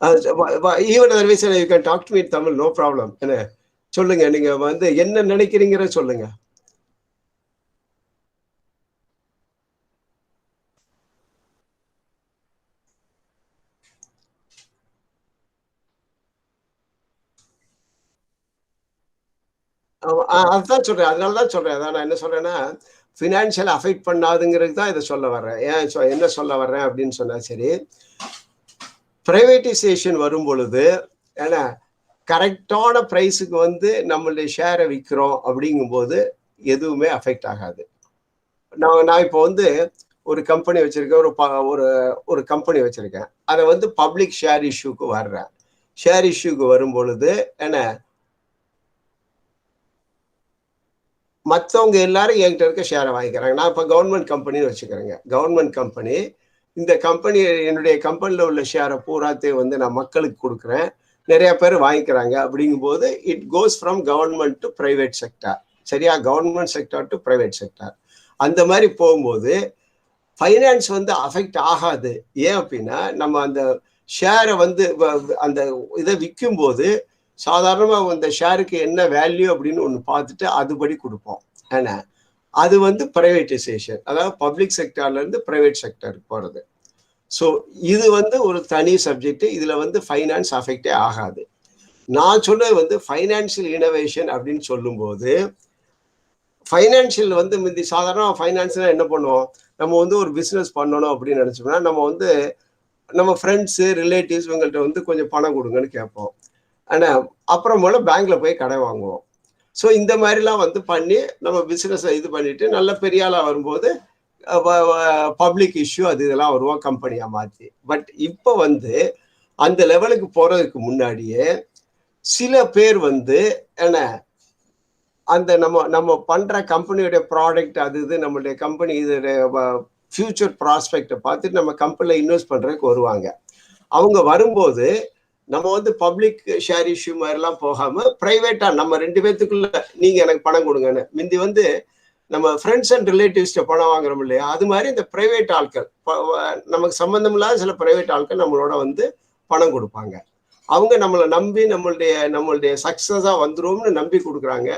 Even otherwise you can talk to me in Tamil, no problem. என்ன சொல்லுங்க, நீங்க வந்து என்ன நினைக்கிறீங்கிற சொல்லுங்க. அதுதான் சொல்றேன், அதனாலதான் சொல்றேன். அதான் நான் என்ன சொல்றேன்னா, ஃபினான்ஷியல் அஃபெக்ட் பண்ணாதுங்கிறது தான் இதை சொல்ல வர்றேன். என்ன சொல்ல வர்றேன் அப்படின்னு சொன்னா, சரி, பிரைவேட்டைசேஷன் வரும் பொழுது ஏன்னா கரெக்டான ப்ரைஸுக்கு வந்து நம்மளுடைய ஷேரை விற்கிறோம் அப்படிங்கும்போது எதுவுமே அஃபெக்ட் ஆகாது. நான் இப்போ வந்து ஒரு கம்பெனி வச்சிருக்கேன், ஒரு ஒரு கம்பெனி வச்சிருக்கேன். அதை வந்து பப்ளிக் ஷேர் இஷ்யூக்கு வர்றேன். ஷேர் இஷ்யூக்கு வரும் பொழுது என்ன, மற்றவங்க எல்லாரும் என்கிட்ட இருக்க ஷேரை வாங்கிக்கிறாங்க. நான் இப்போ கவர்மெண்ட் கம்பெனின்னு வச்சுக்கிறேங்க. கவர்மெண்ட் கம்பெனி, இந்த கம்பெனி என்னுடைய கம்பெனியில் உள்ள ஷேரை பூராத்தையும் வந்து நான் மக்களுக்கு கொடுக்குறேன், நிறைய பேர் வாங்கிக்கிறாங்க. அப்படிங்கும்போது it goes from government to private sector. சரியா? Government sector to private sector. அந்த மாதிரி போகும்போது ஃபைனான்ஸ் வந்து அஃபெக்ட் ஆகாது. ஏன் அப்படின்னா, நம்ம அந்த ஷேரை வந்து அந்த இதை விற்கும் போது சாதாரணமாக அந்த ஷேருக்கு என்ன வேல்யூ அப்படின்னு ஒன்று பார்த்துட்டு அதுபடி கொடுப்போம். ஏன்னா அது வந்து பிரைவேட்டைசேஷன், அதாவது பப்ளிக் செக்டார்ல இருந்து பிரைவேட் செக்டருக்கு போறது. ஸோ இது வந்து ஒரு தனி சப்ஜெக்ட். இதுல வந்து ஃபைனான்ஸ் அஃபெக்டே ஆகாது. நான் சொன்னது வந்து ஃபைனான்சியல் இனோவேஷன் அப்படின்னு சொல்லும்போது, ஃபைனான்சியல் வந்து முந்தி சாதாரண ஃபைனான்ஸ்னா என்ன பண்ணுவோம், நம்ம வந்து ஒரு பிஸ்னஸ் பண்ணணும் அப்படின்னு நினைச்சோம்னா நம்ம வந்து நம்ம ஃப்ரெண்ட்ஸு ரிலேட்டிவ்ஸ் இவங்கள்ட்ட வந்து கொஞ்சம் பணம் கொடுங்கன்னு கேட்போம். ஆனால் அப்புறம் போல பேங்க்ல போய் கடை வாங்குவோம். ஸோ இந்த மாதிரிலாம் வந்து பண்ணி நம்ம பிஸ்னஸை இது பண்ணிட்டு நல்ல பெரிய ஆளாக வரும்போது பப்ளிக் இஷ்யூ அது இதெல்லாம் வருவோம் கம்பெனியாக மாற்றி. பட் இப்போ வந்து அந்த லெவலுக்கு போகிறதுக்கு முன்னாடியே சில பேர் வந்து என்ன அந்த நம்ம பண்ணுற கம்பெனியோடைய ப்ராடக்ட் அது இது நம்மளுடைய கம்பெனி இதோடைய ஃபியூச்சர் ப்ராஸ்பெக்டை பார்த்துட்டு நம்ம கம்பெனியில் இன்வெஸ்ட் பண்ணுறதுக்கு வருவாங்க. அவங்க வரும்போது நம்ம வந்து பப்ளிக் ஷேர் இஷ்யூ மாதிரிலாம் போகாமல் ப்ரைவேட்டாக நம்ம 2 பேர்த்துக்குள்ள நீங்கள் எனக்கு பணம் கொடுங்கன்னு, முந்தி வந்து நம்ம ஃப்ரெண்ட்ஸ் அண்ட் ரிலேட்டிவ்ஸ்ட பணம் வாங்குறோம் இல்லையா, அது மாதிரி இந்த ப்ரைவேட் ஆட்கள், நமக்கு சம்மந்தம் இல்லாத சில ப்ரைவேட் ஆட்கள் நம்மளோட வந்து பணம் கொடுப்பாங்க. அவங்க நம்மளை நம்பி நம்மளுடைய சக்ஸஸாக வந்துரும்னு நம்பி கொடுக்குறாங்க.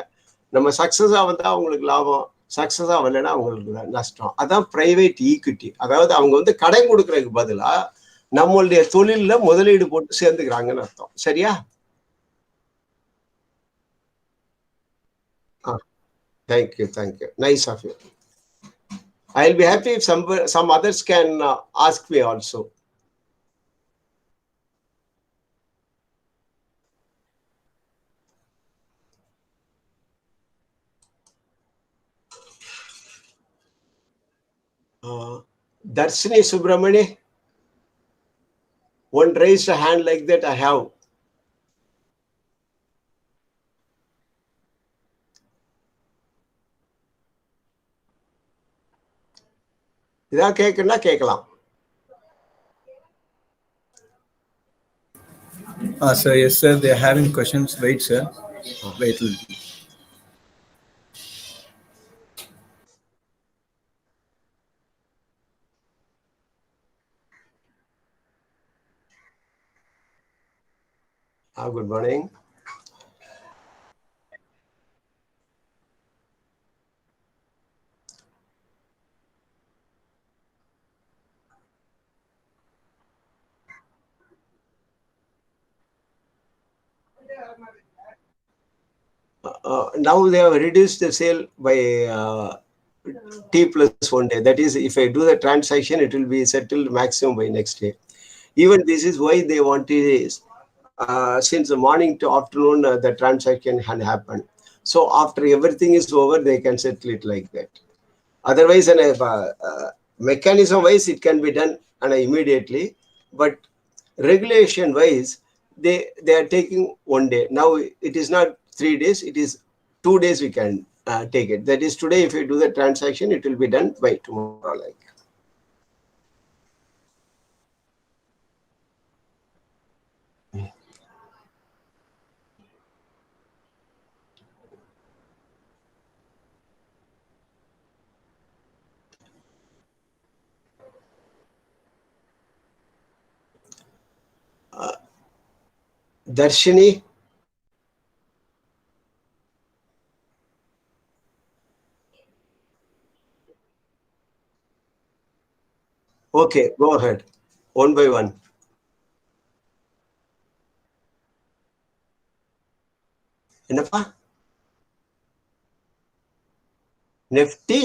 நம்ம சக்ஸஸாக வந்தால் அவங்களுக்கு லாபம், சக்ஸஸாக வரலைன்னா அவங்களுக்கு நஷ்டம். அதான் பிரைவேட் ஈக்விட்டி. அதாவது அவங்க வந்து கடன் கொடுக்கறதுக்கு பதிலாக நம்மளுடைய தொழில்ல முதலீடு போட்டு சேர்ந்துக்கிறாங்கன்னு அர்த்தம். சரியா? Thank you, thank you, nice of you. I'll be happy if some others can ask me also. Darshini Subramani, one raised a hand like that I have. இதான் கேட்கணும்னா கேட்கலாம். Sir, yes, sir. They are having questions. Wait, sir. Wait. Good morning. Now they have reduced the sale by T plus 1 day. That is, if I do the transaction, it will be settled maximum by next day. Even this is why they want it is since the morning to afternoon the transaction can happen. So after everything is over, they can settle it like that. Otherwise, mechanism wise, it can be done immediately, but regulation wise, they are taking 1 day. Now it is not 3 days, it is 2 days we can take it. That is, today if you do the transaction, it will be done by tomorrow. Like Darshini. Okay, go ahead. One by one. என்னப்பா? Nifty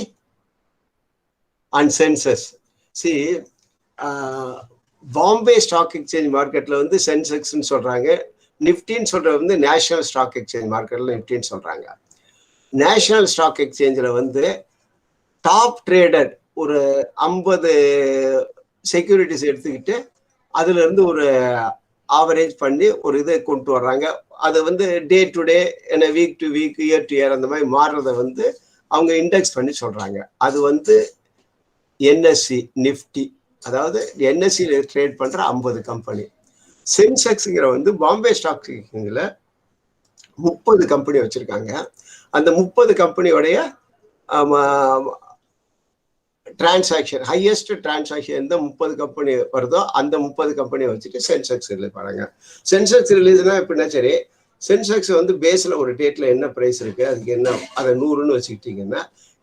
and Sensex. See, Bombay stock exchange மார்க்கெட்ல வந்து சென்செக்ஸ்ன்னு சொல்றாங்க. நிஃப்டின்னு சொல்றது வந்து national stock exchange மார்க்கெட்ல நிஃப்டின்னு சொல்றாங்க. National stock எக்ஸ்சேஞ்சில் வந்து டாப் ட்ரேடட் ஒரு 50 செக்யூரிட்டிஸ் எடுத்துக்கிட்டு அதுல இருந்து ஒரு ஆவரேஜ் பண்ணி ஒரு இதை கொண்டு வர்றாங்க. அது வந்து day to day, week to week, year to year அந்த மாதிரி மாறுறத வந்து அவங்க இண்டெக்ஸ் பண்ணி சொல்றாங்க. அது வந்து என்எஸ்சி நிஃப்டி, அதாவது என்எஸ்சியில் ட்ரேட் பண்ற 50 கம்பெனி. சென்செக்ஸ்ங்கிற வந்து பாம்பே ஸ்டாக் எக்ஸ்சேஞ்சில் 30 கம்பெனி வச்சிருக்காங்க. அந்த 30 கம்பெனியோடைய டிரான்சாக்ஷன், ஹையஸ்ட் டிரான்சாக்ஷன் எந்த 30 கம்பெனி வருதோ அந்த 30 கம்பெனியை வச்சுட்டு சென்செக்ஸ் ரிலீஸ் பண்ணாங்க. சென்செக்ஸ் ரிலீஸ்னா எப்படின்னா, சரி, சென்செக்ஸ் வந்து பேஸ்ல ஒரு டேட்ல என்ன பிரைஸ் இருக்கு, அதுக்கு என்ன, அதை 100ன்னு வச்சுக்கிட்டீங்கன்னா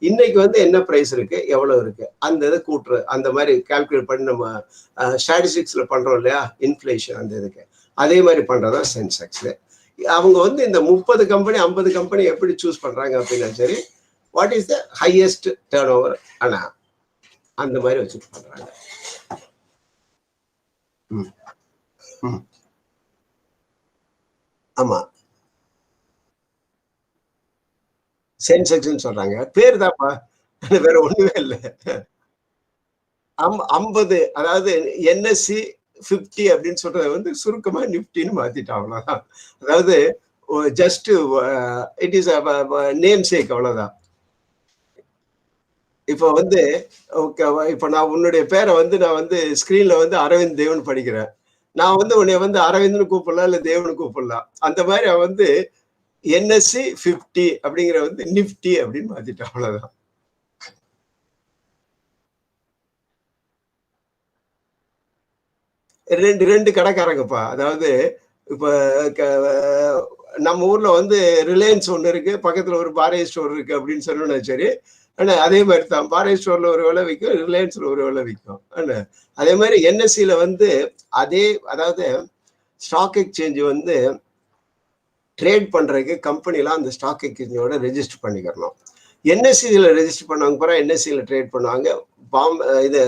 இன்னைக்கு வந்து என்ன பிரைஸ் இருக்கு, எவ்வளவு இருக்கு, அந்த இதை கூட்டுறது, அந்த மாதிரி கால்குலேட் பண்ணி நம்ம ஸ்டாட்டிஸ்டிக்ஸ்ல பண்றோம் இல்லையா, இன்ஃபிளேஷன் அந்த இதுக்கு, அதே மாதிரி பண்றதா சென்செக்ஸ். அவங்க வந்து இந்த 30 கம்பெனி 50 கம்பெனி எப்படி சூஸ் பண்றாங்க அப்படின்னா, சரி, what is the highest turn over, ஆனா அந்த மாதிரி வச்சுட்டு பண்றாங்க. ஆமா, சென்செக்ஸ் சொல்றாங்க, பேர் தான்ப்பா, வேற ஒண்ணுமே இல்லை. 50, அதாவது என்எஸ்சி 50 அப்படின்னு சொல்றத வந்து சுருக்கமா நிப்டின்னு மாத்திட்டோம், அவ்வளவுதான். அதாவது just it is namesake, அவ்வளவுதான். இப்போ வந்து இப்போ நான் உன்னுடைய பேரை வந்து நான் வந்து ஸ்கிரீன்ல வந்து அரவிந்த் தேவன் படிக்கிறேன். நான் வந்து உன்னை வந்து அரவிந்த்னு கூப்பிடலாம், இல்ல தேவனு கூப்பிடலாம். அந்த மாதிரி அவன் வந்து என்எஸ்சி 50 அப்படிங்கிற வந்து நிப்டி அப்படின்னு மாத்திட்டான், அவ்வளவுதான். ரெண்டு கடைக்காரங்கப்பா. அதாவது இப்ப நம்ம ஊர்ல வந்து ரிலையன்ஸ் ஒண்ணு இருக்கு, பக்கத்துல ஒரு பாரே ஸ்டோர் இருக்கு அப்படின்னு சொல்லணும்னா சரி, ஆனா அதே மாதிரி தான் பாரே ஸ்டோர்ல ஒரு விலை விற்கும், ரிலையன்ஸ்ல ஒரு விலை விற்கும். அதே மாதிரி என்எஸ்சியில வந்து அதே, அதாவது ஸ்டாக் எக்ஸ்சேஞ்ச் வந்து ட்ரேட் பண்றதுக்கு கம்பெனிலாம் அந்த ஸ்டாக் எக்ஸ்சேஞ்சோட ரெஜிஸ்டர் பண்ணிக்கிறணும். என்எஸ்சியில் ரெஜிஸ்டர் பண்ணவங்க பூரா என்எஸ்சியில் ட்ரேட் பண்ணுவாங்க. இது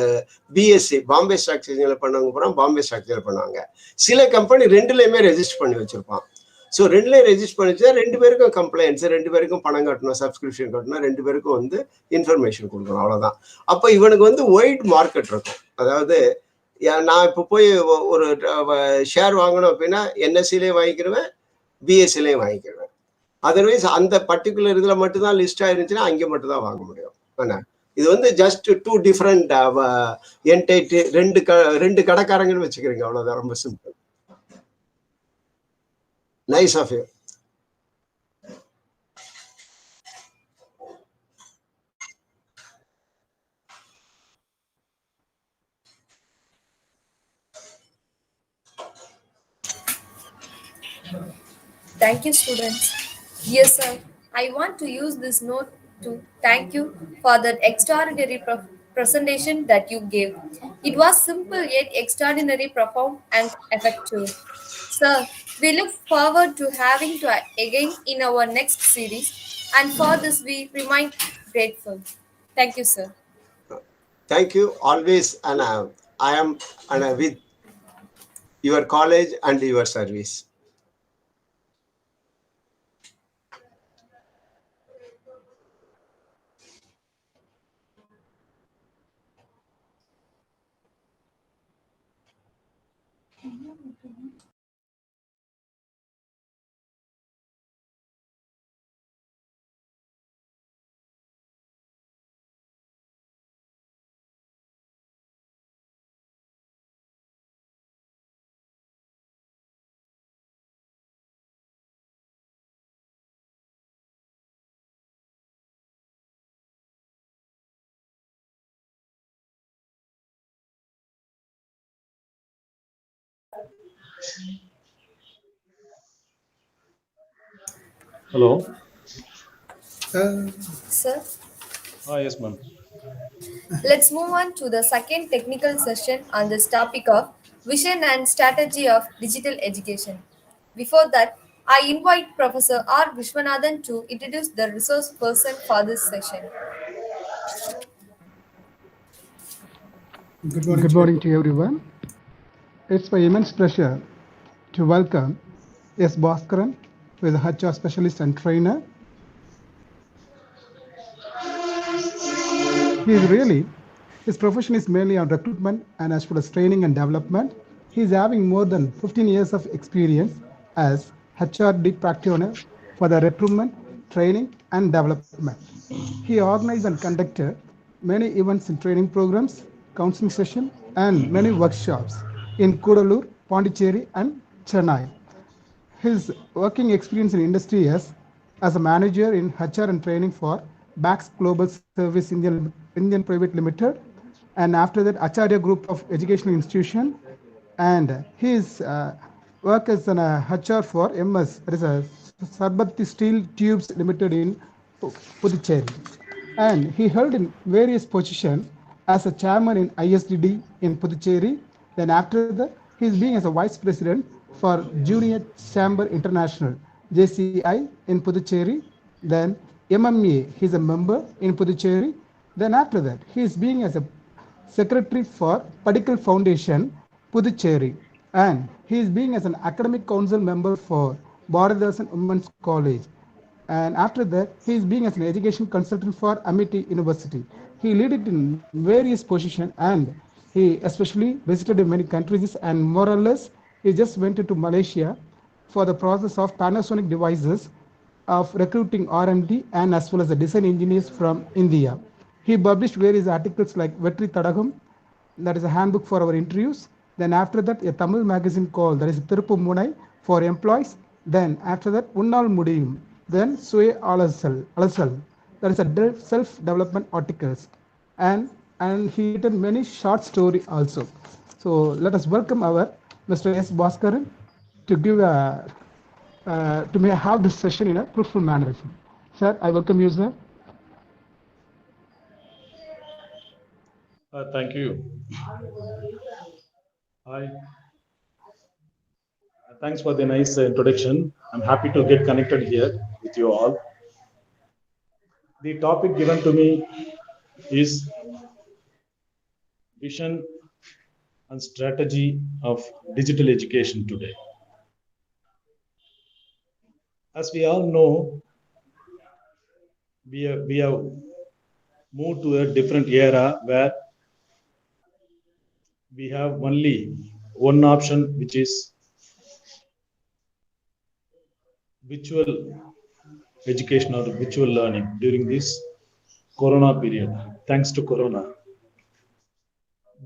பிஎஸ்சி பாம்பே ஸ்டாக் எக்ஸ்சேஞ்சில் பண்ணவங்க பூரா பாம்பே ஸ்டாக் எக்ஸ்சேஞ்சில் பண்ணுவாங்க. சில கம்பெனி ரெண்டுலையுமே ரெஜிஸ்டர் பண்ணி வச்சிருப்பான். ஸோ ரெண்டுலேயும் ரெஜிஸ்டர் பண்ணிச்சா 2 பேருக்கும் கம்ப்ளைண்ட்ஸ், 2 பேருக்கும் பணம் கட்டணும், சப்ஸ்கிரிப்ஷன் கட்டணும், 2 பேருக்கும் வந்து இன்ஃபர்மேஷன் கொடுக்கணும், அவ்வளோதான். அப்போ இவனுக்கு வந்து ஒயிட் மார்க்கெட் இருக்கும். அதாவது நான் இப்போ போய் ஒரு ஷேர் வாங்கணும் அப்படின்னா என்எஸ்சிலையும் வாங்கிக்கிடுவேன், பிஎஸ்சிலையும் வாங்கிக்கிடுவேன். அதர்வைஸ் அந்த பர்டிகுலர் இதில் மட்டும்தான் லிஸ்ட் ஆயிருந்துச்சுன்னா அங்கே மட்டும் தான் வாங்க முடியும். என்ன, இது வந்து ஜஸ்ட் 2 டிஃப்ரெண்ட் என்டைட்டி, ரெண்டு கடைக்காரங்கன்னு வச்சுக்கிறீங்க, அவ்வளோதான். ரொம்ப simple. Nice of you. Thank you, students. Yes, sir. I want to use this note to thank you for that extraordinary presentation that you gave. It was simple yet extraordinary, profound, and effective. Sir, we look forward to having you again in our next series, and for this we remain grateful. Thank you, sir. Thank you always, and I am with your college and your service. Hello. Sir, Yes, ma'am. let's move on to the second technical session on this topic of vision and strategy of digital education. Before that, I invite Professor R. Vishwanathan to introduce the resource person for this session. Good morning to everyone. It's my immense pleasure to welcome S. Bhaskaran, who is a HR specialist and trainer. His profession is mainly on recruitment and as well as training and development. He is having more than 15 years of experience as HRD practitioner for the recruitment, training and development. He organized and conducted many events and training programs, counseling sessions and many workshops in Kudalur, Pondicherry and Chennai. His working experience in industry is as a manager in HR and training for Bax Global Service Indian Private Limited, and after that Acharya Group of Educational Institution, and his work as an HR for MS, that is a Sarbati Steel Tubes Limited in Puducherry. And he held in various positions as a chairman in ISDD in Puducherry. Then after that, he is being as a vice president for Junior Chamber International, JCI in Puducherry. Then MMA, he is a member in Puducherry. Then after that, he is being as a secretary for Padikal Foundation, Puducherry. And he is being as an academic council member for Bharadasan Women's College. And after that, he is being as an education consultant for Amity University. He led it in various positions, and he especially visited many countries, and more or less he just went to Malaysia for the process of Panasonic devices of recruiting R&D and as well as the design engineers from India. He published various articles like Vetri Tadagam, that is a handbook for our interviews. Then after that, a Tamil magazine called, that is Tiruppu Munai for employees. Then after that, Unnal Mudiyum. Then Suye Alasal, that is a self-development articles. And he written many short story also. So let us welcome our Mr. S. Bhaskaran to give to may have this session in a fruitful manner. Sir, I welcome you, sir. Thank you. Hi. Thanks for the nice introduction. I'm happy to get connected here with you all. The topic given to me is vision and strategy of digital education today. As we all know, we have moved to a different era where we have only one option, which is virtual education or virtual learning during this Corona period, thanks to Corona.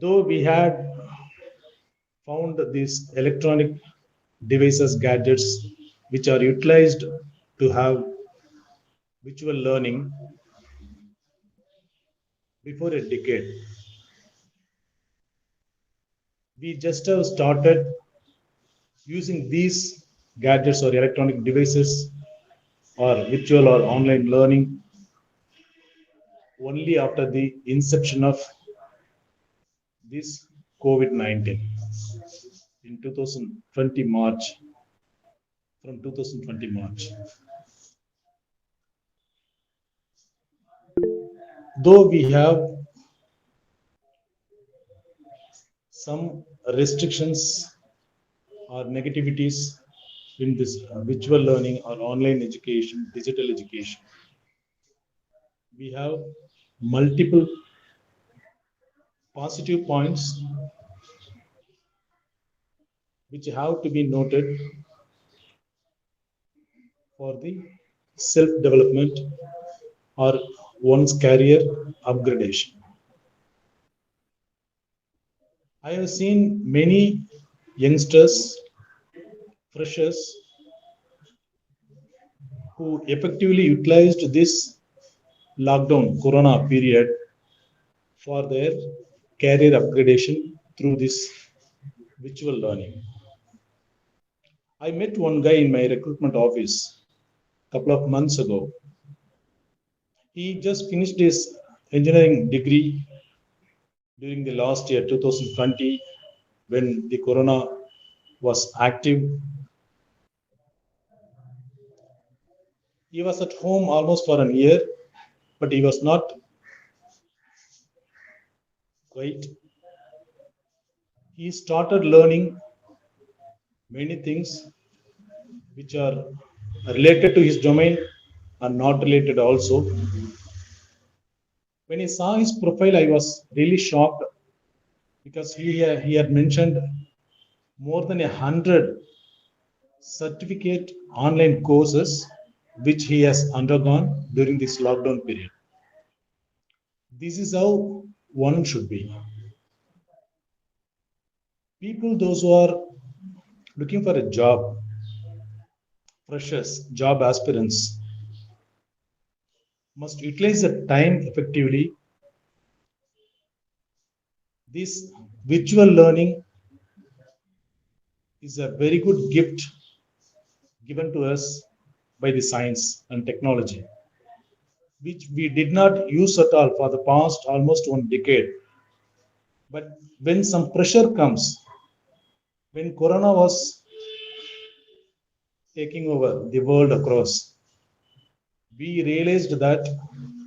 Though we had found these electronic devices, gadgets, which are utilized to have virtual learning before a decade, we just have started using these gadgets or electronic devices or virtual or online learning only after the inception of this COVID-19 in 2020 March, from 2020 March. Though we have some restrictions or negativities in this virtual learning or online education, digital education, we have multiple positive points which have to be noted for the self-development or one's career upgradation. I have seen many youngsters, freshers, who effectively utilized this lockdown corona period for their career upgradation through this virtual learning. I met one guy in my recruitment office couple of months ago. He just finished his engineering degree during the last year, 2020, when the corona was active. He was at home almost for a year, but he was not quite. He started learning many things which are related to his domain and not related also. When I saw his profile, I was really shocked because he had mentioned more than 100 certificate online courses which he has undergone during this lockdown period. This is how one should be. People, those who are looking for a job, freshers, job aspirants, must utilize the time effectively. This virtual learning is a very good gift given to us by the science and technology, which we did not use at all for the past almost 1 decade. But when some pressure comes, when corona was taking over the world across, we realized that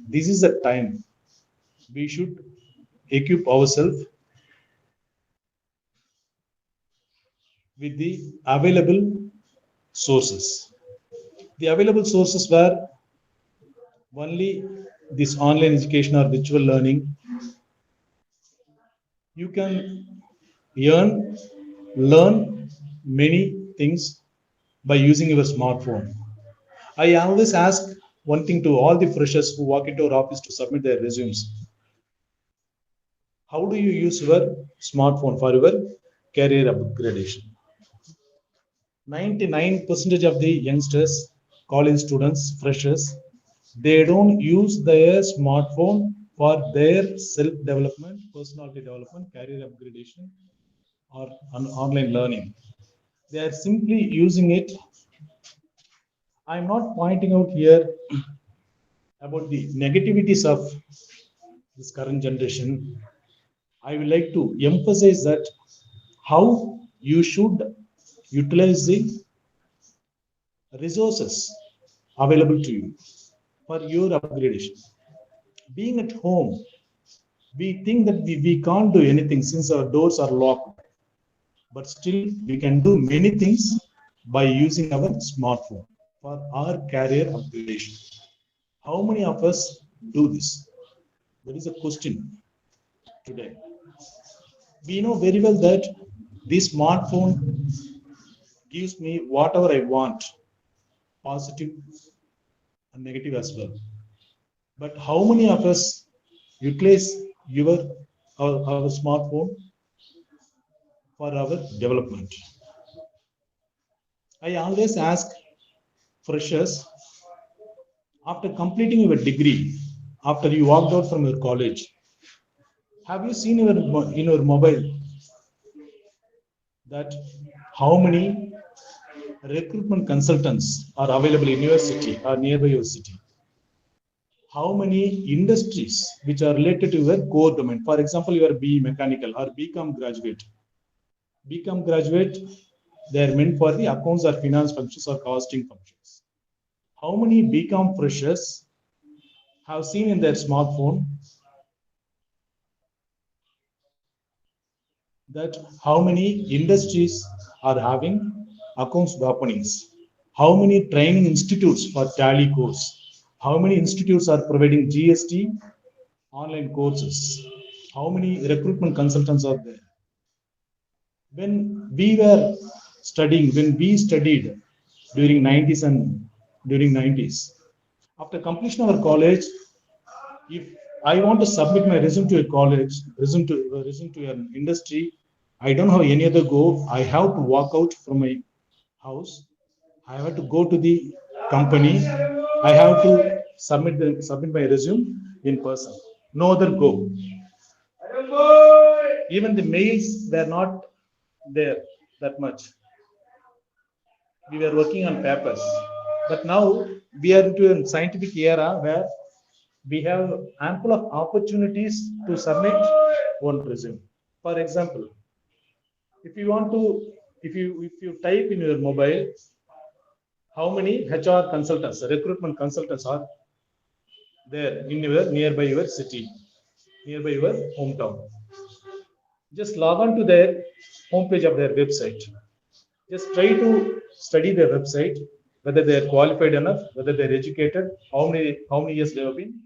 this is the time we should equip ourselves with the available sources. The available sources were only this online education or virtual learning. You can learn many things by using your smartphone. I always ask one thing to all the freshers who walk into our office to submit their resumes. How do you use your smartphone for your career upgradation? 99% of the youngsters, college students, freshers, they don't use their smartphone for their self-development, personality development, career upgradation, or online learning. They are simply using it. I'm not pointing out here about the negativities of this current generation. I would like to emphasize that how you should utilize the resources available to you for your upgradation. Being at home, we think that we can't do anything since our doors are locked, but still we can do many things by using our smartphone for our career upgradation. How many of us do this? That is a question today. We know very well that this smartphone gives me whatever I want, positive and negative as well. But how many of us utilize our smartphone for our development? I always ask freshers, after completing your degree, after you walked out from your college, have you seen in your mobile that how many recruitment consultants are available in your city or nearby your city? How many industries which are related to your core domain? For example, you are BE mechanical or BCom graduate. BCom graduate, they are meant for the accounts or finance functions or costing functions. How many BCom freshers have seen in their smartphone that how many industries are having accounts openings? How many training institutes for Tally course? How many institutes are providing GST online courses? How many recruitment consultants are there? When we studied during 90s and during 90s, after completion of our college, if I want to submit my resume to a college, resume to an industry, I don't have any other go. I have to walk out from my house. I have to go to the company. I have to submit my resume in person. No other go. Even the mails were not there that much. We were working on papers. But now we are into a scientific era where we have ample of opportunities to submit one resume. For example, if you want to, if you type in your mobile, how many HR consultants, recruitment consultants are there in your nearby your city, nearby your hometown. Just log on to their homepage of their website. Just try to study their website, whether they are qualified enough, whether they are educated, how many years they have been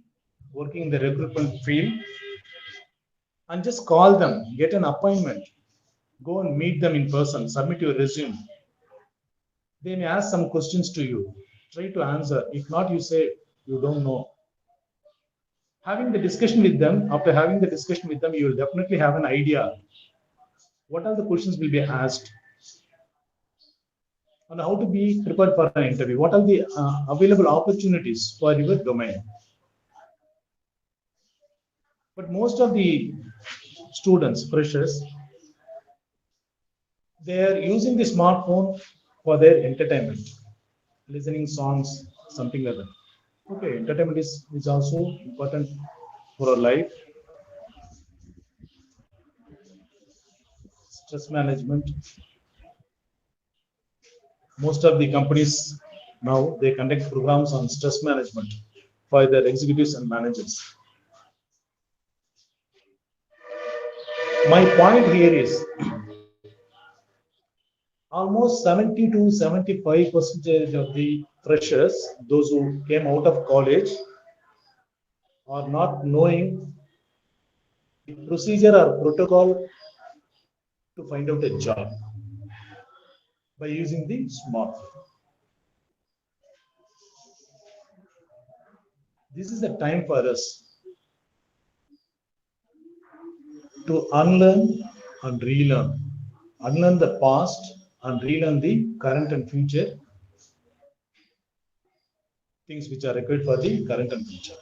working in the recruitment field, and just call them, get an appointment, go and meet them in person, submit your resume. They may ask some questions to you. Try to answer. If not, you say you don't know. Having the discussion with them, after having the discussion with them, you will definitely have an idea what are the questions will be asked and how to be prepared for an interview. What are the available opportunities for your domain? But most of the students, freshers, they are using the smartphone for their entertainment, listening songs, something like that. Okay, entertainment is also important for our life. Stress management. Most of the companies now they conduct programs on stress management for their executives and managers. My point here is almost 70 to 75% of the freshers, those who came out of college, are not knowing the procedure or protocol to find out a job by using the smartphone. This is the time for us to unlearn and relearn. Unlearn the past and relearn the current and future things which are required for the current and future.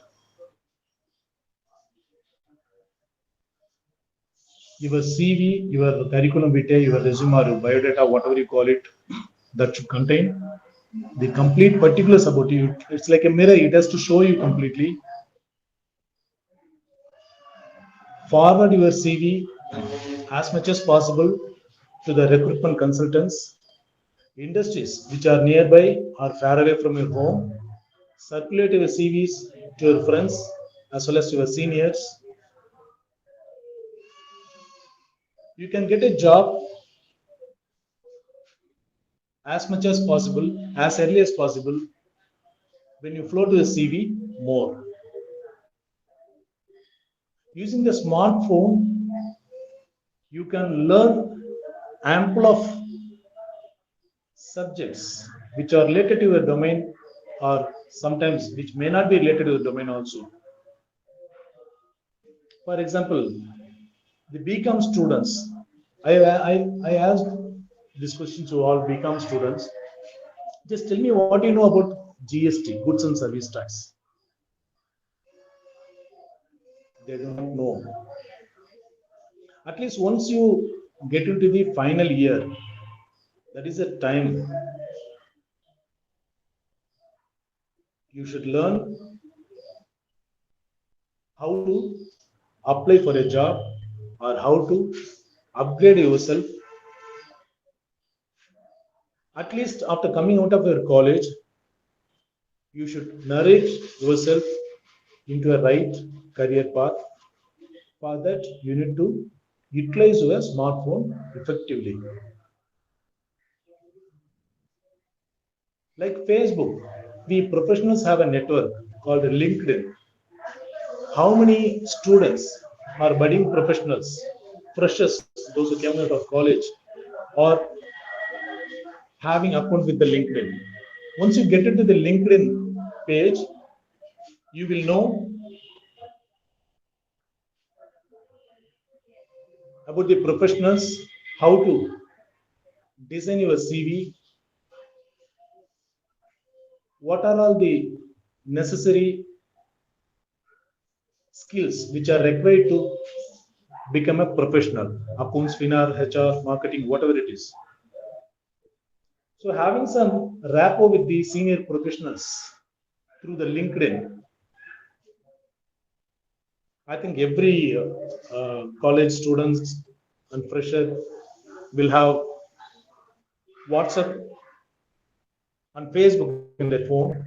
Your CV, your curriculum vitae, your resume or your biodata, whatever you call it, that should contain the complete particulars about you. It's like a mirror, it has to show you completely. Forward your CV as much as possible to the recruitment consultants, industries which are nearby or far away from your home. Circulate your CVs to your friends as well as to your seniors. You can get a job as much as possible, as early as possible, when you flow to the CV more. Using the smartphone, you can learn ample of subjects which are related to your domain or sometimes which may not be related to your domain also. For example, the BCom students, I asked this question to all BCom students. Just tell me what you know about GST, Goods and Service Tax. They do not know. At least once you get into the final year, that is a time you should learn how to apply for a job or how to upgrade yourself. At least after coming out of your college, you should narrate yourself into a right career path. For that, you need to utilize your smartphone effectively. Like Facebook, we professionals have a network called LinkedIn. How many students are budding professionals, freshers, those who came out of college, or having account with the LinkedIn? Once you get into the LinkedIn page, you will know about the professionals, how to design your CV, what are all the necessary skills which are required to become a professional, accounts, finance, HR, marketing, whatever it is. So having some rapport with the senior professionals through the LinkedIn, I think every college students and fresher will have WhatsApp and Facebook in their phone,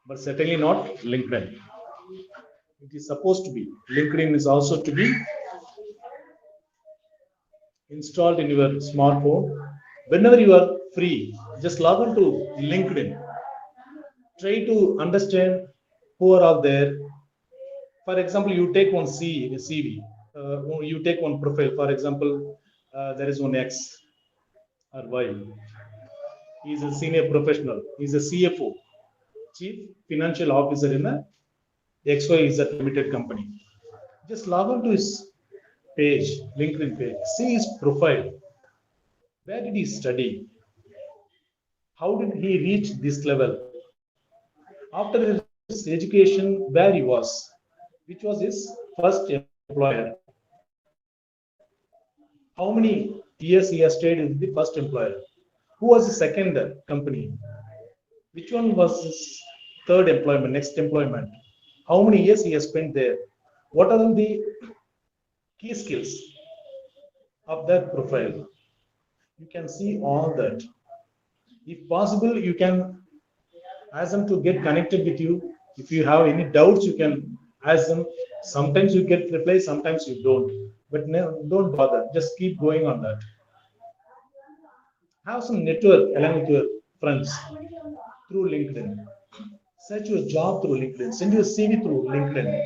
but certainly not LinkedIn. It is supposed to be. LinkedIn is also to be installed in your smartphone. Whenever you are free, just log on to LinkedIn. Try to understand who are all there. For example, you take one CV, you take one profile. For example, there is one X or Y. He is a senior professional. He is a CFO, Chief Financial Officer in a XYZ Limited company. Just log on to his page, LinkedIn page. See his profile. Where did he study? How did he reach this level? After his education, where he was, which was his first employer, how many years he has stayed with the first employer, who was his second company, which one was his third employment, next employment, how many years he has spent there, what are the key skills of that profile. You can see all that. If possible, you can ask them to get connected with you. If you have any doubts, you can ask them. Sometimes you get reply, sometimes you don't. But no, don't bother. Just keep going on that. Have some network along with your friends through LinkedIn. Search your job through LinkedIn. Send your CV through LinkedIn.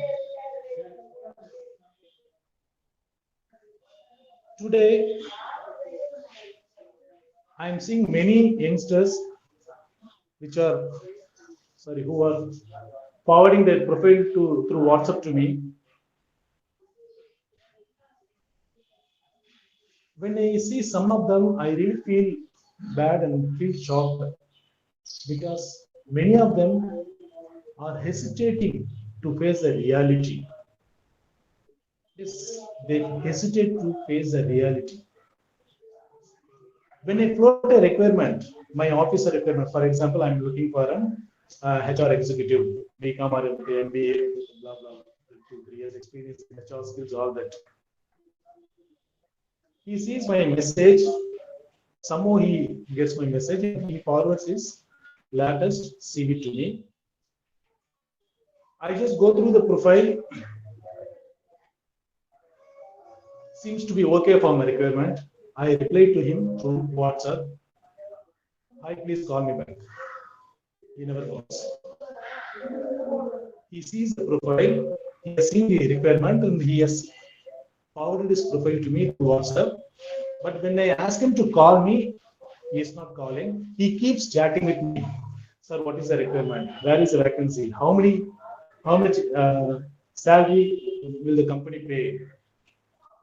Today, I am seeing many youngsters who are forwarding their profile through WhatsApp to me. When I see some of them, I really feel bad and feel shocked because many of them are hesitating to face the reality. Yes, they hesitate to face the reality. When I float a requirement, my officer requirement, for example, I'm looking for an HR executive, BCom or MBA, blah, blah, 2-3 years experience in HR skills, all that. He sees my message, somehow he gets my message and he forwards his latest CV to me. I just go through the profile. Seems to be okay for my requirement. I reply to him through WhatsApp. Hi, please call me back. He never calls. He sees the profile, he has seen the requirement, and he has forwarded his profile to me through WhatsApp. But when I ask him to call me, he is not calling. He keeps chatting with me. Sir, what is the requirement? Where is the vacancy? How much salary will the company pay?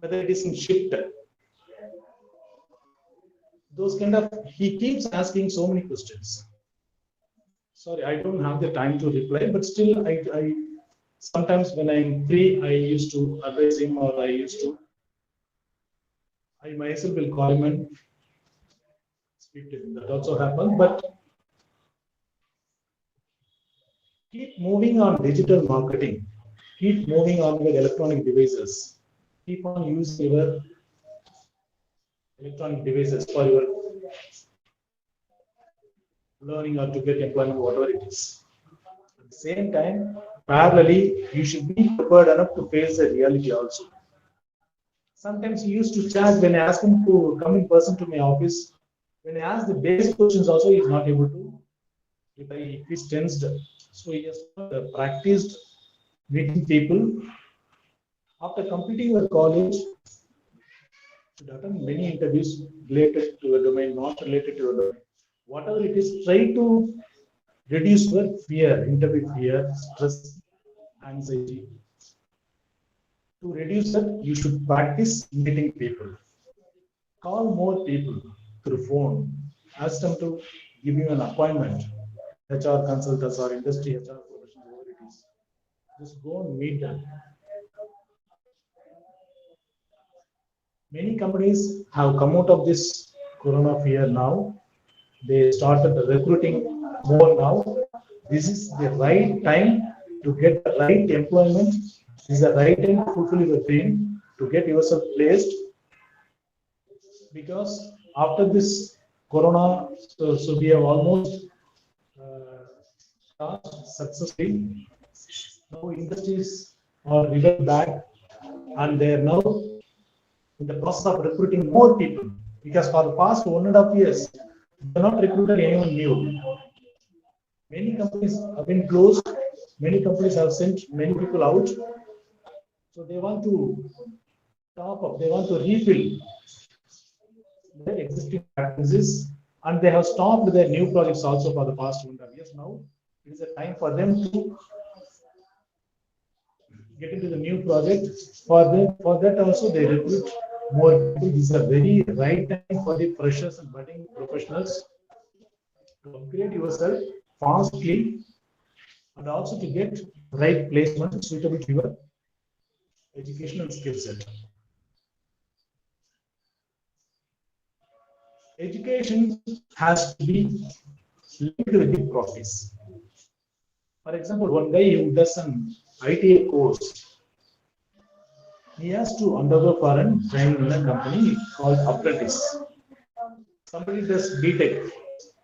Whether it is in shift. Those kind of, he keeps asking so many questions. Sorry, I don't have the time to reply, but still, I sometimes when I'm free, I used to advise him, or I myself will call him and speak to him. That also happens, but keep moving on digital marketing. Keep moving on with electronic devices. Keep on using your electronic devices for your learning or to get employment, whatever it is. At the same time, parallelly, you should be prepared enough to face the reality also. Sometimes he used to chat when I ask him to come in person to my office. When I ask the basic questions, also he is not able to reply. He is tensed. So he has not practiced meeting people. After completing your college, should attend many interviews related to a domain, not related to a domain. Whatever it is, try to reduce your fear, interview fear, stress, anxiety. To reduce that, you should practice meeting people. Call more people through phone. Ask them to give you an appointment. HR consultants or industry HR professionals, whatever it is. Just go and meet them. Many companies have come out of this corona fear now. they started recruiting more now. This is the right time to get the right employment. This is the right time to fulfill your dream, to get yourself placed. Because after this corona, so we have almost started successfully. Now industries are revert back, and they are now in the process of recruiting more people. Because for the past 1.5 years, they have not recruited anyone new. Many companies have been closed. Many companies have sent many people out. So they want to top up. They want to refill their existing practices, and they have stopped their new projects also for the past 1.5 years. Now it is a time for them to get into the new project. For that also they recruit more people. This is a very right time for the freshers and budding professionals to upgrade yourself fastly, and also to get right placement suitable to your education and skill set. Education has to be linked with the process. For example, one guy who does an ITA course, he has to undergo for a training in a company called apprentice. Somebody does BTech,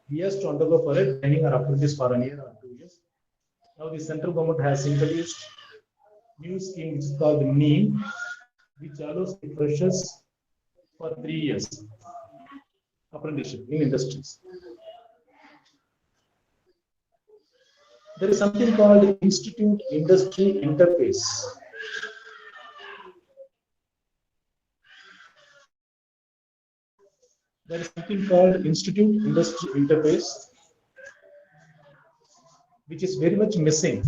he has to undergo for a training or apprentice for a year or 2 years. Now the central government has introduced new scheme which is called NEEM, which allows the freshers for 3 years apprenticeship in industries. There is something called Institute Industry Interface. There is something called Institute Industry Interface, which is very much missing,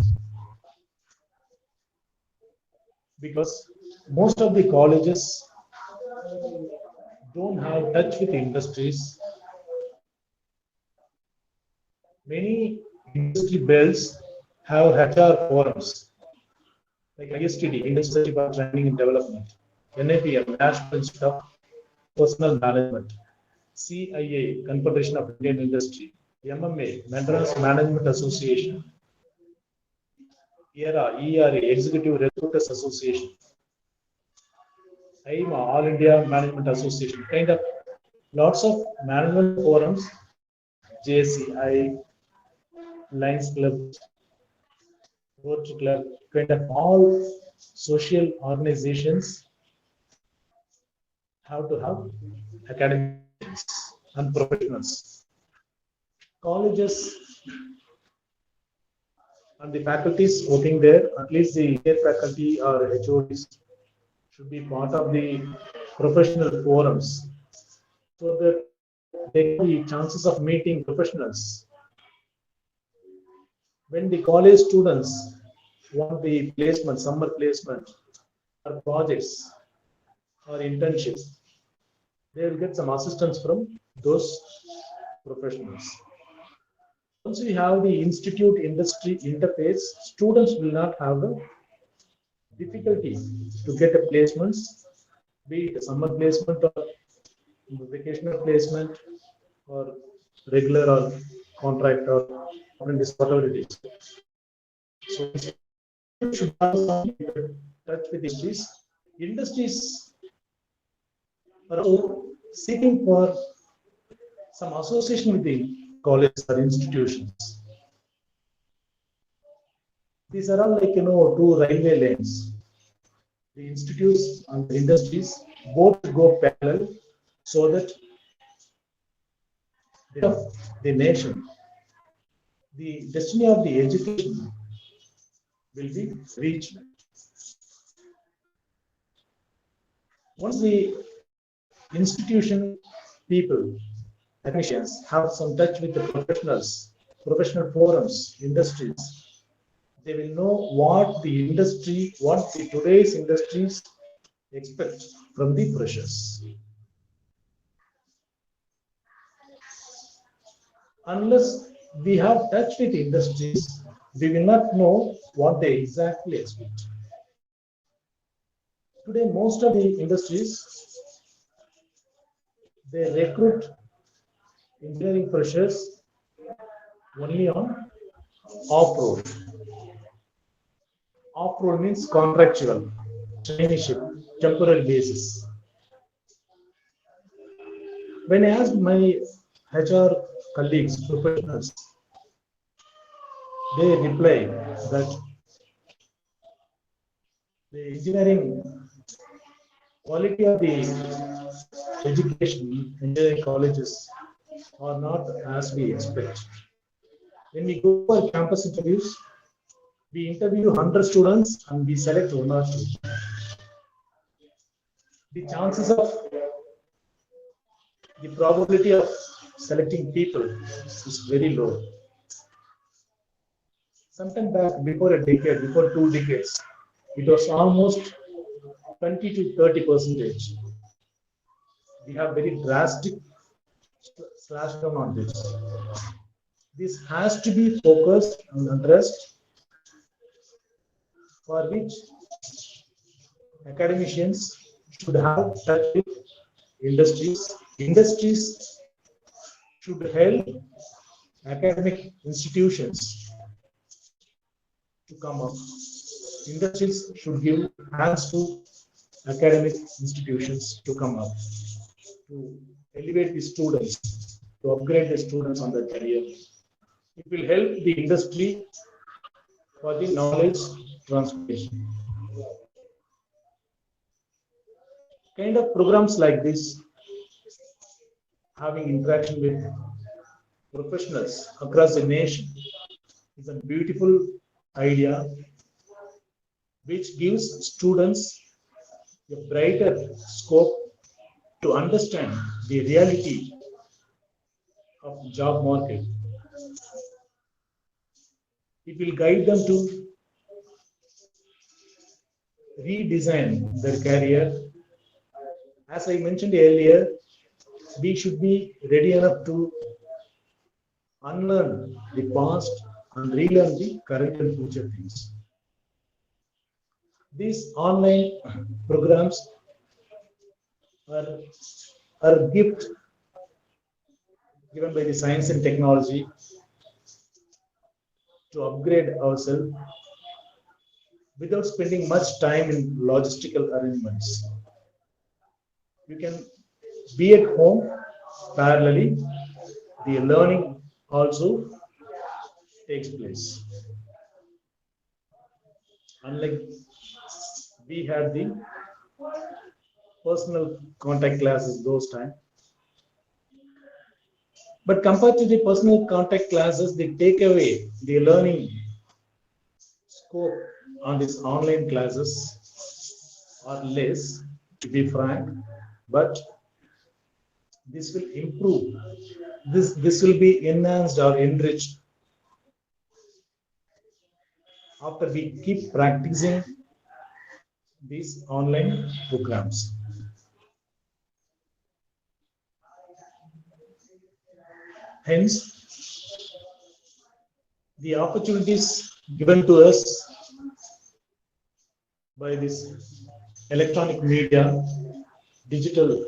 because most of the colleges don't have touch with industries. Many industry belts have HR forums like ISTD, Industry for Training and Development, NAPM, National Institute of Personnel Management, CIA, Confederation of Indian Industry, MMA, Madras Management Association, ERA, Executive Recruiters Association, AIMA, All India Management Association, kind of lots of management forums, JCI, Lions Club, Rotary Club, kind of all social organizations have to have academics and professionals. Colleges and the faculties working there, at least the faculty or HODs, should be part of the professional forums, so that they have the chances of meeting professionals. When the college students want the placement, summer placement, or projects or internships, they will get some assistance from those professionals. Once we have the institute industry interface, students will not have the difficulty to get a placements, be it a summer placement or vacational placement or regular or contract or apprentice, whatever it is. So should have some touch with industries. Industries are also seeking for some association with the colleges or institutions. These are all like, two railway lanes. The institutes and the industries both go parallel, so that the nation, the destiny of the education will be reached. Once the institution people, technicians, have some touch with the professionals, professional forums, industries, they will know what the industry, what the today's industries expect from the freshers. Unless we have touch with industries, we will not know what they exactly expect. Today, most of the industries, they recruit engineering freshers only on off-road. Off-road means contractual, traineeship, temporary basis. When I asked my HR colleagues, professionals, they reply that the engineering quality of the education, engineering colleges are not as we expect. When we go for campus interviews, we interview 100 students and we select one or two. The chances of the probability of selecting people is very low. Sometime back, before a decade, before 2 decades, it was almost 20 to 30%. We have very drastic slash down on this. This has to be focused and addressed, for which academicians should have touch with industries. Industries should help academic institutions to come up. Industries should give hands to academic institutions to come up, to elevate the students, to upgrade the students on their career. It will help the industry for the knowledge transformation. Kind of programs like this, having interaction with professionals across the nation, is a beautiful idea which gives students a brighter scope to understand the reality of job market. It will guide them to redesign their career. As I mentioned earlier, we should be ready enough to unlearn the past and relearn the current and future things. These online programs are a gift given by the science and technology to upgrade ourselves without spending much time in logistical arrangements. You can be at home parallelly. The learning also takes place. Unlike we had the personal contact classes those times, but compared to the personal contact classes, they take away the learning scope on these online classes are less, to be frank, but this will improve. This will be enhanced or enriched after we keep practicing these online programs. Hence, the opportunities given to us by this electronic media, digital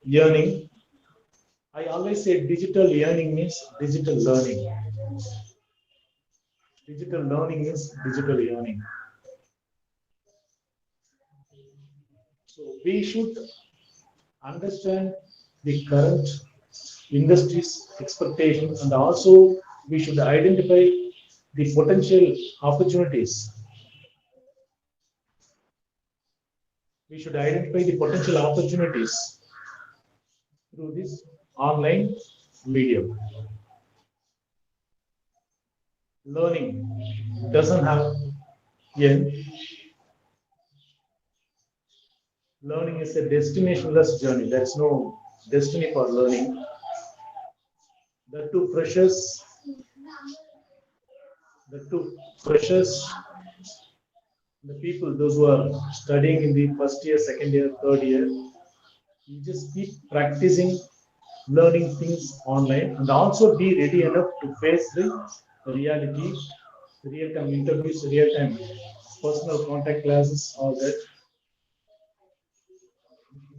learning. I always say digital learning means digital learning. Digital learning is digital learning. So we should understand the current industry's expectations, and also we should identify the potential opportunities. We should identify the potential opportunities through this online medium. Learning doesn't have end. Learning is a destinationless journey. There's no destiny for learning. The two freshers, the people, those who are studying in the first year, second year, third year, you just keep practicing learning things online, and also be ready enough to face the reality, real-time interviews, real-time personal contact classes, all that.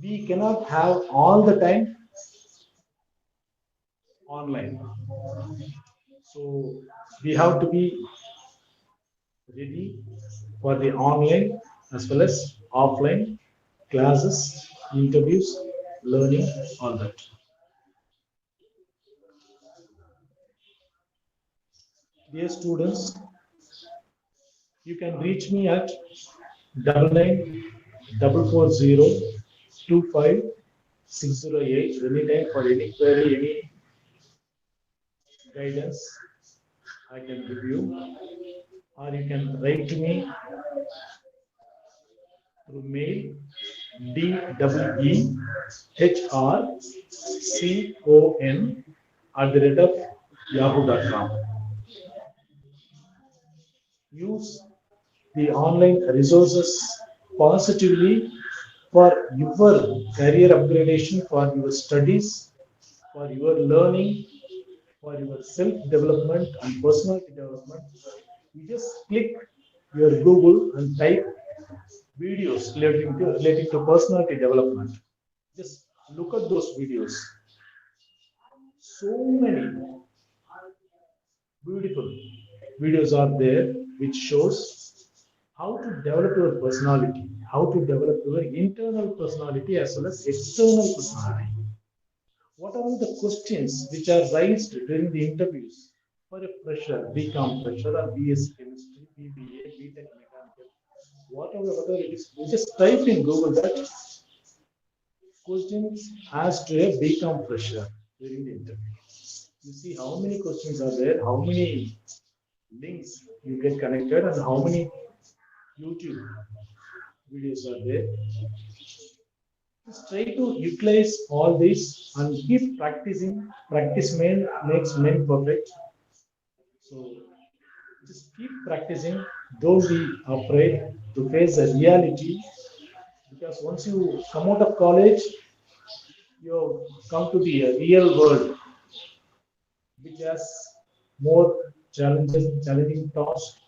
We cannot have all the time online. So we have to be ready for the online as well as offline classes, interviews, learning, all that. Dear students, you can reach me at 9944025608 anytime for any query, any guidance I can give you, or you can write to me through mail DEEHRCON@yahoo.com. Use the online resources positively for your career upgradation, for your studies, for your learning, for your self-development and personality development. You just click your Google and type videos relating to personality development. Just look at those videos. So many beautiful videos are there which shows how to develop your personality, how to develop your internal personality as well as external personality. What are the questions which are raised during the interviews for a fresher, BCom fresher or BSc chemistry, BBA, BTech mechanical, whatever it is, you just type in Google that questions asked to a BCom fresher during the interview. You see how many questions are there, how many links you get connected, and how many YouTube videos are there. Just try to utilize all this and keep practicing. Practice makes men perfect. So just keep practicing. Don't be afraid to face the reality, because once you come out of college, you come to the real world, which has more challenges, challenging tasks.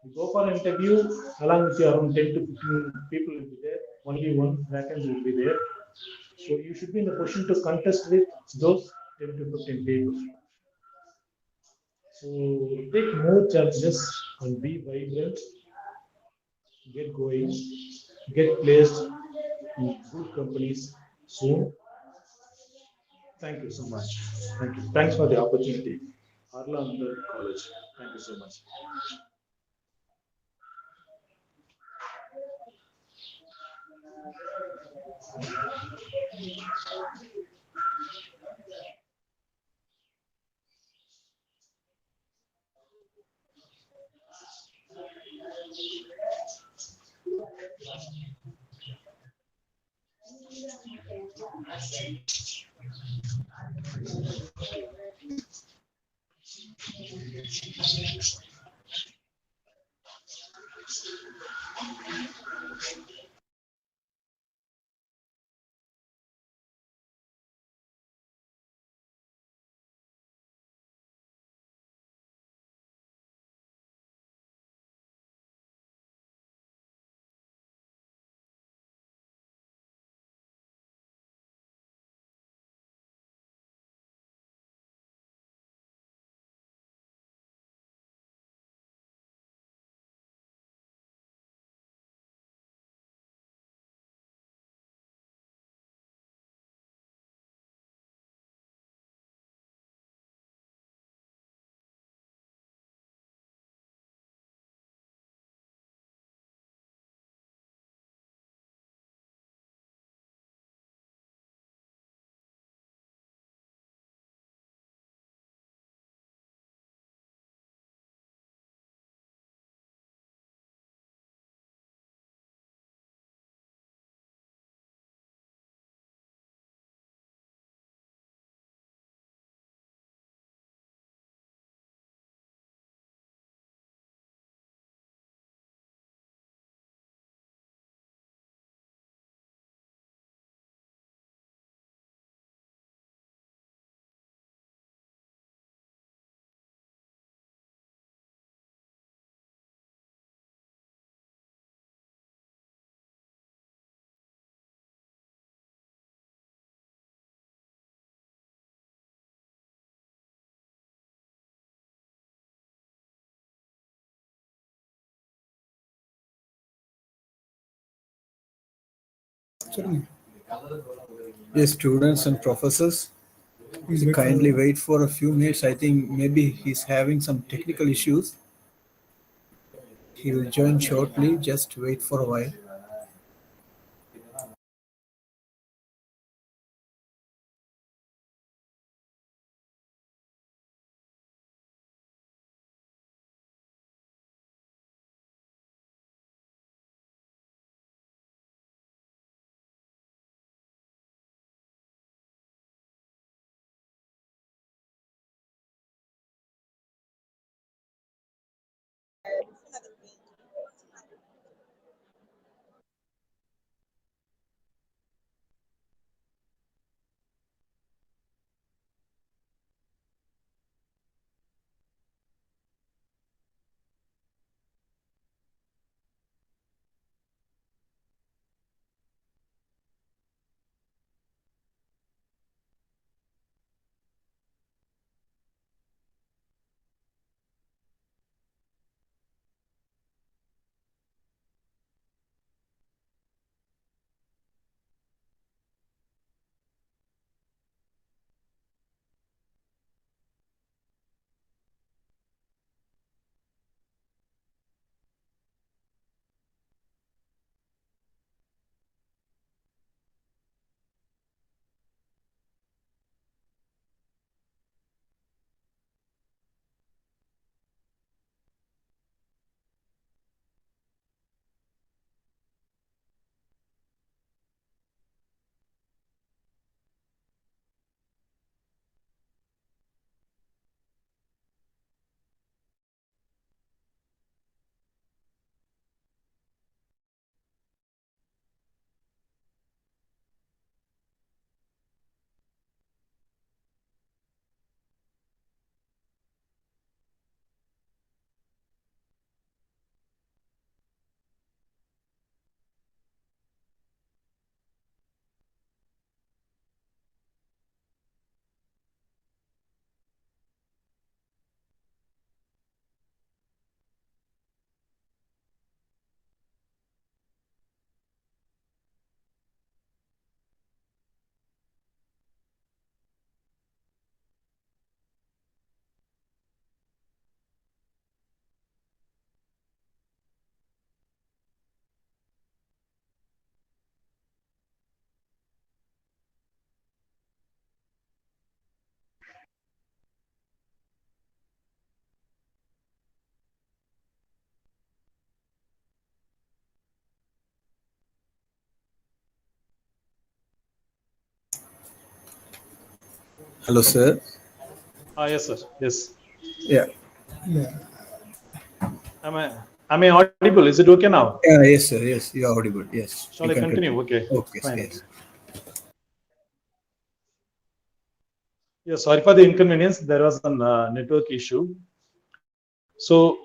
You go for an interview, along with your around 10 to 15 people will be there. Only one vacancy will be there. So you should be in the position to contest with those 10 to 15 people. So take more challenges and be vibrant, get going, get placed in good companies soon. Thank you so much. Thank you. Thanks for the opportunity. Arul Anandar College. Thank you so much. Yes, students and professors, kindly wait for a few minutes. I think maybe he's having some technical issues. He will join shortly. Just wait for a while. Hello, sir. Yes, sir. Yes. Yeah. Am I audible? Is it okay now? Yeah. Yes, sir. Yes, you are audible. Yes. Shall I continue? Okay. Okay. Fine. Yes. Yeah, sorry for the inconvenience. There was a network issue. So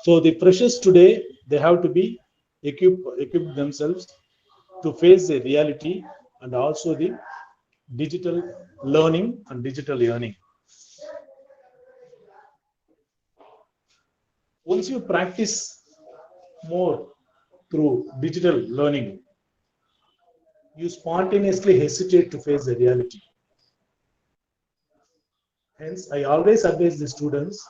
the freshers today, they have to be equip themselves to face the reality and also the digital learning and digital earning. Once you practice more through digital learning, you spontaneously hesitate to face the reality. Hence, I always advise the students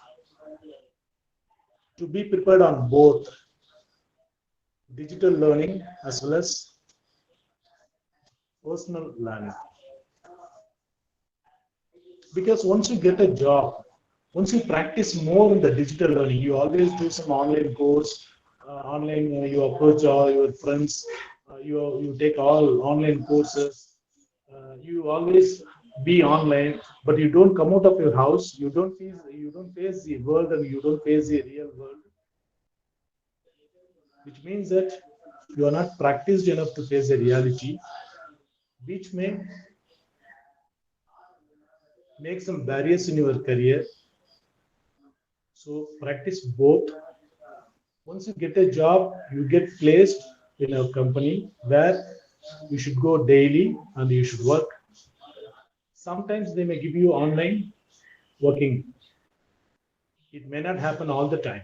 to be prepared on both digital learning as well as personal learning. Because once you get a job, once you practice more in the digital learning, you always do some online course, online you approach all your friends, you take all online courses, you always be online, but you don't come out of your house, you don't face the world and you don't face the real world, which means that you are not practiced enough to face the reality, which may make some barriers in your career. So practice both. Once you get a job, you get placed in a company where you should go daily and you should work. Sometimes they may give you online working. It may not happen all the time.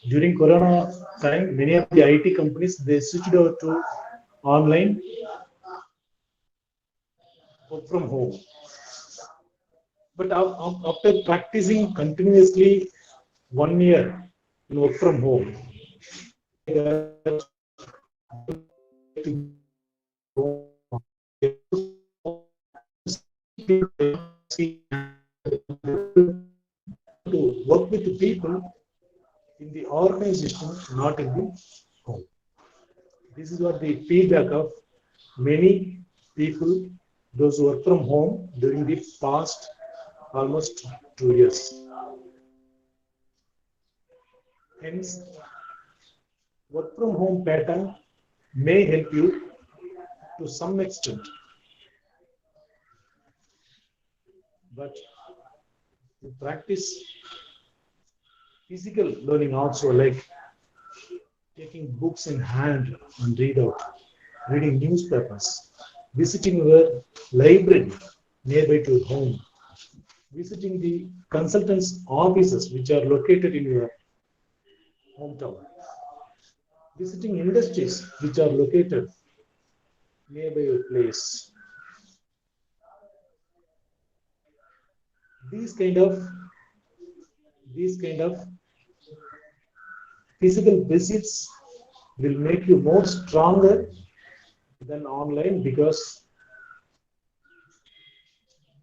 During Corona time, many of the IT companies, they switched over to online, work from home. But after practicing continuously 1 year in work from home, to work with the people in the organization, not in the home. This is what the feedback of many people, those who work from home during the past almost 2 years. Hence, work from home pattern may help you to some extent, but to practice physical learning also, like taking books in hand and reading newspapers, visiting your library nearby to your home, visiting the consultants' offices which are located in your hometown, visiting industries which are located nearby your place. These kind of physical visits will make you more stronger than online, because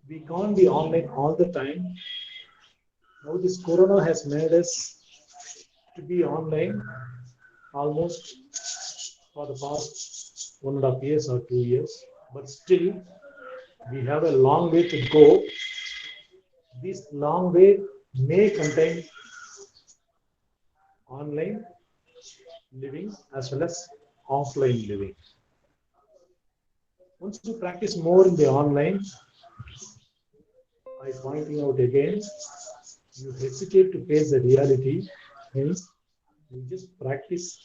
we can't be online all the time. Now this corona has made us to be online almost for the past 1.5 years or 2 years, but still we have a long way to go. This long way may contain online living as well as offline living. Once you practice more in the online, I pointing out again, you hesitate to face the reality, hence you just practice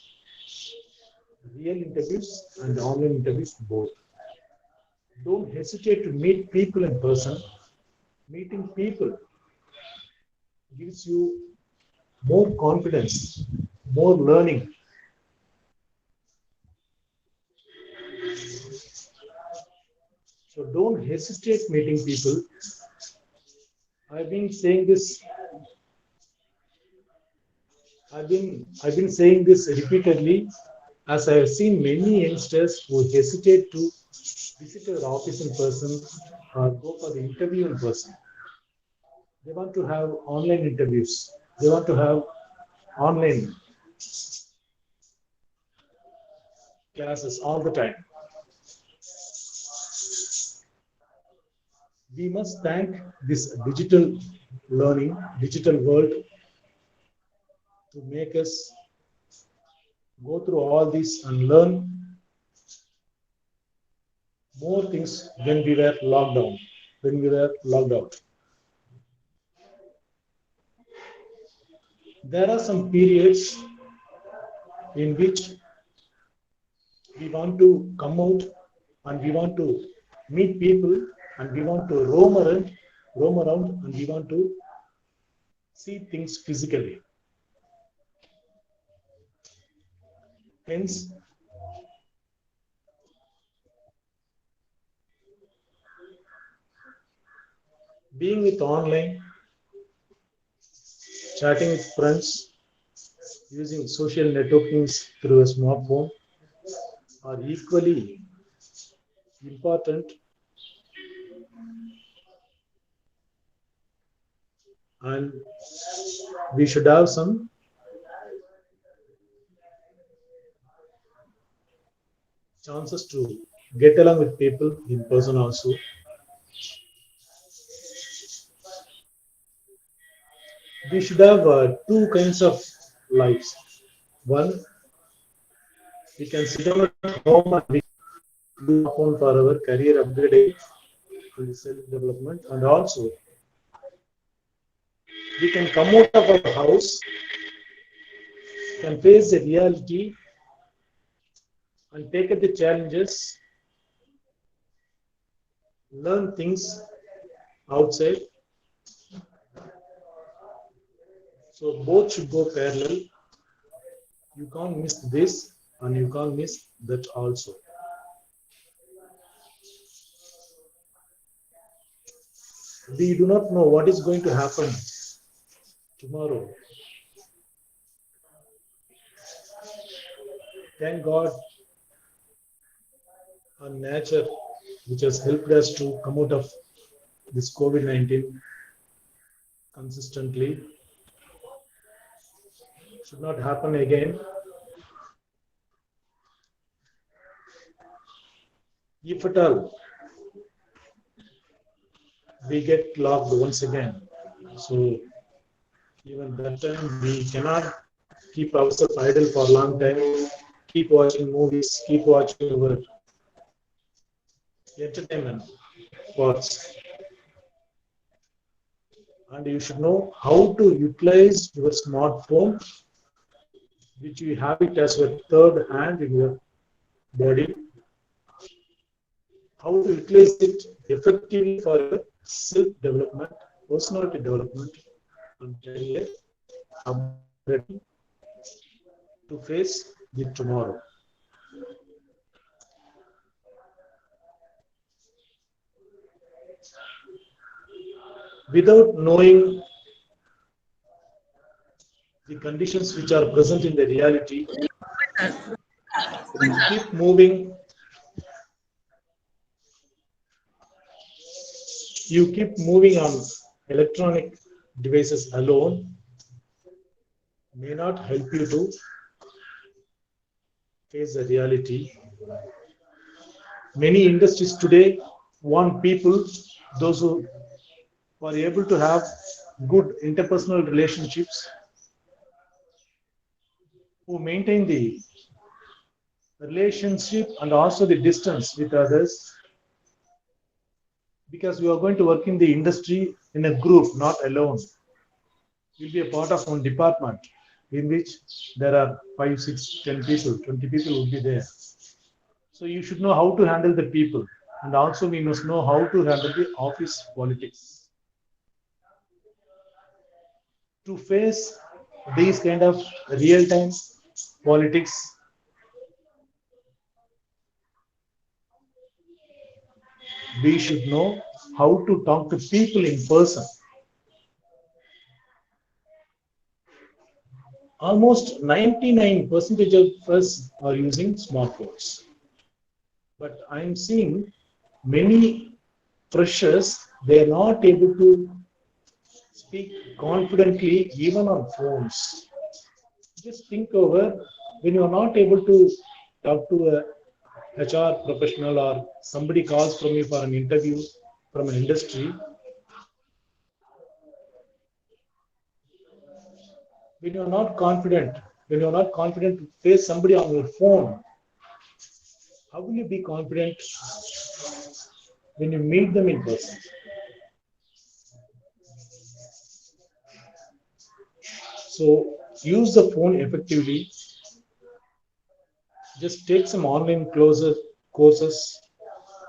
real interviews and online interviews both. Don't hesitate to meet people in person. Meeting people gives you more confidence, more learning. So don't hesitate meeting people. I've been saying this repeatedly, as I have seen many youngsters who hesitate to visit our office in person or go for the interview in person. They want to have online interviews. They want to have online classes all the time. We must thank this digital learning, digital world, to make us go through all this and learn more things when we were locked down, when we were locked out. There are some periods in which we want to come out and we want to meet people and we want to roam around and we want to see things physically. Hence, being with online, chatting with friends, using social networking through a smartphone are equally important, and we should have some chances to get along with people in person also. We should have two kinds of lives. One, we can sit down at home and we do upon for our career upgrade and self-development, and also we can come out of our house, can face the reality and take up the challenges, learn things outside. So both should go parallel. You can't miss this and you can't miss that also. We do not know what is going to happen tomorrow. Thank God on nature, which has helped us to come out of this COVID-19 consistently. Should not happen again. If at all we get locked once again, so even that time we cannot keep ourselves idle for a long time. Keep watching movies, keep watching our entertainment parts. And you should know how to utilize your smartphone, which you have it as your third hand in your body. How to utilize it effectively for your self-development, personality development, and get ready to face the tomorrow. Without knowing the conditions which are present in the reality, you keep moving. You keep moving on electronic devices alone may not help you to face the reality. Many industries today want people, those who are able to have good interpersonal relationships, who maintain the relationship and also the distance with others, because we are going to work in the industry in a group, not alone. You'll be a part of one department in which there are 5, 6, 10 people, 20 people will be there. So you should know how to handle the people, and also we must know how to handle the office politics. To face these kind of real-time politics, we should know how to talk to people in person. Almost 99% of us are using smartphones. But I'm seeing many freshers, they are not able to speak confidently even on phones. Just think over, when you are not able to talk to a HR professional or somebody calls from you for an interview from an industry, when you are not confident to face somebody on your phone, how will you be confident when you meet them in person? So use the phone effectively. Just take some online courses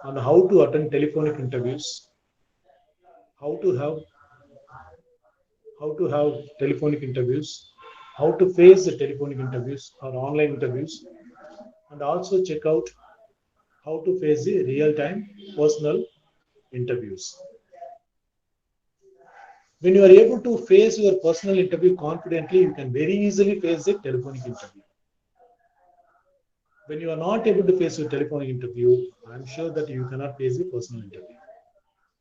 on how to attend telephonic interviews, how to have telephonic interviews, how to face the telephonic interviews or online interviews, and also check out how to face the real-time personal interviews. When you are able to face your personal interview confidently, you can very easily face the telephonic interview. When you are not able to face your telephonic interview, I'm sure that you cannot face the personal interview.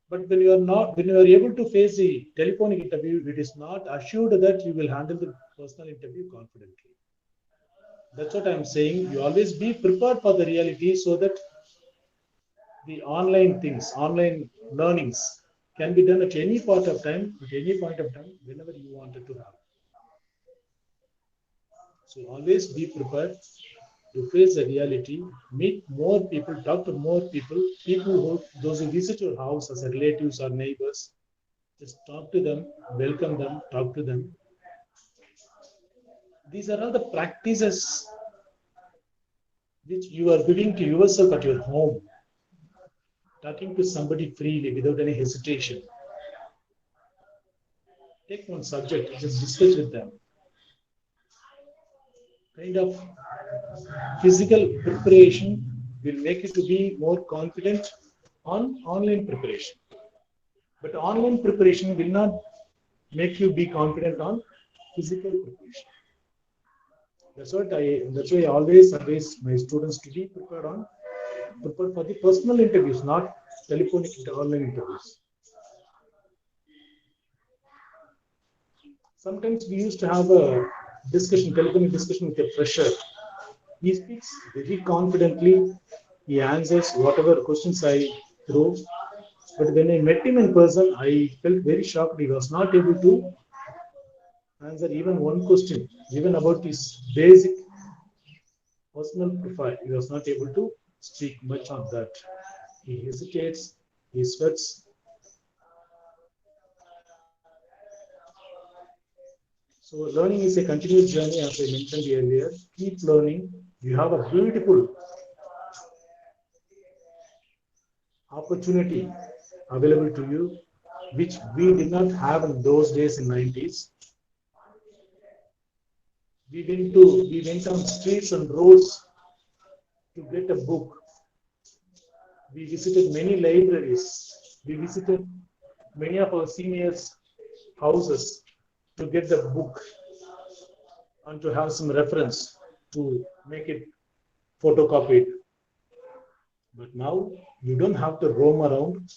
But when you are able to face the telephonic interview, it is not assured that you will handle the personal interview confidently. That's what I'm saying. You always be prepared for the reality so that the online things, online learnings can be done at any point of time, whenever you wanted to have. So always be prepared to face the reality, meet more people, talk to more people, those who visit your house as relatives or neighbors. Just talk to them, welcome them, talk to them. These are all the practices which you are giving to yourself at your home. Talking to somebody freely without any hesitation. Take one subject, just discuss with them. Kind of physical preparation will make you to be more confident on online preparation. But online preparation will not make you be confident on physical preparation. That's why I always advise my students to be prepared for the personal interviews, not telephonic online interviews. Sometimes we used to have a telephonic discussion with a fresher. He speaks very confidently. He answers whatever questions I throw. But when I met him in person, I felt very shocked. He was not able to answer even one question, even about his basic personal profile. He was not able to speak much on that. He hesitates, he sweats. So learning is a continuous journey, as I mentioned earlier. Keep learning. You have a beautiful opportunity available to you, which we did not have in those days in 90s. We went on streets and roads to get a book. We visited many libraries. We visited many of our seniors' houses to get the book and to have some reference to make it photocopied. But now you don't have to roam around.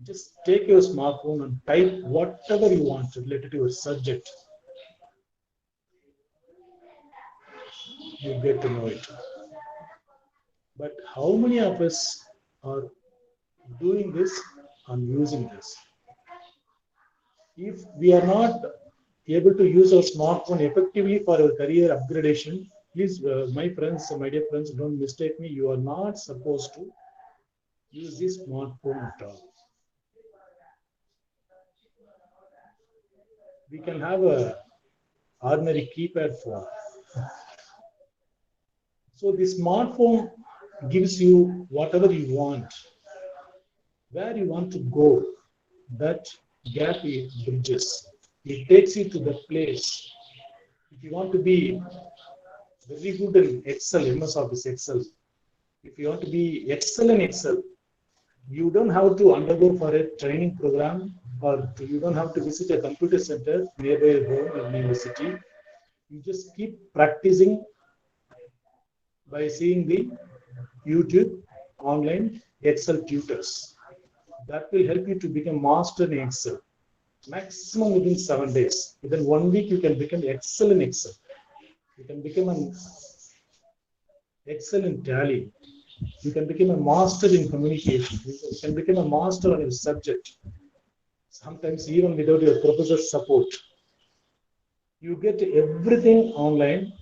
Just take your smartphone and type whatever you want related to your subject. You get to know it. But how many of us are doing this and using this? If we are not able to use our smartphone effectively for our career upgradation, please, my dear friends, don't mistake me. You are not supposed to use this smartphone at all. We can have a ordinary keypad phone. So the smartphone gives you whatever you want, where you want to go. That gap it bridges. It takes you to the place. If you want to be very good in Excel, MS Office Excel, if you want to be excel in Excel, you don't have to undergo for a training program, or you don't have to visit a computer center nearby your home or university. You just keep practicing by seeing the YouTube online Excel tutors. That will help you to become master in Excel. Maximum within 7 days. Within 1 week, you can become excel in Excel. You can become an excellent Tally. You can become a master in communication. You can become a master on your subject. Sometimes even without your professor's support. You get everything online,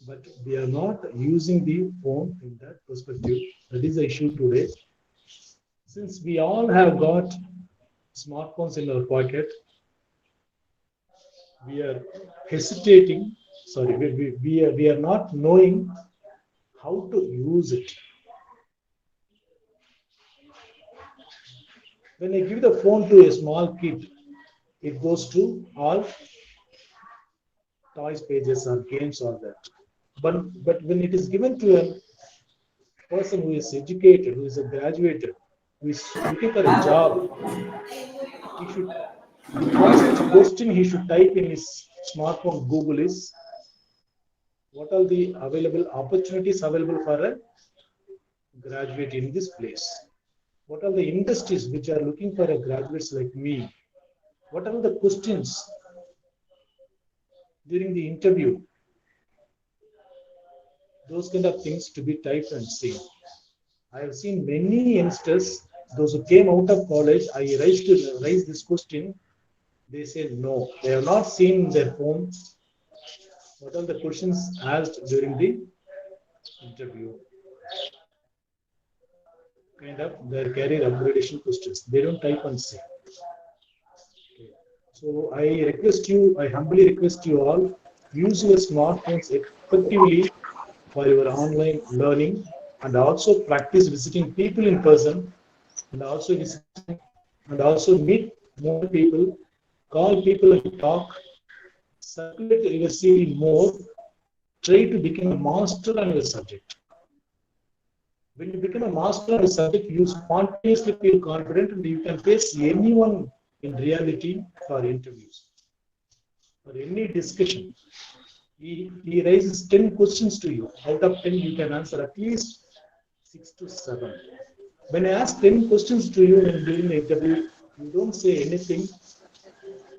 but we are not using the phone in that perspective. That is the issue today. Since we all have got smartphones in our pocket, we are hesitating. Sorry, we are not knowing how to use it. When I give the phone to a small kid, it goes to all toys pages or games or that. But when it is given to a person who is educated, who is a graduated, who is looking for a job, he should, the first question he should type in his smartphone Google is, what are the available opportunities available for a graduate in this place? What are the industries which are looking for a graduates like me? What are the questions during the interview? Those kind of things to be typed and seen. I have seen many youngsters, those who came out of college, I raised this question. They say no, they have not seen their phone. What are the questions asked during the interview? Kind of their career upgradation questions. They don't type and say. Okay. So I humbly request you all, use your smartphones effectively for your online learning, and also practice visiting people in person, and also meet more people, call people and talk, circulate your CV more, try to become a master on your subject. When you become a master of a subject, you spontaneously feel confident and you can face anyone in reality for interviews or any discussion. He raises 10 questions to you. Out of 10, you can answer at least 6 to 7. When I ask 10 questions to you during the interview, you don't say anything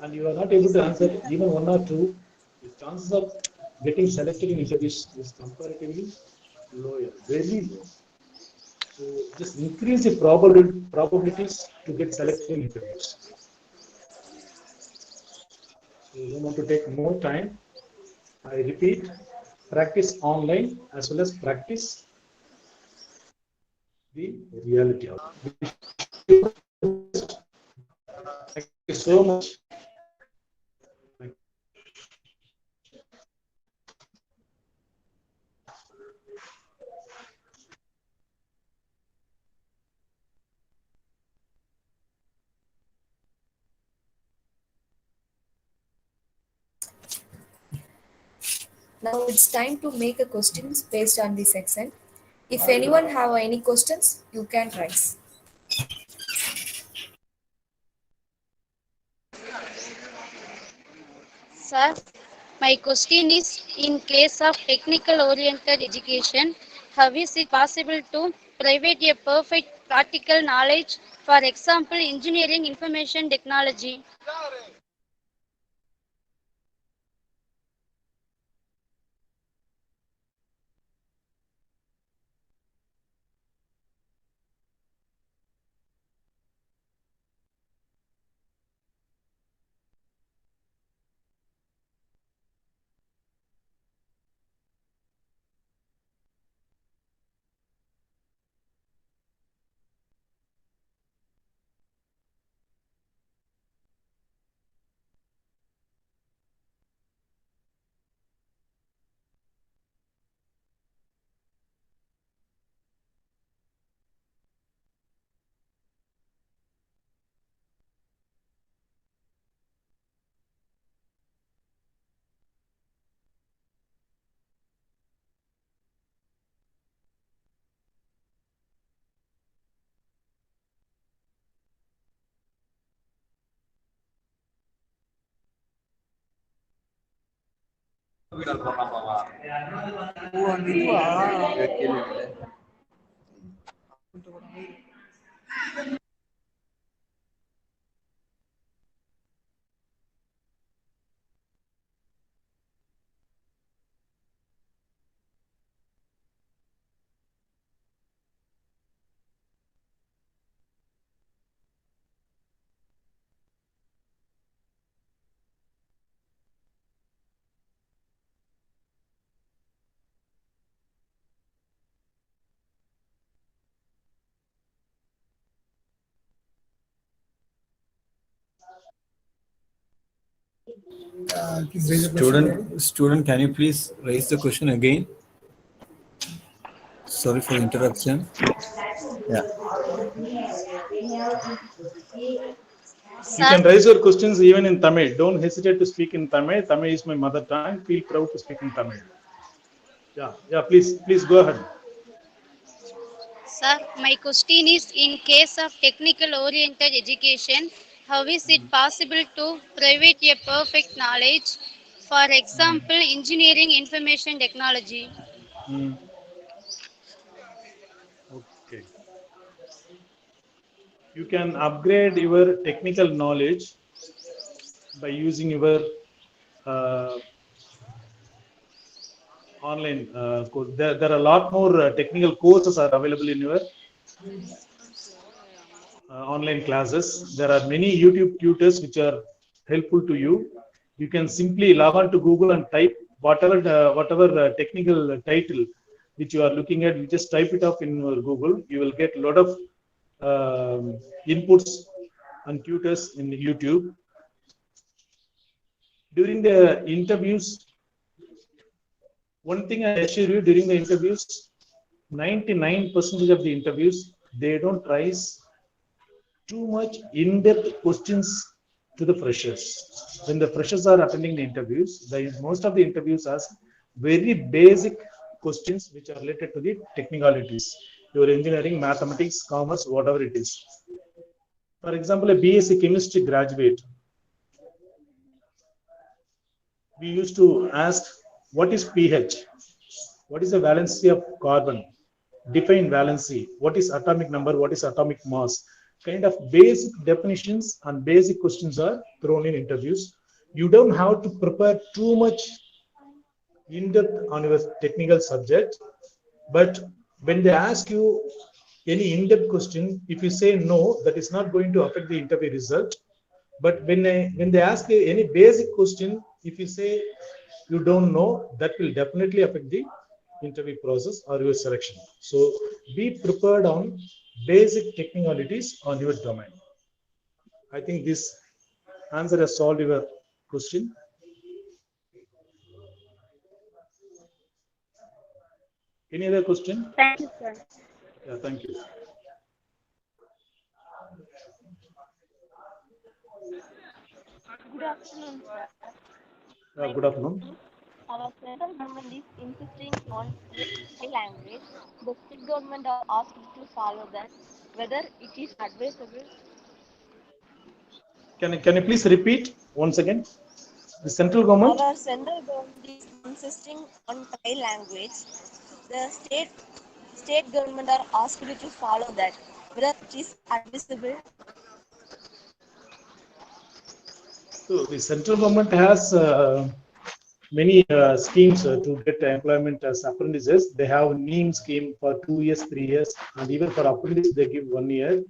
and you are not able to answer even one or two, the chances of getting selected in interviews is comparatively lower, very low. So just increase the probabilities to get selected in interviews. So you don't want to take more time. I repeat, practice online as well as practice the reality of it. Thank you so much. Now it's time to make a questions based on this section. If anyone have any questions, you can raise. Sir, my question is, in case of technical oriented education, how is it possible to private a perfect practical knowledge, for example, engineering information technology? Student, can you please raise the question again? Sorry for interruption. Yeah. You can raise your questions even in Tamil. Don't hesitate to speak in Tamil. Tamil is my mother tongue. Feel proud to speak in Tamil. Yeah, please go ahead. Sir, my question is, in case of technical oriented education, how is it possible to private a perfect knowledge, for example, engineering information technology? Okay. You can upgrade your technical knowledge by using your online course. There are a lot more technical courses are available in your online classes. There are many YouTube tutors which are helpful to you. You can simply log on to Google and type whatever technical title which you are looking at. You just type it up in your Google. You will get a lot of inputs and tutors in YouTube. During the interviews, one thing I assure you, during the interviews, 99% of the interviews, they don't raise too much in-depth questions to the freshers. When the freshers are attending the interviews, most of the interviews ask very basic questions which are related to the technicalities. your engineering, mathematics, commerce, whatever it is. For example, a BSc chemistry graduate, we used to ask, what is pH? What is the valency of carbon? Define valency. What is atomic number? What is atomic mass? Kind of basic definitions and basic questions are thrown in interviews. You don't have to prepare too much in depth on your technical subject, but when they ask you any in-depth question, if you say no, that is not going to affect the interview result. But when they ask you any basic question, if you say you don't know, that will definitely affect the interview process or your selection. So be prepared on basic technicalities on your domain. I think this answer has solved your question. Any other question? Thank you, sir. Yeah, thank you. Good afternoon, sir. Good afternoon. Our central government is insisting on Thai language. The state government are asked to follow that. Whether it is advisable. Can you please repeat once again? The central government? Our central government is insisting on Thai language. The state government are asked to follow that. Whether it is advisable. So the central government has many schemes to get employment as apprentices. They have NEEM scheme for 2 years, 3 years, and even for apprentices they give 1 year.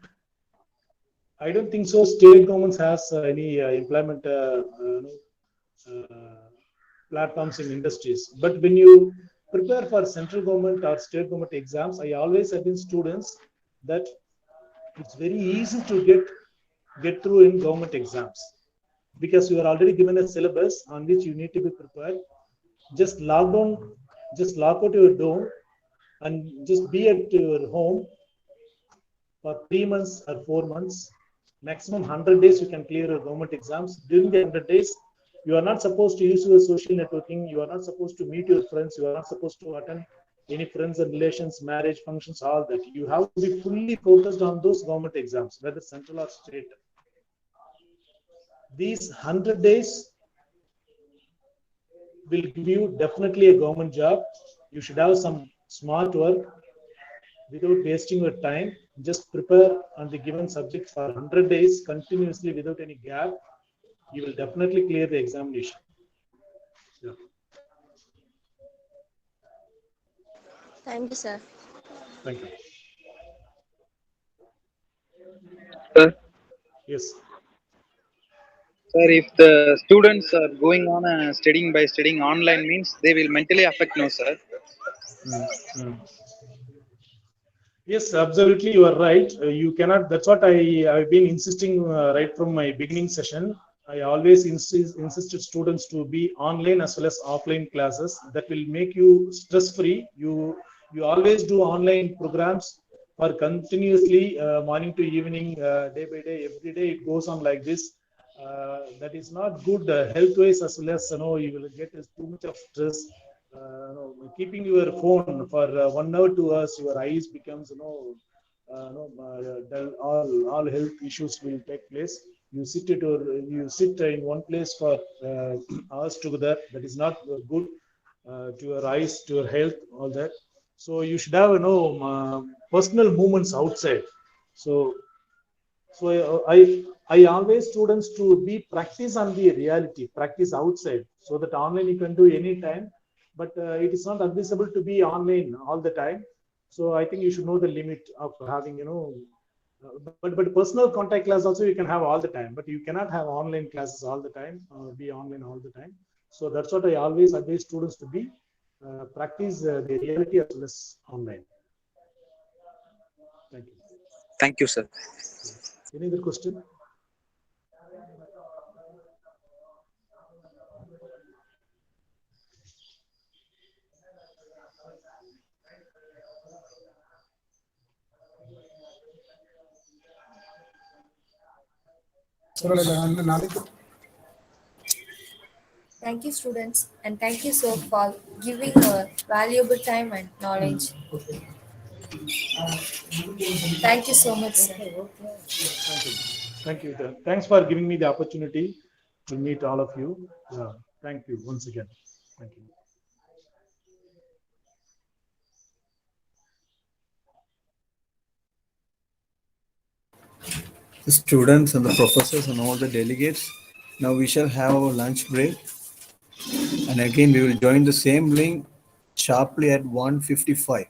I don't think so. State governments has any employment platforms in industries. But when you prepare for central government or state government exams, I always advise students that it's very easy to get through in government exams, because you are already given a syllabus on which you need to be prepared. Just log out your door and just be at your home for 3 months or 4 months. Maximum 100 days you can clear your government exams. During the 100 days, you are not supposed to use your social networking. You are not supposed to meet your friends. You are not supposed to attend any friends and relations, marriage functions, all that. You have to be fully focused on those government exams, whether central or state. These 100 days will give you definitely a government job. You should have some smart work without wasting your time. Just prepare on the given subject for 100 days continuously without any gap. You will definitely clear the examination. Yeah. Thank you, sir. Thank you. Sir, Yes. sir, if the students are going on studying online means they will mentally affect, no, sir? Yes, absolutely, you are right. You cannot. That's what I've been insisting right from my beginning session. I always insisted students to be online as well as offline classes. That will make you stress-free. You always do online programs for continuously morning to evening, day by day, every day. It goes on like this. That is not good health-wise as well as you will get too much of stress. Keeping your phone for 1 hour, 2 hours, your eyes becomes all health issues will take place. You sit in one place for hours together. That is not good to your eyes, to your health, all that. So you should have personal movements outside. So I always students to be practice on the reality, practice outside, so that online you can do anytime, but it is not advisable to be online all the time. So I think you should know the limit of having, but personal contact class also you can have all the time, but you cannot have online classes all the time, be online all the time. So that's what I always advise students to be, practice the reality as well as online. Thank you. Thank you, sir. Any other question? Thank you, students, and thank you, sir, for giving valuable time and knowledge. Thank you so much, sir. Thank you. Thanks for giving me the opportunity to meet all of you. Thank you once again. Thank you. The students and the professors and all the delegates, now we shall have our lunch break. And again, we will join the same link sharply at 1:55.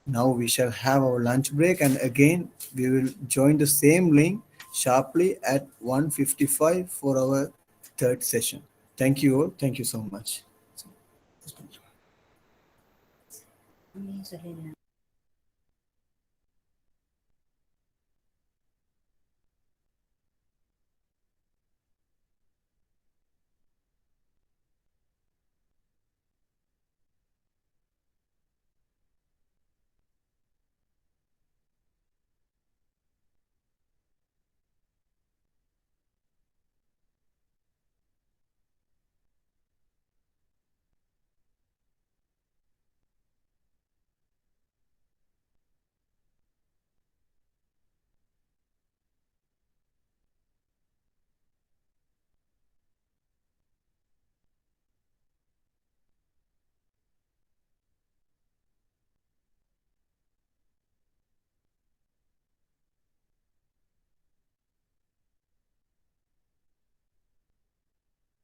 Now we shall have our lunch break, and again, we will join the same link sharply at 1:55 for our third session. Thank you all. Thank you so much.